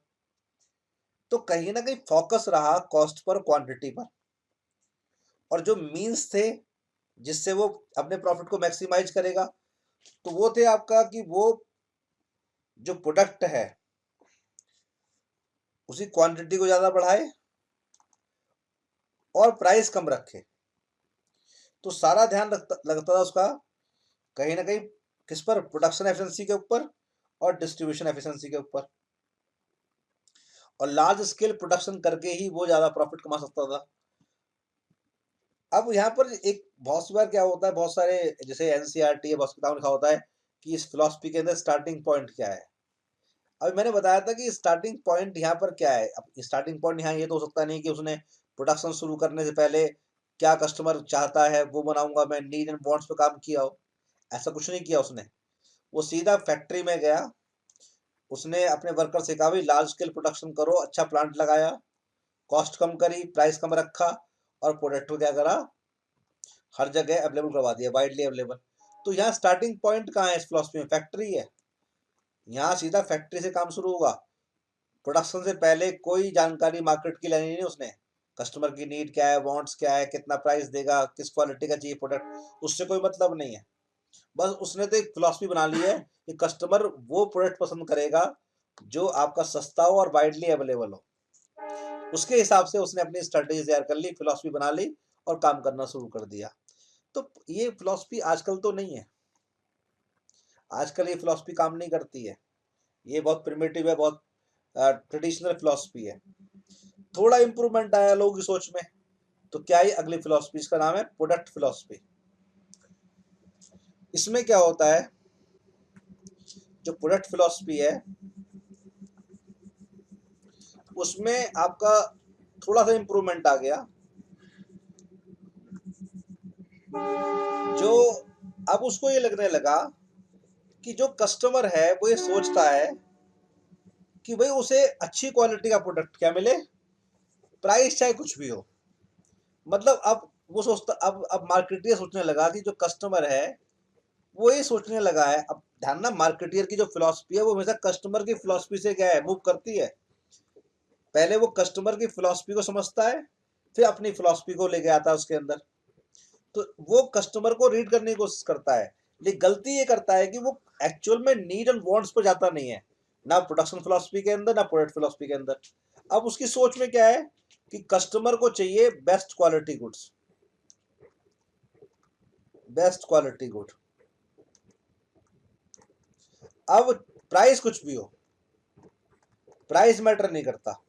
तो कहीं ना कहीं फोकस रहा कॉस्ट पर, क्वांटिटी पर। और जो मीन्स थे जिससे वो अपने प्रॉफिट को मैक्सिमाइज करेगा, तो वो थे आपका कि वो जो प्रोडक्ट है उसी क्वांटिटी को ज़्यादा बढ़ाए और प्राइस कम रखे। तो सारा ध्यान लगता था उसका कहीं ना कहीं किस पर? प्रोडक्शन एफिशिएंसी के ऊपर और डिस्ट्रीब्यूशन एफिशिएंसी के ऊपर। और लार्ज स्केल प्रोडक्शन करके ही वो ज़्यादा प्रॉफिट कमा सकता था। अब यहाँ पर एक बहुत सी बार क्या होता है, बहुत सारे जैसे एनसीईआरटी या बहुत किताब में लिखा होता है कि इस फिलॉसफी के अंदर स्टार्टिंग पॉइंट क्या है। अभी मैंने बताया था कि स्टार्टिंग पॉइंट यहाँ पर क्या है। अब स्टार्टिंग पॉइंट यहाँ ये तो हो सकता नहीं कि उसने प्रोडक्शन शुरू करने से पहले क्या कस्टमर चाहता है वो बनाऊंगा मैं, नीड एंड वांट्स पे काम किया हो। ऐसा कुछ नहीं किया उसने। वो सीधा फैक्ट्री में गया, उसने अपने वर्कर से कहा भाई लार्ज स्केल प्रोडक्शन करो, अच्छा प्लांट लगाया, कॉस्ट कम करी, प्राइस कम रखा और प्रोडक्ट को क्या करा, हर जगह अवेलेबल करवा दिया, वाइडली अवेलेबल। तो यहाँ स्टार्टिंग पॉइंट कहाँ है इस फिलॉसफी में? फैक्ट्री है। यहाँ सीधा फैक्ट्री से काम शुरू होगा। प्रोडक्शन से पहले कोई जानकारी मार्केट की लेनी नहीं उसने। कस्टमर की नीड क्या है, वांट्स क्या है, कितना प्राइस देगा, किस क्वालिटी का चाहिए प्रोडक्ट, उससे कोई मतलब नहीं है। बस उसने तो एक फिलॉसफी बना ली है कि कस्टमर वो प्रोडक्ट पसंद करेगा जो आपका सस्ता हो और वाइडली अवेलेबल हो। उसके हिसाब से उसने अपनी स्ट्रेटेजी तैयार कर ली, फिलॉसफी बना ली और काम करना शुरू कर दिया। तो ये फिलॉसफी आजकल तो नहीं है। आजकल ये फिलॉसफी काम नहीं करती है। ये बहुत प्रिमिटिव है, बहुत ट्रेडिशनल फिलॉसफी है। थोड़ा इंप्रूवमेंट आया लोगों की सोच में। तो क्या ही अगली फिलॉसफी, इसका नाम है प्रोडक्ट फिलॉसफी। इसमें क्या होता है, जो प्रोडक्ट फिलॉसफी है उसमें आपका थोड़ा सा इंप्रूवमेंट आ गया। जो अब उसको ये लगने लगा कि जो कस्टमर है वो ये सोचता है कि भाई उसे अच्छी क्वालिटी का प्रोडक्ट क्या मिले, प्राइस चाहे कुछ भी हो। मतलब अब वो सोचता, अब मार्केटियर सोचने लगा कि जो कस्टमर है वो ये सोचने लगा है। अब ध्यान ना, मार्केटियर की जो फिलॉसफी है वो हमेशा कस्टमर की फिलॉसफी से क्या है, मूव करती है। पहले वो कस्टमर की फिलॉसफी को समझता है, फिर अपनी फिलॉसफी को लेके आता है उसके अंदर। तो वो कस्टमर को रीड करने की कोशिश करता है, लेकिन गलती ये करता है कि वो एक्चुअल में नीड एंड वांट्स पर जाता नहीं है, ना प्रोडक्शन फिलॉसफी के अंदर, ना प्रोडक्ट फिलॉसफी के अंदर। अब उसकी सोच में क्या है कि कस्टमर को चाहिए best quality goods, best quality good. अब प्राइस कुछ भी हो, प्राइस मैटर नहीं करता।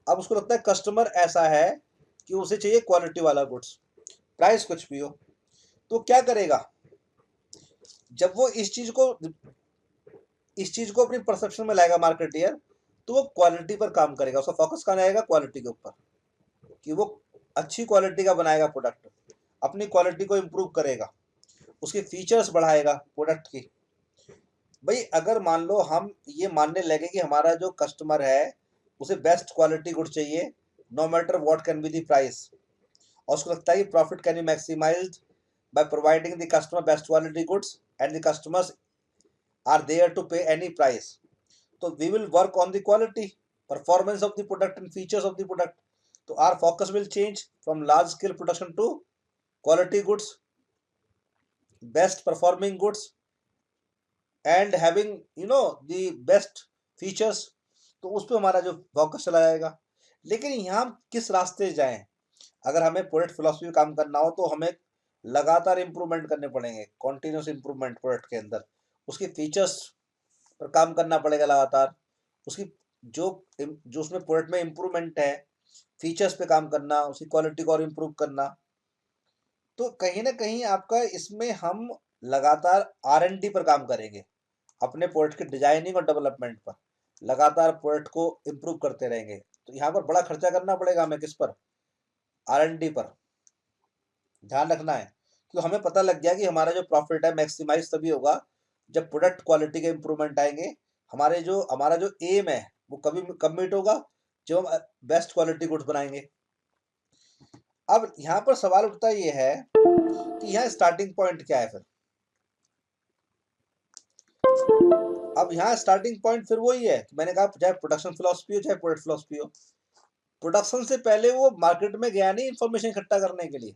अब उसको लगता है कस्टमर ऐसा है कि उसे चाहिए क्वालिटी वाला गुड्स, प्राइस कुछ भी हो। तो क्या करेगा, जब वो इस चीज को अपनी परसेप्शन में लाएगा मार्केटियर, तो वो क्वालिटी पर काम करेगा। उसका फोकस कहाँ जाएगा, क्वालिटी के ऊपर, कि वो अच्छी क्वालिटी का बनाएगा प्रोडक्ट, अपनी क्वालिटी को इम्प्रूव करेगा, उसके फीचर्स बढ़ाएगा प्रोडक्ट की। भाई अगर मान लो हम ये मानने लगे कि हमारा जो कस्टमर है उसे बेस्ट क्वालिटी गुड चाहिए, no matter what can be the price, और उसको लगता है कि profit can be maximised by providing the customer best quality goods and the customers are there to pay any price. So we will work on the quality, performance of the product and features of the product. So our focus will change from large scale production to quality goods, best performing goods, and having the best features. तो उस पर हमारा जो focus चला जाएगा। लेकिन यहाँ हम किस रास्ते जाएं, अगर हमें प्रोडक्ट फिलोसफी में काम करना हो तो हमें लगातार इंप्रूवमेंट करने पड़ेंगे, कॉन्टिन्यूस इंप्रूवमेंट प्रोडक्ट के अंदर, उसके फीचर्स पर काम करना पड़ेगा लगातार, उसकी जो जो उसमें प्रोडक्ट में इंप्रूवमेंट है, फीचर्स पे काम करना, उसकी क्वालिटी को और इम्प्रूव करना। तो कहीं ना कहीं आपका इसमें हम लगातार R&D पर काम करेंगे, अपने प्रोडक्ट की डिजाइनिंग और डेवलपमेंट पर लगातार प्रोडक्ट को इम्प्रूव करते रहेंगे। तो यहाँ पर बड़ा खर्चा करना पड़ेगा हमें, किस पर, R&D पर ध्यान रखना है। तो हमें पता लग गया कि हमारा जो प्रॉफिट है मैक्सिमाइज तभी होगा जब प्रोडक्ट क्वालिटी के इंप्रूवमेंट आएंगे। हमारा जो एम है वो कभी कब मीट होगा, जब हम बेस्ट क्वालिटी गुड्स बनाएंगे। अब यहाँ पर सवाल उठता ये है कि यहाँ स्टार्टिंग पॉइंट क्या है फिर। अब यहाँ स्टार्टिंग पॉइंट फिर वही है कि मैंने कहा, चाहे प्रोडक्शन फिलोसफी हो चाहे प्रोडक्ट फिलोसफी हो, प्रोडक्शन से पहले वो मार्केट में गया नहीं इन्फॉर्मेशन इकट्ठा करने के लिए,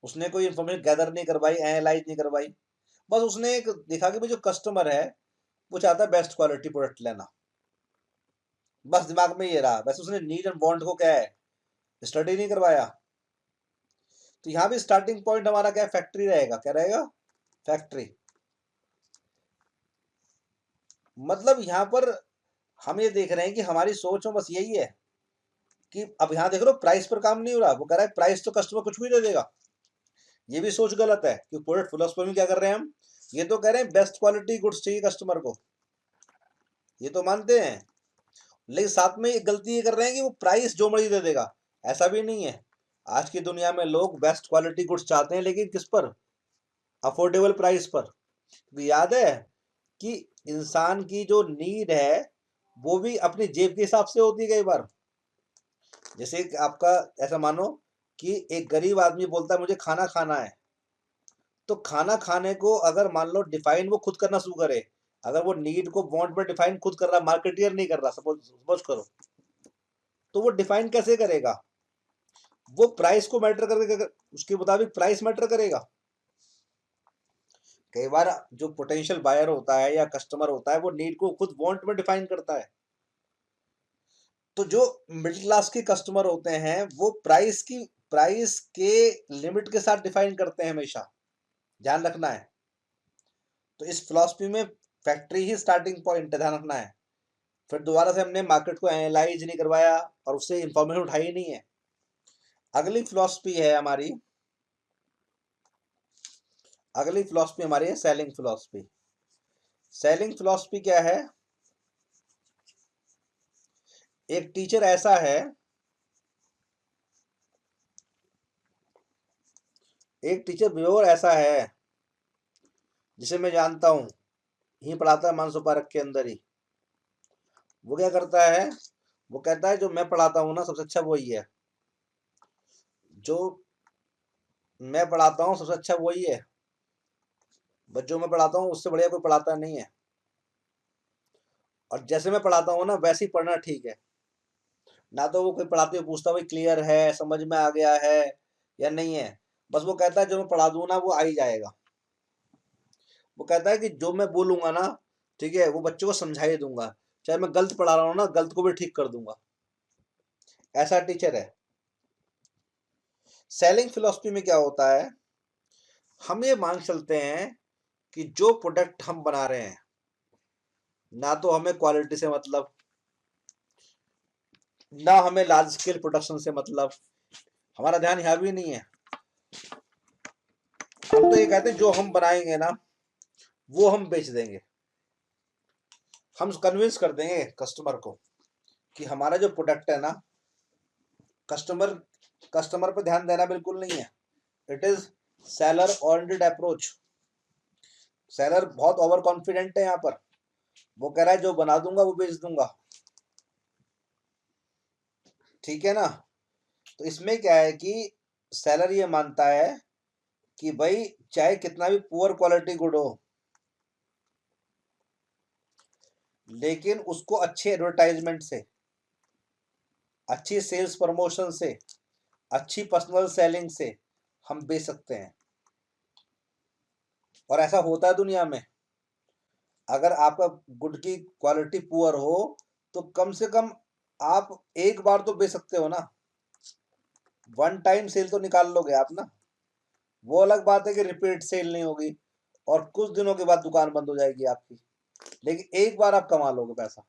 उसने कोई इन्फॉर्मेशन गैदर नहीं करवाई, एनालाइज नहीं करवाई। बस उसने एक देखा कि भाई जो कस्टमर है वो चाहता है बेस्ट क्वालिटी प्रोडक्ट लेना, बस दिमाग में ये रहा। बस उसने नीड एंड वांट को क्या है, स्टडी नहीं करवाया। तो यहाँ भी स्टार्टिंग पॉइंट हमारा क्या है, फैक्ट्री रहेगा। क्या रहेगा, फैक्ट्री। मतलब यहाँ पर हम ये देख रहे हैं कि हमारी सोच में बस यही है कि अब यहाँ देख लो प्राइस पर काम नहीं हो रहा, वो कह रहा है प्राइस तो कस्टमर कुछ भी दे देगा। ये भी सोच गलत है कि प्रोडक्ट फिलोसफी में क्या कर रहे हैं हम, ये तो कह रहे हैं बेस्ट क्वालिटी गुड्स चाहिए कस्टमर को, ये तो मानते हैं, लेकिन साथ में एक गलती ये कर रहे हैं कि वो प्राइस जो मर्जी दे देगा। ऐसा भी नहीं है। आज की दुनिया में लोग बेस्ट क्वालिटी गुड्स चाहते हैं, लेकिन किस पर, अफोर्डेबल प्राइस पर। तो याद है कि इंसान की जो नीड है वो भी अपनी जेब के हिसाब से होती है कई बार। जैसे आपका ऐसा मानो कि एक गरीब आदमी बोलता है मुझे खाना खाना है, तो खाना खाने को अगर मान लो डिफाइन वो खुद करना शुरू करे, अगर वो नीड को वांट में डिफाइन खुद कर रहा, मार्केटियर नहीं कर रहा, सपोज करो, तो वो डिफाइन कैसे करेगा, वो प्राइस को मैटर करके, उसके मुताबिक प्राइस मैटर करेगा। कई बार जो पोटेंशियल बायर होता है या कस्टमर होता है वो नीड को खुद वांट में डिफाइन करता है। तो जो मिडिल क्लास के कस्टमर होते हैं वो प्राइस के लिमिट के साथ डिफाइन करते हैं हमेशा, ध्यान रखना है। तो इस फिलॉसफी में फैक्ट्री ही स्टार्टिंग पॉइंट है, ध्यान रखना है। फिर दोबारा से हमने मार्केट को एनालाइज नहीं करवाया और उससे इंफॉर्मेशन उठाई नहीं है। अगली फिलॉसफी है हमारी, अगली फिलॉसफी हमारी है सेलिंग फिलॉसफी। सेलिंग फिलॉसफी क्या है, एक टीचर ऐसा है, एक टीचर व्यूअर ऐसा है जिसे मैं जानता हूं, यही पढ़ाता है मानसो पार्क के अंदर ही। वो क्या करता है, वो कहता है जो मैं पढ़ाता हूँ ना सबसे अच्छा वही है, जो मैं पढ़ाता हूँ सबसे अच्छा वही है, बच्चों में पढ़ाता हूँ उससे बढ़िया कोई पढ़ाता नहीं है। और जैसे मैं पढ़ाता हूँ ना वैसे ही पढ़ना ठीक है। ना तो वो कोई पढ़ाते हुए पूछता भाई क्लियर है, समझ में आ गया है या नहीं है। बस वो कहता है जो मैं पढ़ा दूँ ना वो आ ही जाएगा। वो कहता है कि जो मैं बोलूंगा ना, ठीक है, वो बच्चों को समझा ही दूंगा। चाहे मैं गलत पढ़ा रहा हूँ ना, गलत को भी ठीक कर दूंगा। ऐसा टीचर है। सेलिंग फिलॉसफी में क्या होता है, हम ये मान चलते हैं कि जो प्रोडक्ट हम बना रहे हैं, ना तो हमें क्वालिटी से मतलब, ना हमें लार्ज स्केल प्रोडक्शन से मतलब, हमारा ध्यान यहाँ भी नहीं है। हम तो ये कहते हैं जो हम बनाएंगे ना वो हम बेच देंगे। हम कन्विंस कर देंगे कस्टमर को कि हमारा जो प्रोडक्ट है ना, कस्टमर कस्टमर पर ध्यान देना बिल्कुल नहीं है। It is seller oriented approach. Seller बहुत ओवर कॉन्फिडेंट है यहाँ पर। वो कह रहा है जो बना दूंगा वो बेच दूंगा। ठीक है ना। तो इसमें क्या है कि सेलर ये मानता है कि भाई चाहे कितना भी पुअर क्वालिटी गुड हो, लेकिन उसको अच्छे एडवर्टाइजमेंट से, अच्छी सेल्स प्रमोशन से, अच्छी पर्सनल सेलिंग से हम बेच सकते हैं। और ऐसा होता है दुनिया में। अगर आपका गुड की क्वालिटी पुअर हो तो कम से कम आप एक बार तो बेच सकते हो ना। वन टाइम सेल तो निकाल लोगे आप ना। वो अलग बात है कि रिपीट सेल नहीं होगी और कुछ दिनों के बाद दुकान बंद हो जाएगी आपकी, लेकिन एक बार आप कमा लोगे पैसा।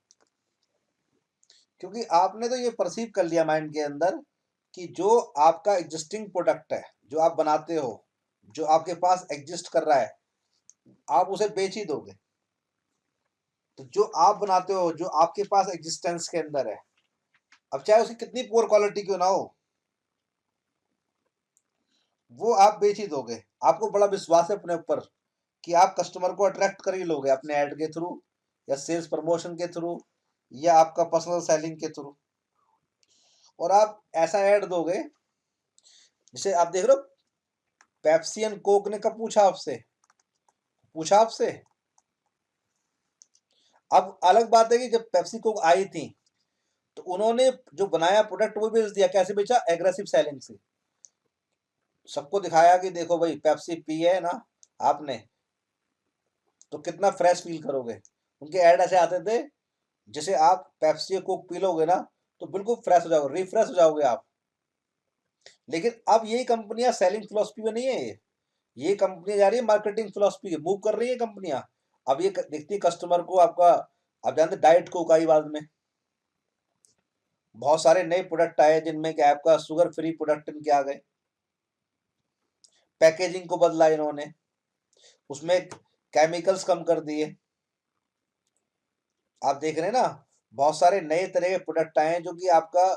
क्योंकि आपने तो ये परसीव कर लिया माइंड के अंदर कि जो आपका एग्जिस्टिंग प्रोडक्ट है, जो आप बनाते हो, जो आपके पास एग्जिस्ट कर रहा है, आप उसे बेच ही दोगे। तो जो आप बनाते हो, जो आपके पास एग्जिस्टेंस के अंदर है, अब चाहे उसकी कितनी पुअर क्वालिटी क्यों ना हो, वो आप बेच ही दोगे। आपको बड़ा विश्वास है अपने ऊपर कि आप कस्टमर को अट्रैक्ट कर ही लोगे अपने ऐड के थ्रू, या सेल्स प्रमोशन के थ्रू, या आपका पर्सनल सेलिंग के थ्रू। और आप ऐसा ऐड दोगे, जैसे आप देख रहे हो पेप्सी एंड कोक ने कब पूछा आपसे, पूछा आपसे। अब अलग बात है कि जब पेप्सी कोक आई थी तो उन्होंने जो बनाया प्रोडक्ट वो बेच दिया। कैसे बेचा? एग्रेसिव सेलिंग से। सबको दिखाया कि देखो भाई पेप्सी पी है ना आपने, तो कितना फ्रेश फील करोगे। उनके ऐड ऐसे आते थे, जैसे आप पेप्सी कोक पी लोगे ना तो बिल्कुल फ्रेश हो जाओगे, रिफ्रेश हो जाओगे आप। लेकिन अब यही कंपनियां सेलिंग फिलोसफी में नहीं है। ये कंपनी जा रही है मार्केटिंग फिलोसफी के, मूव कर रही है कंपनियां। अब ये देखती है कस्टमर को आपका। आप जानते डाइट कोक आई बाद में, बहुत सारे नए प्रोडक्ट आए जिनमें क्या आपका शुगर फ्री प्रोडक्ट इनके आ गए। पैकेजिंग को बदला इन्होंने, उसमें केमिकल्स कम कर दिए। आप देख रहे हैं ना, बहुत सारे नए तरह के प्रोडक्ट आए हैं जो कि आपका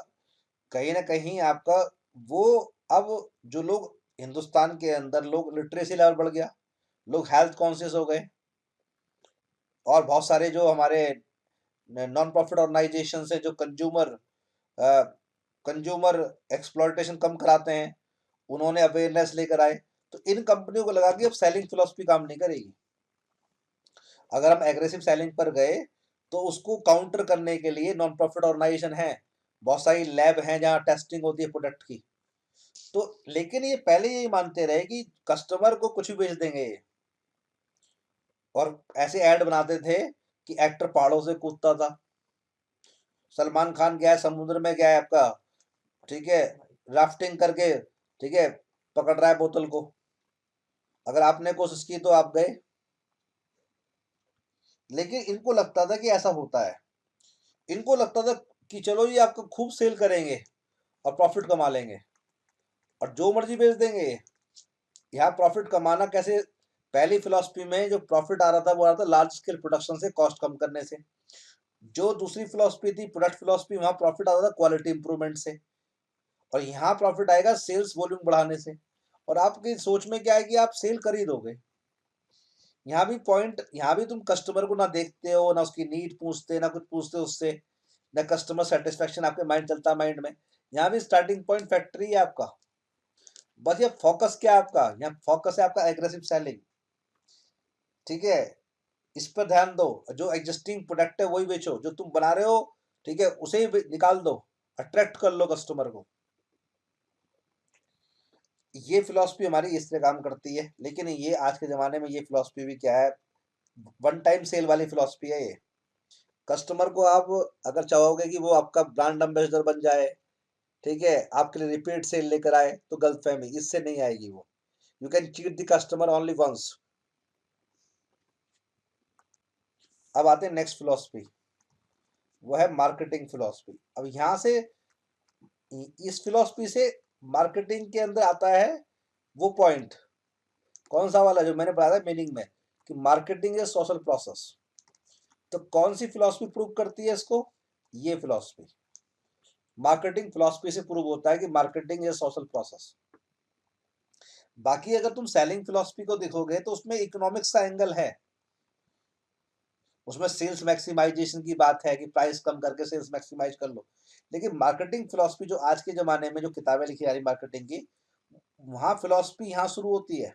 कहीं ना कहीं आपका वो, अब जो लोग हिंदुस्तान के अंदर लोग लिटरेसी लेवल बढ़ गया, लोग हेल्थ कॉन्शियस हो गए। और बहुत सारे जो हमारे नॉन प्रॉफिट ऑर्गेनाइजेशन है जो कंज्यूमर एक्सप्लॉयटेशन कम कराते हैं, उन्होंने अवेयरनेस लेकर आए। तो इन कंपनियों को लगा कि अब सेलिंग फिलोसफी काम नहीं करेगी। अगर हम एग्रेसिव सेलिंग पर गए तो उसको काउंटर करने के लिए नॉन प्रॉफिट ऑर्गेनाइजेशन है, बहुत सारी लैब हैं जहाँ टेस्टिंग होती है प्रोडक्ट की। तो लेकिन ये पहले यही मानते रहे कि कस्टमर को कुछ भी बेच देंगे ये। और ऐसे ऐड बनाते थे कि एक्टर पहाड़ों से कूदता था। सलमान खान गया है समुद्र में, गया है आपका, ठीक है, राफ्टिंग करके, ठीक है, पकड़ रहा है बोतल को। अगर आपने कोशिश की तो आप गए। लेकिन इनको लगता था कि ऐसा होता है। इनको लगता था कि चलो ये आपको खूब सेल करेंगे और प्रॉफिट कमा लेंगे और जो मर्जी बेच देंगे। यहाँ प्रॉफिट कमाना कैसे? पहली फिलॉसफी में जो प्रॉफिट आ रहा था वो आ रहा था लार्ज स्केल प्रोडक्शन से, कॉस्ट कम करने से। जो दूसरी फिलॉसफी थी प्रोडक्ट फिलॉसफी, वहां प्रॉफिट आता था क्वालिटी इंप्रूवमेंट से। और यहाँ प्रॉफिट आएगा सेल्स वॉल्यूम बढ़ाने से। और आपकी सोच में क्या है कि आप सेल कर ही दोगे। यहाँ भी पॉइंट, यहाँ भी तुम कस्टमर को ना देखते हो, ना उसकी नीड पूछते, ना कुछ पूछते उससे, ना कस्टमर सेटिस्फेक्शन आपके माइंड चलता माइंड में। यहाँ भी स्टार्टिंग पॉइंट फैक्ट्री है आपका। बस ये फोकस क्या है आपका, यहाँ फोकस है आपका एग्रेसिव सेलिंग। ठीक है, इस पर ध्यान दो। जो एग्जिस्टिंग प्रोडक्ट है वही बेचो, जो तुम बना रहे हो ठीक है उसे ही निकाल दो, अट्रैक्ट कर लो कस्टमर को। ये फिलॉसफी हमारी इस तरह काम करती है। लेकिन ये आज के ज़माने में ये फिलॉसफी भी क्या है, वन टाइम सेल वाली फिलॉसफी है ये। कस्टमर को आप अगर चाहोगे कि वो आपका ब्रांड एम्बेसडर बन जाए, ठीक है, आपके लिए रिपीट सेल लेकर आए, तो गलतफहमी, इससे नहीं आएगी वो। You can cheat the customer only once. अब आते हैं नेक्स्ट फिलॉसफी, वो है मार्केटिंग फिलॉसफी। अब यहाँ से इस फिलॉसफी से मार्केटिंग के अंदर आता है वो पॉइंट, कौन सा वाला जो मैंने बताया था मीनिंग में, कि मार्केटिंग इज सोशल प्रोसेस। तो कौन सी फिलॉसफी प्रूव करती है इसको? ये फिलॉसफी, मार्केटिंग फिलॉसफी से प्रूव होता है कि मार्केटिंग इज सोशल प्रोसेस। बाकी अगर तुम सेलिंग फिलॉसफी को देखोगे तो उसमें इकोनॉमिक्स का एंगल है, उसमें सेल्स मैक्सिमाइजेशन की बात है कि प्राइस कम करके सेल्स मैक्सिमाइज कर लो। लेकिन मार्केटिंग फिलॉसफी जो आज के ज़माने में जो किताबें लिखी जा रही मार्केटिंग की, वहाँ फिलॉसफी यहाँ शुरू होती है।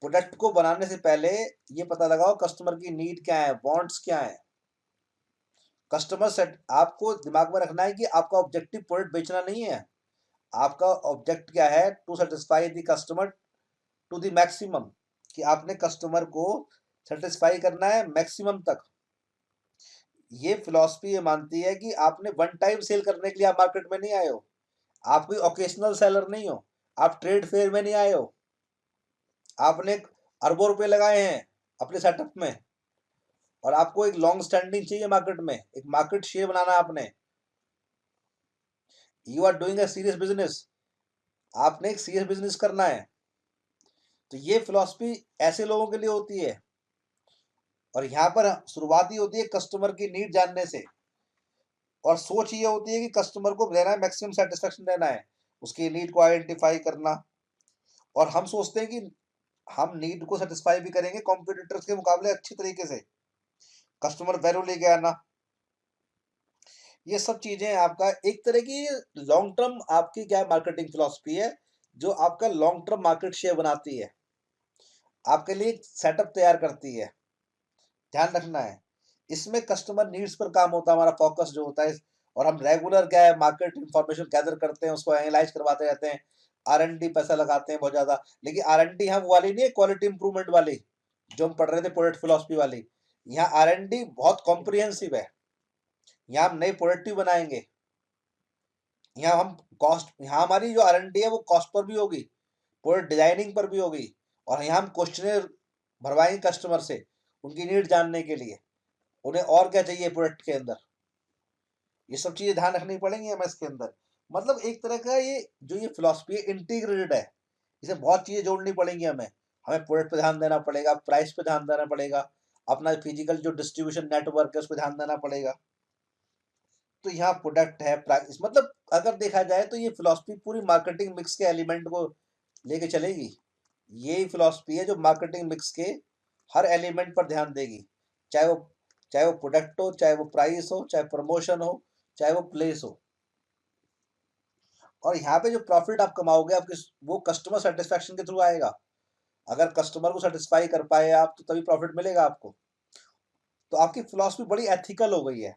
प्रोडक्ट को बनाने से पहले ये पता लगाओ कस्टमर की नीड क्या है, वांट्स क्या है। कस्टमर सेट आपको दिमाग में रखना है कि आपका ऑब्जेक्टिव प्रोडक्ट बेचना नहीं है। आपका ऑब्जेक्ट क्या है? To satisfy the customer to the maximum, कि आपने कस्टमर को सेटिस्फाई करना है मैक्सिमम तक। ये फिलॉसफी ये मानती है कि आपने वन टाइम सेल करने के लिए आप मार्केट में नहीं आए हो, आप कोई ओकेशनल सेलर नहीं हो, आप ट्रेड फेयर में नहीं आए हो, आपने अरबों रुपए लगाए हैं अपने सेटअप में, और आपको एक लॉन्ग स्टैंडिंग चाहिए मार्केट में, एक मार्केट शेयर बनाना है आपने। You are doing a serious business, आपने एक सीरियस बिजनेस करना है। तो ये फिलॉसफी ऐसे लोगों के लिए होती है। और यहाँ पर शुरुआत ही होती है कस्टमर की नीड जानने से, और सोच ये होती है कि कस्टमर को देना है मैक्सिमम सेटिस्फेक्शन देना है, उसकी नीड को आइडेंटिफाई करना। और हम सोचते हैं कि हम नीड को सेटिस्फाई भी करेंगे कॉम्पिटिटर्स के मुकाबले अच्छी तरीके से, कस्टमर वैल्यू लेके आना। ये सब चीजें आपका एक तरह की लॉन्ग टर्म आपकी क्या मार्केटिंग फिलॉसफी है, जो आपका लॉन्ग टर्म मार्केट शेयर बनाती है, आपके लिए सेटअप तैयार करती है। ध्यान रखना है, इसमें कस्टमर नीड्स पर काम होता है हमारा फोकस जो होता है। और हम रेगुलर क्या है मार्केट इंफॉर्मेशन गैदर करते हैं, उसको एनालाइज करवाते रहते हैं, R&D पैसा लगाते हैं बहुत ज्यादा। लेकिन R&D हम वाली नहीं है क्वालिटी इंप्रूवमेंट वाली जो हम पढ़ रहे थे प्रोडक्ट फिलॉसफी वाली। यहाँ R&D बहुत कॉम्प्रिहेंसिव है। यहाँ हम नई प्रोडक्ट भी बनाएंगे, यहाँ हम कॉस्ट, यहाँ हमारी जो R&D है वो कॉस्ट पर भी होगी, प्रोडक्ट डिजाइनिंग पर भी होगी। और यहाँ हम क्वेश्चनर भरवाएंगे कस्टमर से उनकी नीड जानने के लिए, उन्हें और क्या चाहिए प्रोडक्ट के अंदर। ये सब चीजें ध्यान रखनी पड़ेंगी हमें इसके अंदर। मतलब एक तरह का ये जो ये फिलॉसफी है इंटीग्रेटेड है, इसे बहुत चीजें जोड़नी पड़ेंगी हमें। हमें प्रोडक्ट पे ध्यान देना पड़ेगा, प्राइस पे ध्यान देना पड़ेगा, अपना फिजिकल जो डिस्ट्रीब्यूशन नेटवर्क है उस पर ध्यान देना पड़ेगा। तो यहाँ प्रोडक्ट है, प्राइस, मतलब अगर देखा जाए तो ये फिलॉसफी पूरी मार्केटिंग मिक्स के एलिमेंट को लेके चलेगी। यही फिलॉसफी है जो मार्केटिंग मिक्स के हर एलिमेंट पर ध्यान देगी, चाहे वो चाहे वो प्रोडक्ट हो, चाहे वो प्राइस हो, चाहे प्रमोशन हो, चाहे वो प्लेस हो। और यहाँ पे जो प्रॉफिट आप कमाओगे आपके वो कस्टमर सेटिस्फेक्शन के थ्रू आएगा। अगर कस्टमर को सेटिस्फाई कर पाए आप तो तभी प्रॉफिट मिलेगा आपको। तो आपकी फिलॉसफी बड़ी एथिकल हो गई है,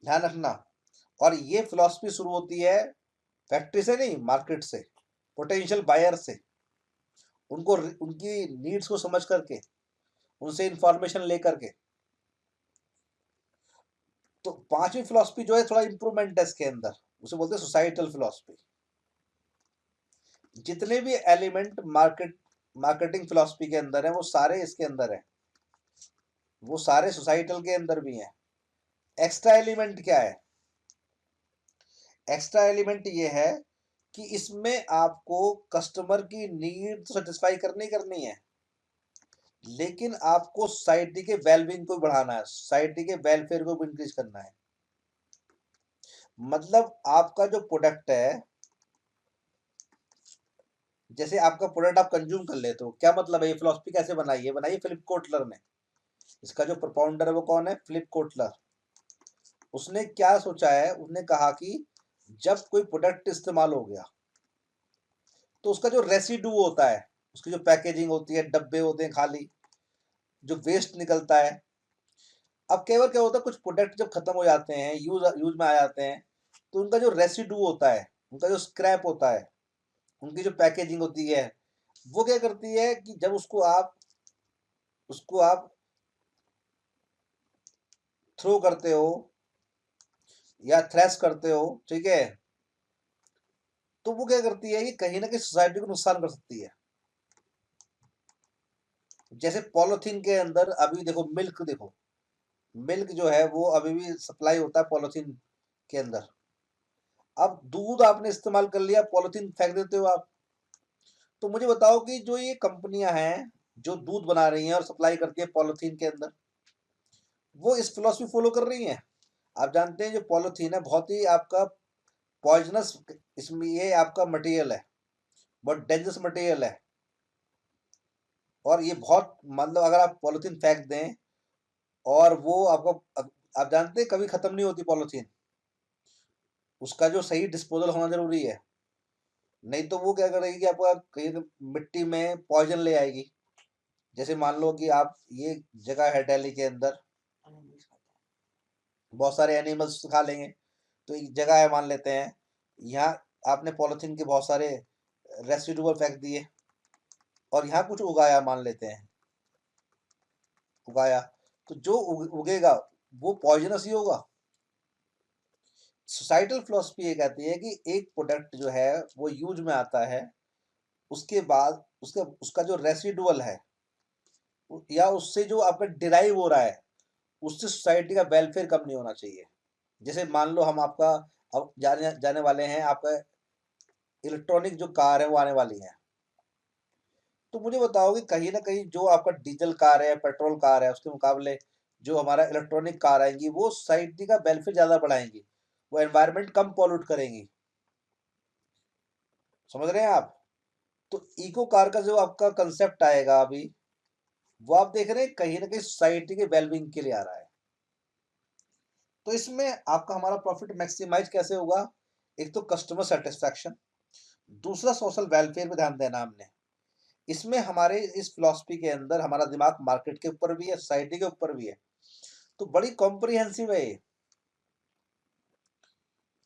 ध्यान रखना। और ये फिलॉसफी शुरू होती है फैक्ट्री से नहीं, मार्केट से, पोटेंशियल बायर से, उनको उनकी नीड्स को समझ करके, उनसे इंफॉर्मेशन लेकर के। तो पांचवी फिलॉसफी जो है थोड़ा इंप्रूवमेंट है इसके अंदर, उसे बोलते हैं सोसाइटल फिलॉसफी। जितने भी एलिमेंट मार्केटिंग फिलॉसफी के अंदर है वो सारे इसके अंदर है, वो सारे सोसाइटल के अंदर भी हैं। एक्स्ट्रा एलिमेंट क्या है? एक्स्ट्रा एलिमेंट ये है कि इसमें आपको कस्टमर की नीड तो सेटिस्फाई करनी करनी है, लेकिन आपको सोसाइटी के वेलबींग को बढ़ाना है, सोसाइटी के वेलफेयर को भी इंक्रीज करना है। मतलब आपका जो प्रोडक्ट है, जैसे आपका प्रोडक्ट आप कंज्यूम कर लेते हो, क्या मतलब है? ये फिलॉसफी कैसे बनाई है? बनाई फिलिप कोटलर ने। इसका जो प्रोपाउंडर है वो कौन है? Philip Kotler. उसने क्या सोचा है, उसने कहा कि जब कोई प्रोडक्ट इस्तेमाल हो गया तो उसका जो रेसिड्यू होता है, उसकी जो पैकेजिंग होती है, डब्बे होते हैं खाली, जो वेस्ट निकलता है। अब केवल क्या होता है, कुछ प्रोडक्ट जब खत्म हो जाते हैं, यूज में आ जाते हैं, तो उनका जो रेसिड्यू होता है, उनका जो स्क्रैप होता है, उनकी जो पैकेजिंग होती है, वो क्या करती है कि जब उसको आप थ्रो करते हो या थ्रेश करते हो, ठीक है, तो वो क्या करती है कि कहीं ना कहीं सोसाइटी को नुकसान कर सकती है। जैसे पॉलिथीन के अंदर अभी देखो, देखो मिल्क जो है वो अभी भी सप्लाई होता है पॉलिथीन के अंदर। अब दूध आपने इस्तेमाल कर लिया, पॉलिथीन फेंक देते हो आप। तो मुझे बताओ कि जो ये कंपनियां हैं जो दूध बना रही हैं और सप्लाई करती है पॉलिथीन के अंदर, वो इस फिलॉसफी फॉलो कर रही हैं? आप जानते हैं जो पॉलिथीन है बहुत ही आपका पॉइजनस, इसमें ये आपका मटेरियल है, बहुत डेंजरस मटेरियल है। और ये बहुत, मतलब अगर आप पॉलिथीन फेंक दें और वो आपको, आप जानते हैं कभी खत्म नहीं होती पॉलिथीन, उसका जो सही डिस्पोजल होना जरूरी है। नहीं तो वो क्या करेगी कि आपका कहीं मिट्टी में पॉइजन ले आएगी। जैसे मान लो कि आप, ये जगह है दिल्ली के अंदर, बहुत सारे एनिमल्स खा लेंगे। तो एक जगह है, मान लेते हैं, यहाँ आपने पॉलिथीन के बहुत सारे रेसिडुअल फेंक दिए और यहाँ कुछ उगाया, मान लेते हैं उगाया, तो जो उगेगा वो पॉइजनस ही होगा। सोसाइटल फिलोसफी ये कहती है कि एक प्रोडक्ट जो है वो यूज में आता है, उसके बाद उसका जो रेसिडुअल है या उससे जो आपका डिराइव हो रहा है, उससे सोसाइटी का वेलफेयर कम नहीं होना चाहिए। जैसे मान लो हम आपका, अब जाने जाने वाले हैं, आपका इलेक्ट्रॉनिक जो कार है वो आने वाली है। तो मुझे बताओ कि कहीं ना कहीं जो आपका डीजल कार है, पेट्रोल कार है, उसके मुकाबले जो हमारा इलेक्ट्रॉनिक कार आएंगी वो सोसाइटी का वेलफेयर ज़्यादा बढ़ाएंगी, वो एनवायरनमेंट कम पॉल्यूट करेंगी। समझ रहे हैं आप? तो इको कार का जो आपका कंसेप्ट आएगा अभी, वो आप देख रहे हैं कहीं ना कहीं सोसाइटी के वेलबींग के लिए आ रहा है। तो इसमें आपका हमारा प्रॉफिट मैक्सिमाइज कैसे होगा? एक तो कस्टमर सेटिस्फैक्शन, दूसरा सोशल वेलफेयर पे ध्यान देना हमने। इसमें हमारे इस फिलॉसफी के अंदर हमारा दिमाग मार्केट के ऊपर भी है, सोसाइटी के ऊपर भी है। तो बड़ी कॉम्प्रिहेंसिव है ये,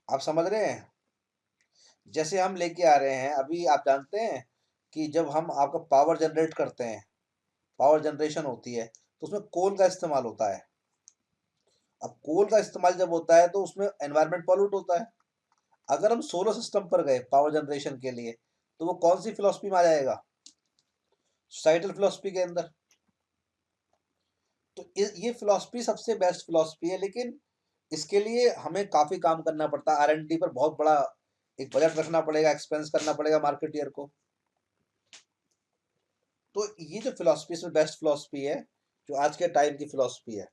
आप समझ रहे हैं? जैसे हम लेके आ रहे हैं अभी, आप जानते हैं कि जब हम आपका पावर जनरेट करते हैं, पावर जनरेशन होती है, तो उसमें कोल का इस्तेमाल होता है। अब कोल का इस्तेमाल जब होता है तो उसमें एनवायरनमेंट पॉल्यूट होता है। अगर हम सोलर सिस्टम पर गए पावर जनरेशन के लिए, तो वो कौन सी फिलॉसफी में आ जाएगा? सोसाइटल फिलॉसफी के अंदर। तो ये फिलॉसफी सबसे बेस्ट फिलॉसफी है, लेकिन इसके लिए हमें काफी काम करना पड़ता है। R&D पर बहुत बड़ा एक बजट रखना पड़ेगा, एक्सपेंस करना पड़ेगा मार्केटियर को। तो ये जो फिलॉसफी इसमें बेस्ट फिलॉसफी है, जो आज के टाइम की फिलॉसफी है।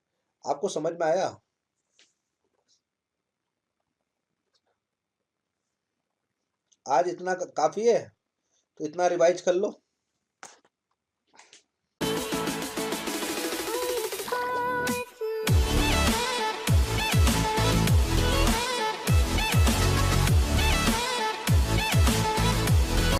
आपको समझ में आया? आज इतना काफी है, तो इतना रिवाइज कर लो।